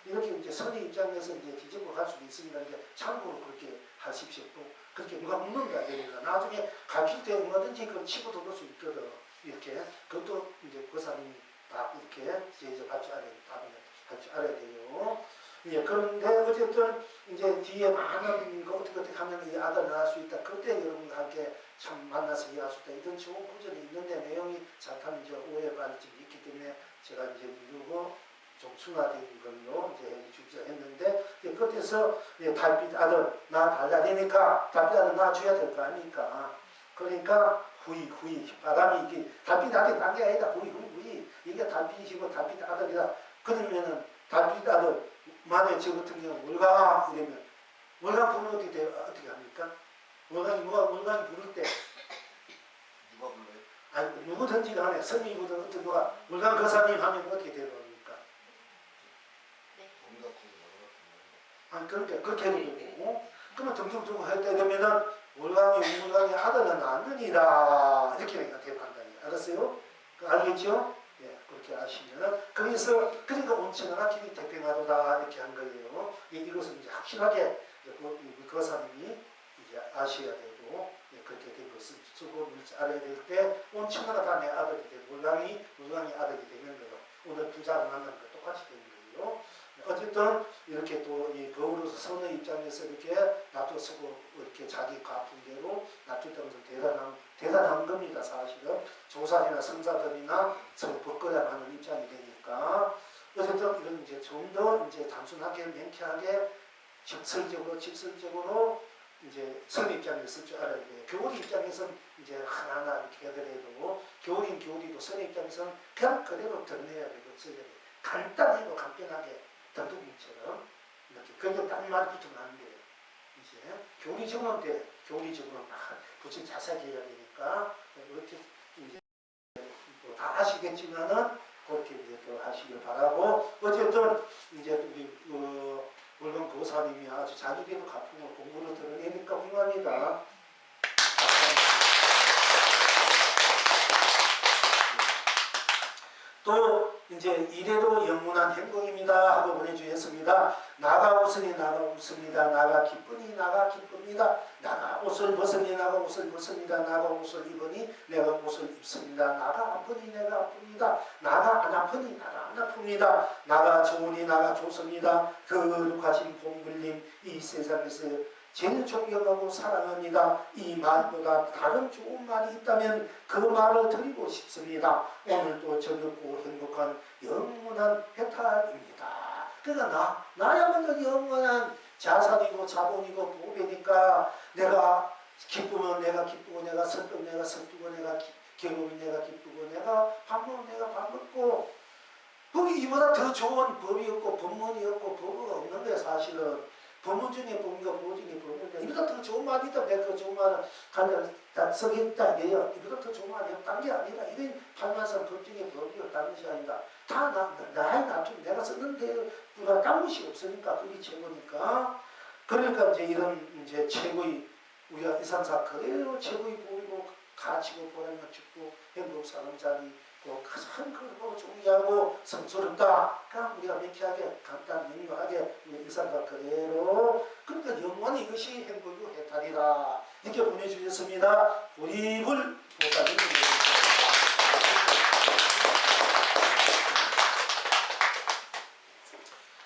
S1: 이렇게 이제 선의 입장에서 이제 뒤집어 갈 수도 있습니다. 이제 참고로 그렇게 하십시오. 또 그렇게 누가 묻는다 됩니다. 나중에 가르칠 때 얼마든지 그걸 치고 들어올 수 있거든. 이렇게 그것도 이제 그 사람이 다 이렇게 이제 할 줄 알아야 답을 할 줄 알아야 돼요. 예, 그런데 어쨌든 이제 뒤에 많은 거 어떻게 하면 이 아들 낳을 수 있다. 그때 여러분과 함께 참 만나서 이해할 수 있다. 이런 좋은 구절이 있는데 내용이 잘하면 이제 오해받을 점이 있기 때문에 제가 이제 미루고 좀 순화된 걸로 이제 주자 했는데 그때서 달빛 아들 나 달라야 되니까 달빛 아들 낳아줘야 될 거 아닙니까? 그러니까 후이 바람이 이게 달빛 아들 딴 게 아니다. 후이 이게 달빛이고 달빛 아들이다. 그러면은 달빛 아들 만약에 저 같은 경우 월강 이러면 월강 부르면 어떻게 합니까? 월강이 부를 때
S2: 누가 불러요?
S1: 아니 누구든지 간에 스님이든 어떤 누가 월강 거사님 하면 어떻게 되는 겁니까? 아니 그러니까 그렇게 해도 되고 그러면 등등 두고 할 때 되면은 월강의 아들은 낳느니라 이렇게 대답한다. 알았어요? 알겠죠? 예, 그렇게 아시면은 그러니까 온천하나 길이 태평하도다 이렇게 한 거예요. 이것은 이제 확실하게 그 거사님이 이제 아셔야 되고 그렇게 된 것을 쓰고 알아야 될 때 온천하나 다 내 아들이 되고 월강이 아들이 되는 거예요. 오늘 부자를 만나는 거 똑같이 되는 거예요. 어쨌든 이렇게 또 이 거울로서 선의 입장에서 이렇게 놔두고 이렇게 자기 가풍대로 놔두다는 것은 대단한 겁니다. 사실은 조사이나 성사들이나 서로 벗거려 하는 입장이 되니까 어쨌든 이런 이제 좀 더 이제 단순하게 명쾌하게 직설적으로 이제 선 입장에서 쓸 줄 알아야 돼요. 교리 입장에서는 이제 하나하나 이렇게 하더라도 교리도 선 입장에서는 그냥 그대로 드러내야 되고 써야 돼요. 간단하고 간편하게 단독인처럼 이렇게 그게 딱 말이 붙으면 안 돼요. 이제 교리적으로는 돼. 교리적으로는 막 붙임 자세하게 해야 되니까 이렇게 이제 다 아시겠지만은 그렇게 이제 또 하시길 바라고 어쨌든 이제 우리 물론 고사님이 아주 자기대로 가품을 공부를 드러내니까 훌륭합니다. 또 이제 이래도 영원한 행복입니다 하고 보내주셨습니다. 나가 웃으니 나가 웃습니다. 나가 기쁘니 나가 기쁩니다. 나가 옷을 벗으니 나가 옷을 벗습니다. 나가 옷을 입으니 내가 옷을 입습니다. 나가 아프니 내가 아픕니다. 나가 안 아프니 나가 안 아픕니다. 나가 좋으니 나가 좋습니다. 거룩하신 본글님 이 세상에서 제일 존경하고 사랑합니다. 이 말보다 다른 좋은 말이 있다면 그 말을 드리고 싶습니다. 오늘도 즐겁고 행복한 영원한 해탈입니다. 그러니까 나야말로 영원한 자산이고 자본이고 보배니까 내가 기쁘면 내가 기쁘고 내가 슬프면 내가 슬프고 내가 괴로우면 내가 기쁘고 내가 밥 먹으면 내가 밥 먹고 거기 이보다 더 좋은 법이 없고 법문이 없고 법어가 없는 거야 사실은. 법문 중에 법문과 보 중에 법문이다. 이보다 더 좋은 말이 있다. 내가 그 좋은 말을 간다 쓰겠다. 이보다 더 좋은 말이 없다는 게 아니라 이건 판단상 법 중에 법이요. 다른 것이 아니다. 다 나의 나중 내가 썼는데 누가 딴 것이 없으니까 그게 최고니까. 그러니까 이제 이런 이제 최고의 우리가 이상사 그대로 최고의 보이고 가치고 보람을 주고 행복 사는 자리 가장 크고 존귀하고 성스럽다. 그냥 우리가 명쾌하게 간단 명료하게 일상과 그대로 그러니까 영원히 이것이 행복이고 해탈이다. 이렇게 보내주셨습니다. 고립을 보살님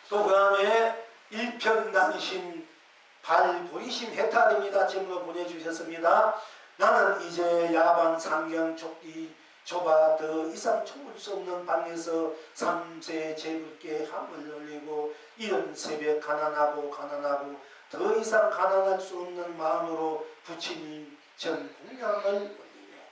S1: 또 그 다음에 일편단심 발보이심 해탈입니다. 제목으로 보내주셨습니다. 나는 이제 야반 상경 좁디 좁아 더 이상 좁을 수 없는 방에서 삼세 제불께 함을 올리고 이른 새벽 가난하고 더 이상 가난할 수 없는 마음으로 부처님 전 공양을 올리네.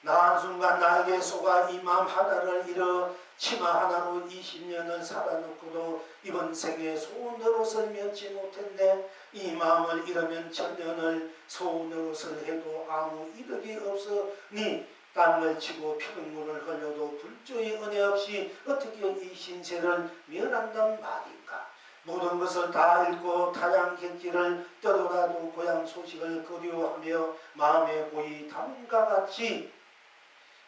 S1: 나 한순간 나에게 속아 이 마음 하나를 잃어 치마 하나로 20년을 살아놓고도 이번 생에 소원으로서 면치 못했네. 이 마음을 잃으면 천년을 소원으로서 해도 아무 이득이 없으니 땅을 치고 피눈물을 흘려도 불조의 은혜 없이 어떻게 이 신세를 면한단 말인가. 모든 것을 다 잃고 타양 객지를 떠돌아도 고향 소식을 그리워하며 마음에 고이 담과 같이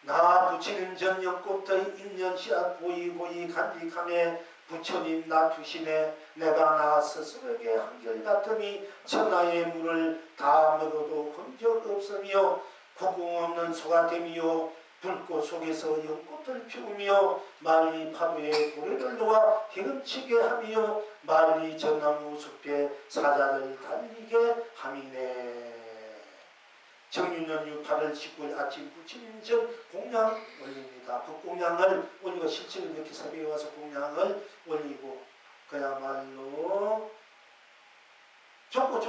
S1: 나 부처님 전연꽃의 인연씨앗 고이 간직함에 부처님 나 투심에 내가 나 스스로에게 한결같으니 천하의 물을 다 먹어도 건적 없으며 구공 없는 소가 됨이요 불꽃 속에서 연꽃을 피우며 말리 파도에 고래를 놓아 헤엄치게 하며 말리 전나무 숲에 사자를 달리게 함이네. 정유년 8월 19일 아침 부처님 전 공양 올립니다. 그 공양을 올리고 실제로 이렇게 새벽에 와서 공양을 올리고 그야말로 좁고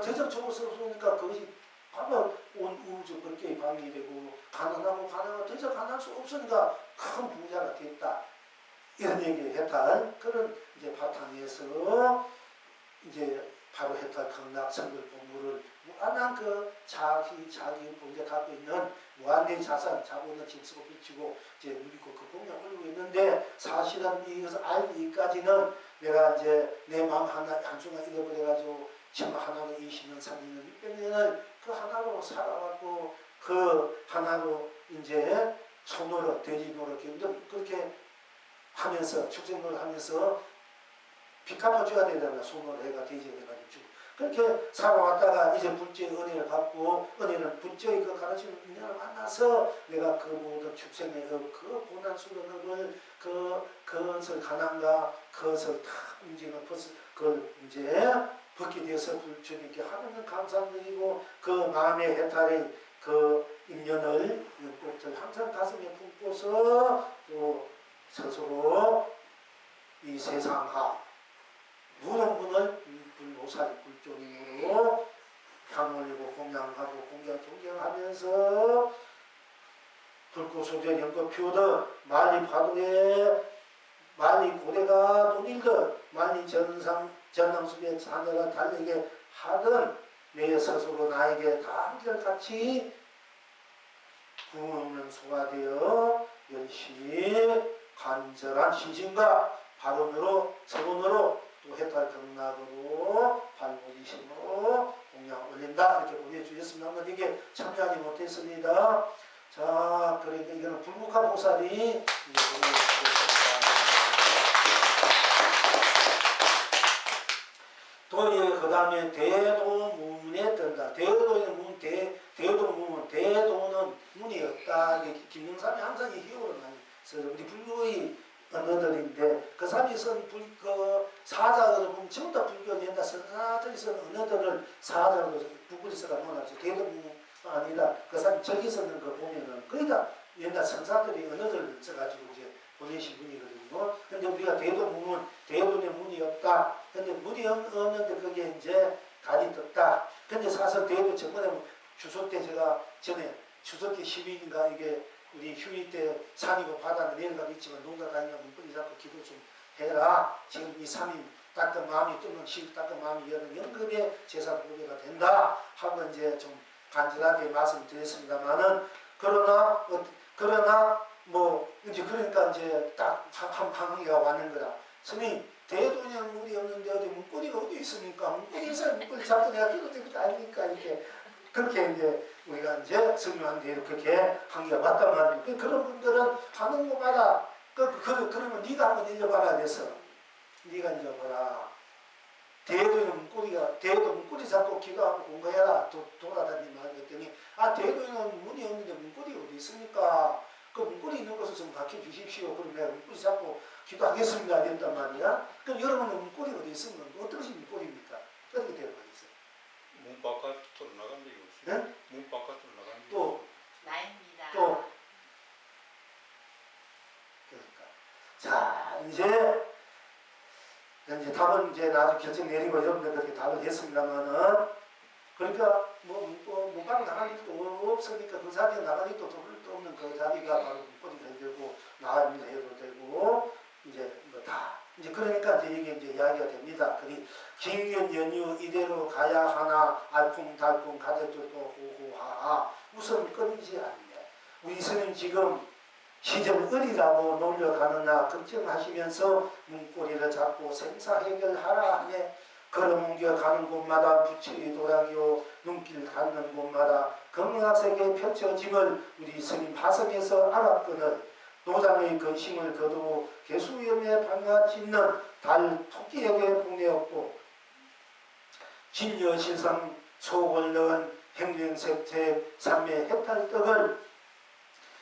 S1: 대적 좁으니까 그것이 바로 온 우주 밖의 방이 되고 가난하고 대적 가난할 수 없으니까 큰 부자가 됐다. 이런 얘기를 해탈 그런 이제 바탕에서 이제 바로 해탈 극락 성불 본물을 무한한 그 자기 본래 갖고 있는 무한대 자산 자본을 힘쓰고 비치고 이제 누리고 그 공양을 올리고 있는데 사실은 이것을 알기까지는 내가 이제 내 마음 한순간 잃어버려가지고 치마 하나로 20년, 30년, 600년을 그 하나로 살아왔고 그 하나로 이제 소노릇, 돼지 노릇, 그렇게 하면서 축생노릇 하면서 빚 갚아줘야 되잖아. 소노릇 해가 돼지가 돼가지고 주고. 그렇게 살아왔다가 이제 불제의 은혜를 받고 은혜는 불제의 그 가르치는 인연을 만나서 내가 그 모든 축생의 그 고난스러움을 그것을 가난과 그것을 다 움직이는 그걸 이제 벗게 되어서 불주님께 하나님 감사드리고 그 마음의 해탈의 그 인연을 연꽃을 항상 가슴에 품고서 또 스스로 이 세상하 모든 분을 불모사리 불종임으로 향 올리고 공양하고 공양 존경하면서 불꽃 속에 연꽃 피우듯 말리 파도에 말리 고래가 동일듯 말리 전남숲에 자녀가 달리게 하든 내 스스로 나에게 다 한결같이 구원없는 소가 되어 열심히 간절한 신심과 발언으로 서론으로 또 해탈 경락으로 발보이심으로 공양 올린다 이렇게 보내주셨습니다. 한번 이게 참여하지 못했습니다. 자, 그러니까 이거는 불국화 보살이 이제 보내주셨습니다. 또 그 다음에 대도문에 뜬다. 대도의 문, 대도 문은 대도는 문이 없다. 김영삼이 항상 이 희호를 많이 써요. 우리 불교의 언어들인데 그 사람이 쓴 그 사자를 보면 전부 다 불교 옛날 선사들이 쓴 언어들을 사자로 북글이 써가 모아놨죠. 대도문 아니다. 그 사람이 저기 쓰는 거 보면은 거의 다 옛날 선사들이 언어들을 써가지고 이제 보내신 분이거든요. 근데 우리가 대도문은 대도의 문이 없다. 근데 문이 없는데 그게 이제 달이 떴다. 근데 사실 대도 저번에 추석 때 제가 전에 추석 때 10일인가 이게 우리 휴일 때 산이고 바다는 내려가고 있지만 농가 다니면 문고리 잡고 기도 좀 해라. 지금 이 3일 닦은 마음이 뜨면 10일 닦은 마음이 여는 연금의 제사 보배가 된다. 하고 이제 좀 간절하게 말씀드렸습니다만은 그러나 뭐 이제 그러니까 이제 딱 한 방향이가 왔는 거다. 스님 대도량 물이 없는데 어디 문고리가 어디 있습니까? 문고리 있어야 문고리 잡고 내가 기도 드릴 거 아닙니까? 이렇게 그렇게 이제 우리가 이제 성령한테 그렇게 한 게 맞단 말이에요. 그런 분들은 하는 거마다 그러면 네가 한번 일려봐라 그래서 네가 일려봐라. 대도 문고리 잡고 기도하고 공부해라. 돌아다니면 그랬더니 대도에는 문이 없는데 문고리 어디 있습니까? 그 문고리 있는 곳을 좀 가르쳐 주십시오. 그럼 내가 문고리 잡고 기도하겠습니다. 이랬단 말이야. 그럼 여러분은 문고리 어디 있으면 어떤 것이 문고리입니까? 어떻게 되는 거겠어요?
S3: 문 바깥으로 나간 적이 없어요.
S1: 네?
S3: 문 바깥으로 나간 적이
S1: 또
S3: 없어요.
S4: 나입니다.
S1: 또 그러니까 자 이제 답은 이제 나중에 결정 내리고 여러분들 그렇게 답을 했습니다만은 그러니까 문방 나갈 일도 없으니까 그 자리에 나갈 일도 없는 그 자리가 바로 문고리가 되고 나가면서 해도 되고 이제 뭐 다 이제 그러니까 이제 이게 이제 이야기가 됩니다. 그리 긴긴 연유 이대로 가야 하나 알콩달콩 가대들도 호호하하 웃음 끊이지 않네. 우리 스님 지금 시절 어리라고 놀려가느나 걱정하시면서 문고리를 잡고 생사 해결하라 하네. 걸어옮겨 가는 곳마다 부처의 도량이요 눈길 닿는 곳마다 경락세계 펼쳐짐을 우리 스님 화성에서 알았거늘 노장의 근심을 거두고 개수염에 방아짓는 달 토끼에게 보내었고 진여신상 속을 넣은 행명색태 삼매 해탈떡을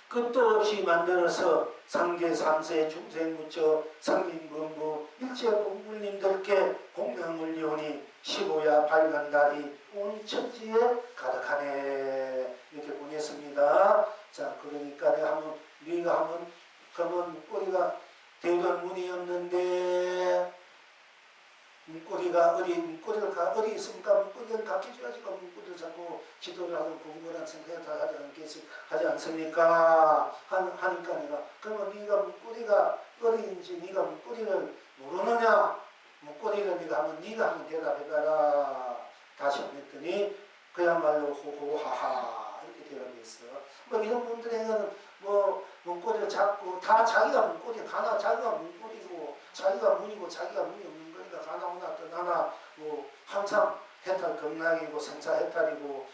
S1: 끝도 없이 만들어서 상계 삼세 중생 무처 상민범부 일체 공불님들께 공명을 이오니 15야 밝은 달이 온 천지에 가득하네. 이렇게 보냈습니다. 자, 그러니까 내가 네가 한번 그러면 꼬리가 대변 문이 없는데 문고리가 어디 있습니까? 문고리를 가르쳐줘야지. 문고리를 자꾸 지도를 하고 공부를 생각을 하지 않습니까? 하니까 내가 그러면 네가 문고리가 어디인지 네가 문고리를 모르느냐? 문고리를 네가 한번 대답해봐라. 다시 했더니 그야말로 호호하하 이렇게 대답했어. 뭐 이런 분들에게는 문고리를 잡고 다 자기가 문고리 가나 자기가 문고리고 자기가 문이고 자기가 문이 없는 거니까 가나오나 떠나나 항상 해탈 경락이고 생사 해탈이고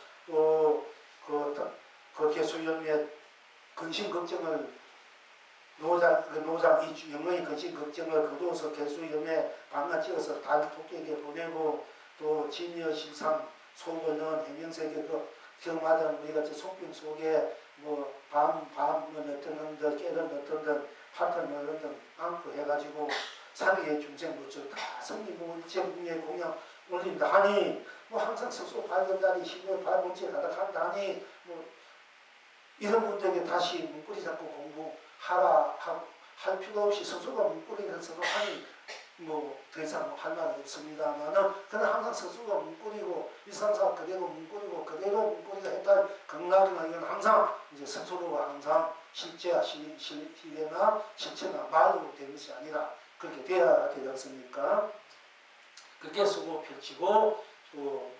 S1: 그 개수연의 근심 걱정을 노장 이 영의 근심 걱정을 거두어서 개수연에 방아찌어서 달 토끼에게 보내고 또 진여 실상 속을 넣은 해명세계 경마다 우리가 속빈 속에 밤은 어떤 놈들 깨를 어떤 들 파트를 어떤 들 안고 해가지고 사리의 중생 무처 다 성리부문 제국의 공양 올린다 하니 항상 스스로 밝은 달이 힘을 발문지에 가득한다 하니 이런 분들에게 다시 문고리 잡고 공부하라 할 필요 없이 스스로가 문고리를 서로 하니 더 이상 할 말은 없습니다만은 그는 항상 스스로가 문고리고 일상사 그대로 문고리고 그대로 문고리가 했다 극락이나 이건 항상 이제 스스로가 항상 실제나 실체나 말로 되는 것이 아니라 그렇게 돼야 되지 않습니까? 그렇게 쓰고 펼치고 또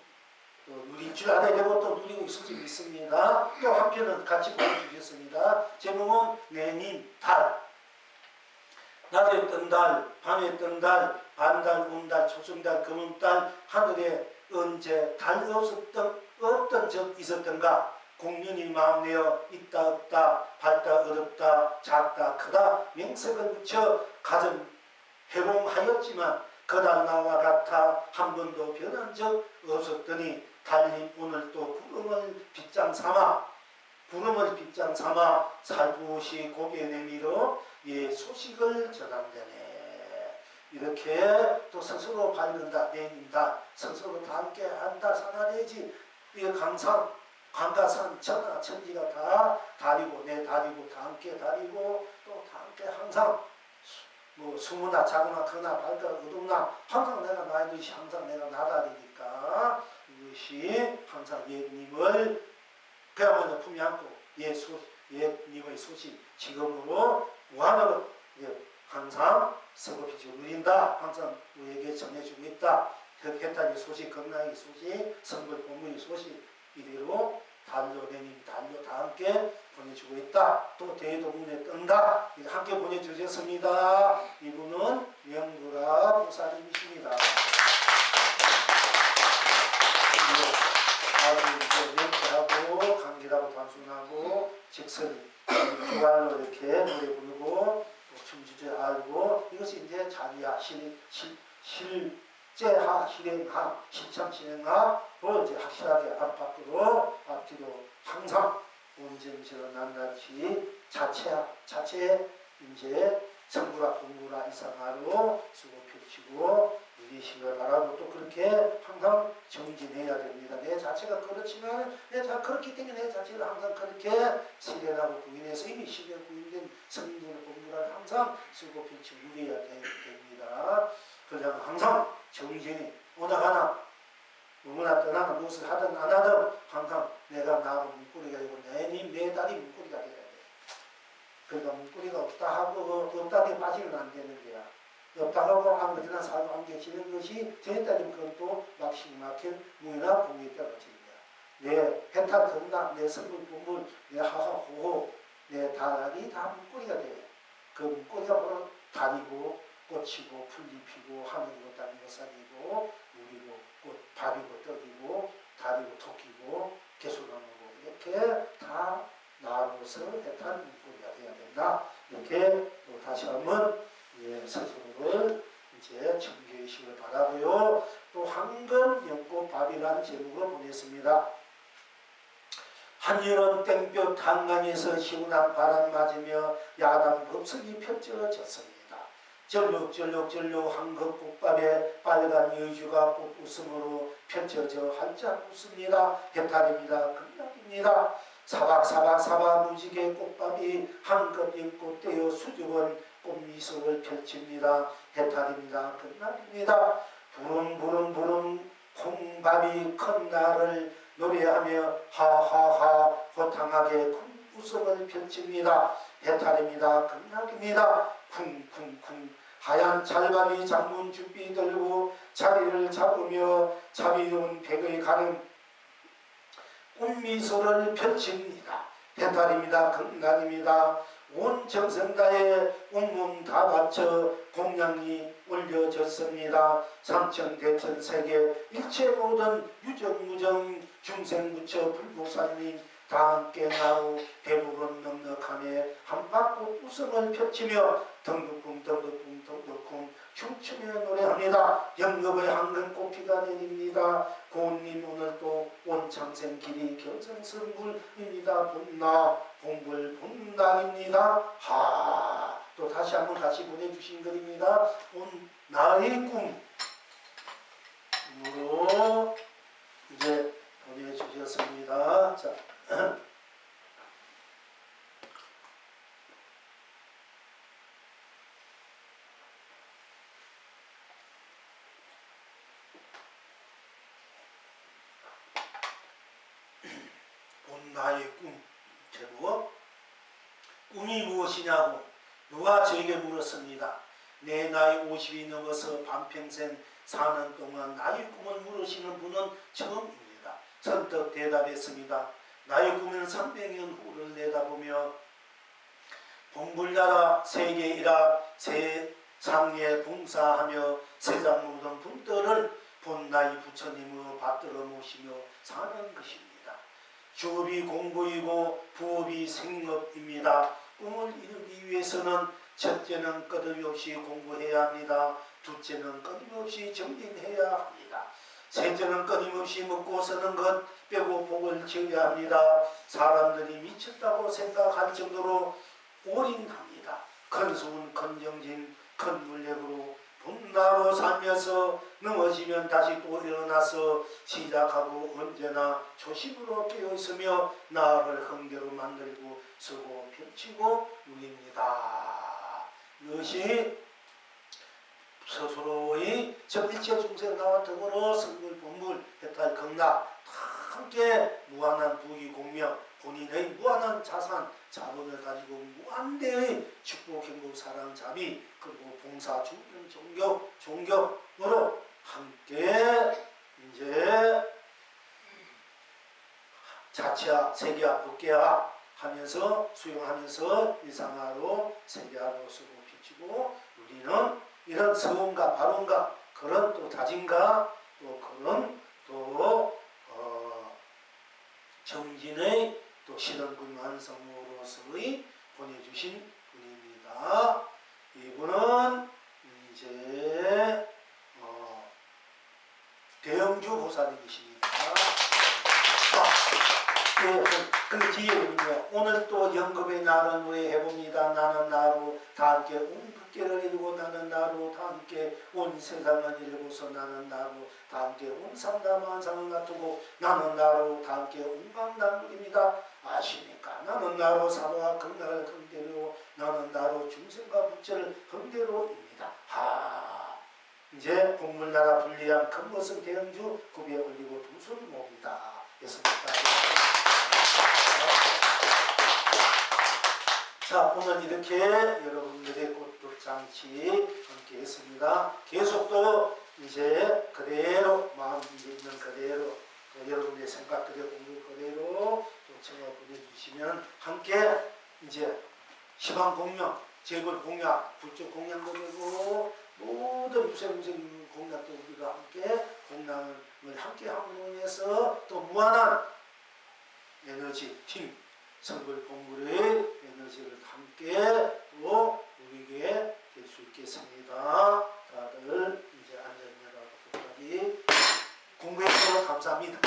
S1: 누릴 줄 알아야 되고 또 누리고 있을 수 있습니다. 또 한편은 같이 보여주셨습니다. 제목은 내님 달. 낮에 뜬 달, 밤에 뜬 달, 반달, 운달, 초승달, 금음달, 하늘에 언제 달 없던 적 있었던가? 공연히 마음 내어 있다 없다, 밝다 어렵다, 작다 크다 명색을 붙여 가정 해봉하였지만 그달 나와 같아 한 번도 변한 적 없었더니 달님 오늘 또 구름을 빗장 삼아 살포시 고개 내밀어 소식을 전한다네. 이렇게 또 스스로 밝는다, 내민다, 스스로 다 함께 한다, 산하내지 이 강가산 천지가 다 다리고 내 다리고 다 함께 다리고 또 다 함께 항상 수무나 작으나 크나 밝다 어둡나 항상 내가 나이듯이 항상 내가 나다리니까 이것이 항상 예님을 그야말로 품에 안고 예님의 소식 지금으로 무한으로 항상 서글피지 누린다. 항상 우리에게 전해주고 있다. 해탈의 소식, 건강의 소식, 성불 본문의 소식 이대로 달로 내님 달로 다 함께 보내주고 있다. 또 대도문에 뜬다. 함께 보내주셨습니다. 이분은 명두라 보살님이십니다. 아주 이것을 주말로 이렇게 노래 부르고 또 춤추지 알고 이것이 이제 자기야 실제하 실행하 실천 진행하로 이제 확실하게 앞으로 앞뒤로 항상 온전시로 낱낱이 자체 이제 성부라 공부라 이상하로 쓰고 펼치고 누리시길 바라고 또 그렇게 항상 정진해야 됩니다. 내 자체가 그렇지만 그렇기 때문에 내 자체를 항상 그렇게 실현하고 구인해서 이미 실현 구인된 성부라 공부를 항상 쓰고 펼치고 누려야 됩니다. 그냥 항상 정진이 오나가나 누구나 떠나나 무엇을 하든 안 하든 항상 내가 나로 문고리가 되고 내 딸이 문고리가 돼야 돼. 그러니까 문고리가 없다 하고 없다에 빠지면 안 되는 거야. 없다 하고 아무데나 살고 안 계시는 것이 되었다면 그건 또 막힌 무이나 공이 떨어지는 거야. 내 해탈 겁나 내 성분 분물 내 하하 호호 내 달이 다 문고리가 돼. 그 문고리가 바로 달이고 꽃이고 풀이 피고 하늘이고 땅이고 산이고 물이고 꽃 밥이고 떡이고 달이고 토끼고 개수나무고 이렇게 다 나로서 해탈 문고리가 돼야 된다. 이렇게 또 다시 한번 스스로를 이제 청교하시길 바라고요. 또 황금 연꽃밥이라는 제목으로 보냈습니다. 한여름 땡볕 한강에서 시원한 바람 맞으며 야단 법석이 펼쳐졌습니다. 절룩절룩 황금꽃밥에 빨간 여주가 꽃웃음으로 펼쳐져 활짝 웃습니다. 해탈입니다. 극락입니다. 사박 무지개 꽃밥이 한껏 연꽃 떼어 수줍은 꽃미소를 펼칩니다. 해탈입니다. 극락입니다. 부릉부릉 콩밥이 큰 날을 노래하며 하하하 호탕하게 큰 웃음을 펼칩니다. 해탈입니다. 극락입니다. 쿵쿵쿵 하얀 찰밥이 장문 준비 들고 자리를 잡으며 자비로운 백의 가는 꽃미소를 펼칩니다. 해탈입니다. 극락입니다. 온 정성다에 온몸 다 바쳐 공양이 올려졌습니다. 삼천대천 세계 일체 모든 유정무정 중생부처 불국사님 다 함께 나로 배부른 넉넉함에 한바꽃 웃음을 펼치며 덩덕쿵 춤추며 노래합니다. 영겁의 황금꽃비가 내립니다. 고운님 오늘도 온창생 길이 견성성불입니다. 분나 공불 분당입니다. 또 다시 한번 같이 보내주신 글입니다. 온 나의 꿈으로 이제 보내주셨습니다. 자. 온 나의 꿈 제목 꿈이 무엇이냐고 누가 저에게 물었습니다. 내 나이 50이 넘어서 반평생 사는 동안 나의 꿈을 물으시는 분은 처음입니다. 선뜻 대답했습니다. 나의 꿈은 300년 후를 내다보며 봉불나라 세계이라 세상에 봉사하며 세상 모든 분들을 본 나의 부처님으로 받들어 모시며 사는 것입니다. 주업이 공부이고 부업이 생업입니다. 꿈을 이루기 위해서는 첫째는 끊임없이 공부해야 합니다. 둘째는 끊임없이 정진해야 합니다. 셋째는 끊임없이 먹고 사는 것 빼고 복을 지어야 합니다. 사람들이 미쳤다고 생각할 정도로 올인합니다. 큰 수은 큰 정진 큰 물력으로 분나로 살면서 넘어지면 다시 또 일어나서 시작하고 언제나 초심으로 깨어있으며 나를 흥대로 만들고 쓰고 펼치고 누립니다. 이것이 스스로의 일체 중생 나와 더불어 성불 본불 해탈 극락 다 함께 무한한 부귀 공명 본인의 무한한 자산 자본을 가지고 무한대의 축복 행복 사랑 자비 그리고 봉사 충분 종교으로 함께 이제 자체화 세계화 법계화 하면서 수용하면서 일상화로 세계화로 쓰고 비치고 우리는 이런 서원과 발언과 그런 또 다짐과 또 그런 또 정진의 또 실현군 완성으로 서서히 보내주신 분입니다. 이분은 이제 대영주 보살님이십니다. 그 뒤에는요. 오늘 또 영겁의 날은 왜 해봅니다. 나는 나로 다 함께 온 국계를 이루고 나는 나로 다 함께 온 세상을 이루고서 나는 나로 다 함께 온 삼다만상을 놔두고 나는 나로 다 함께 온 강남입니다. 아십니까? 나는 나로 사도와 극락을 긍대로 나는 나로 중생과 부처를 긍대로입니다. 이제 국물나라 불리한 큰 것은 대영주 굽에 올리고 두술목이다 했습니다. 자, 오늘 이렇게 여러분들의 꽃돌장치 함께 했습니다. 계속 또 이제 그대로 마음 있는 그대로 여러분의 생각 그대로 공부 그대로 또 청하 보내주시면 함께 이제 시방 공명, 재벌 공약, 불적 공약도 되고 모든 무생무생 공약도 우리가 함께 공양을 함께 함으로 또 무한한 에너지 팀 성불 공부의 에너지를 함께 또 우리에게 될 수 있겠습니다. 다들 이제 안전하고 끝까지 공부해 주셔서 감사합니다.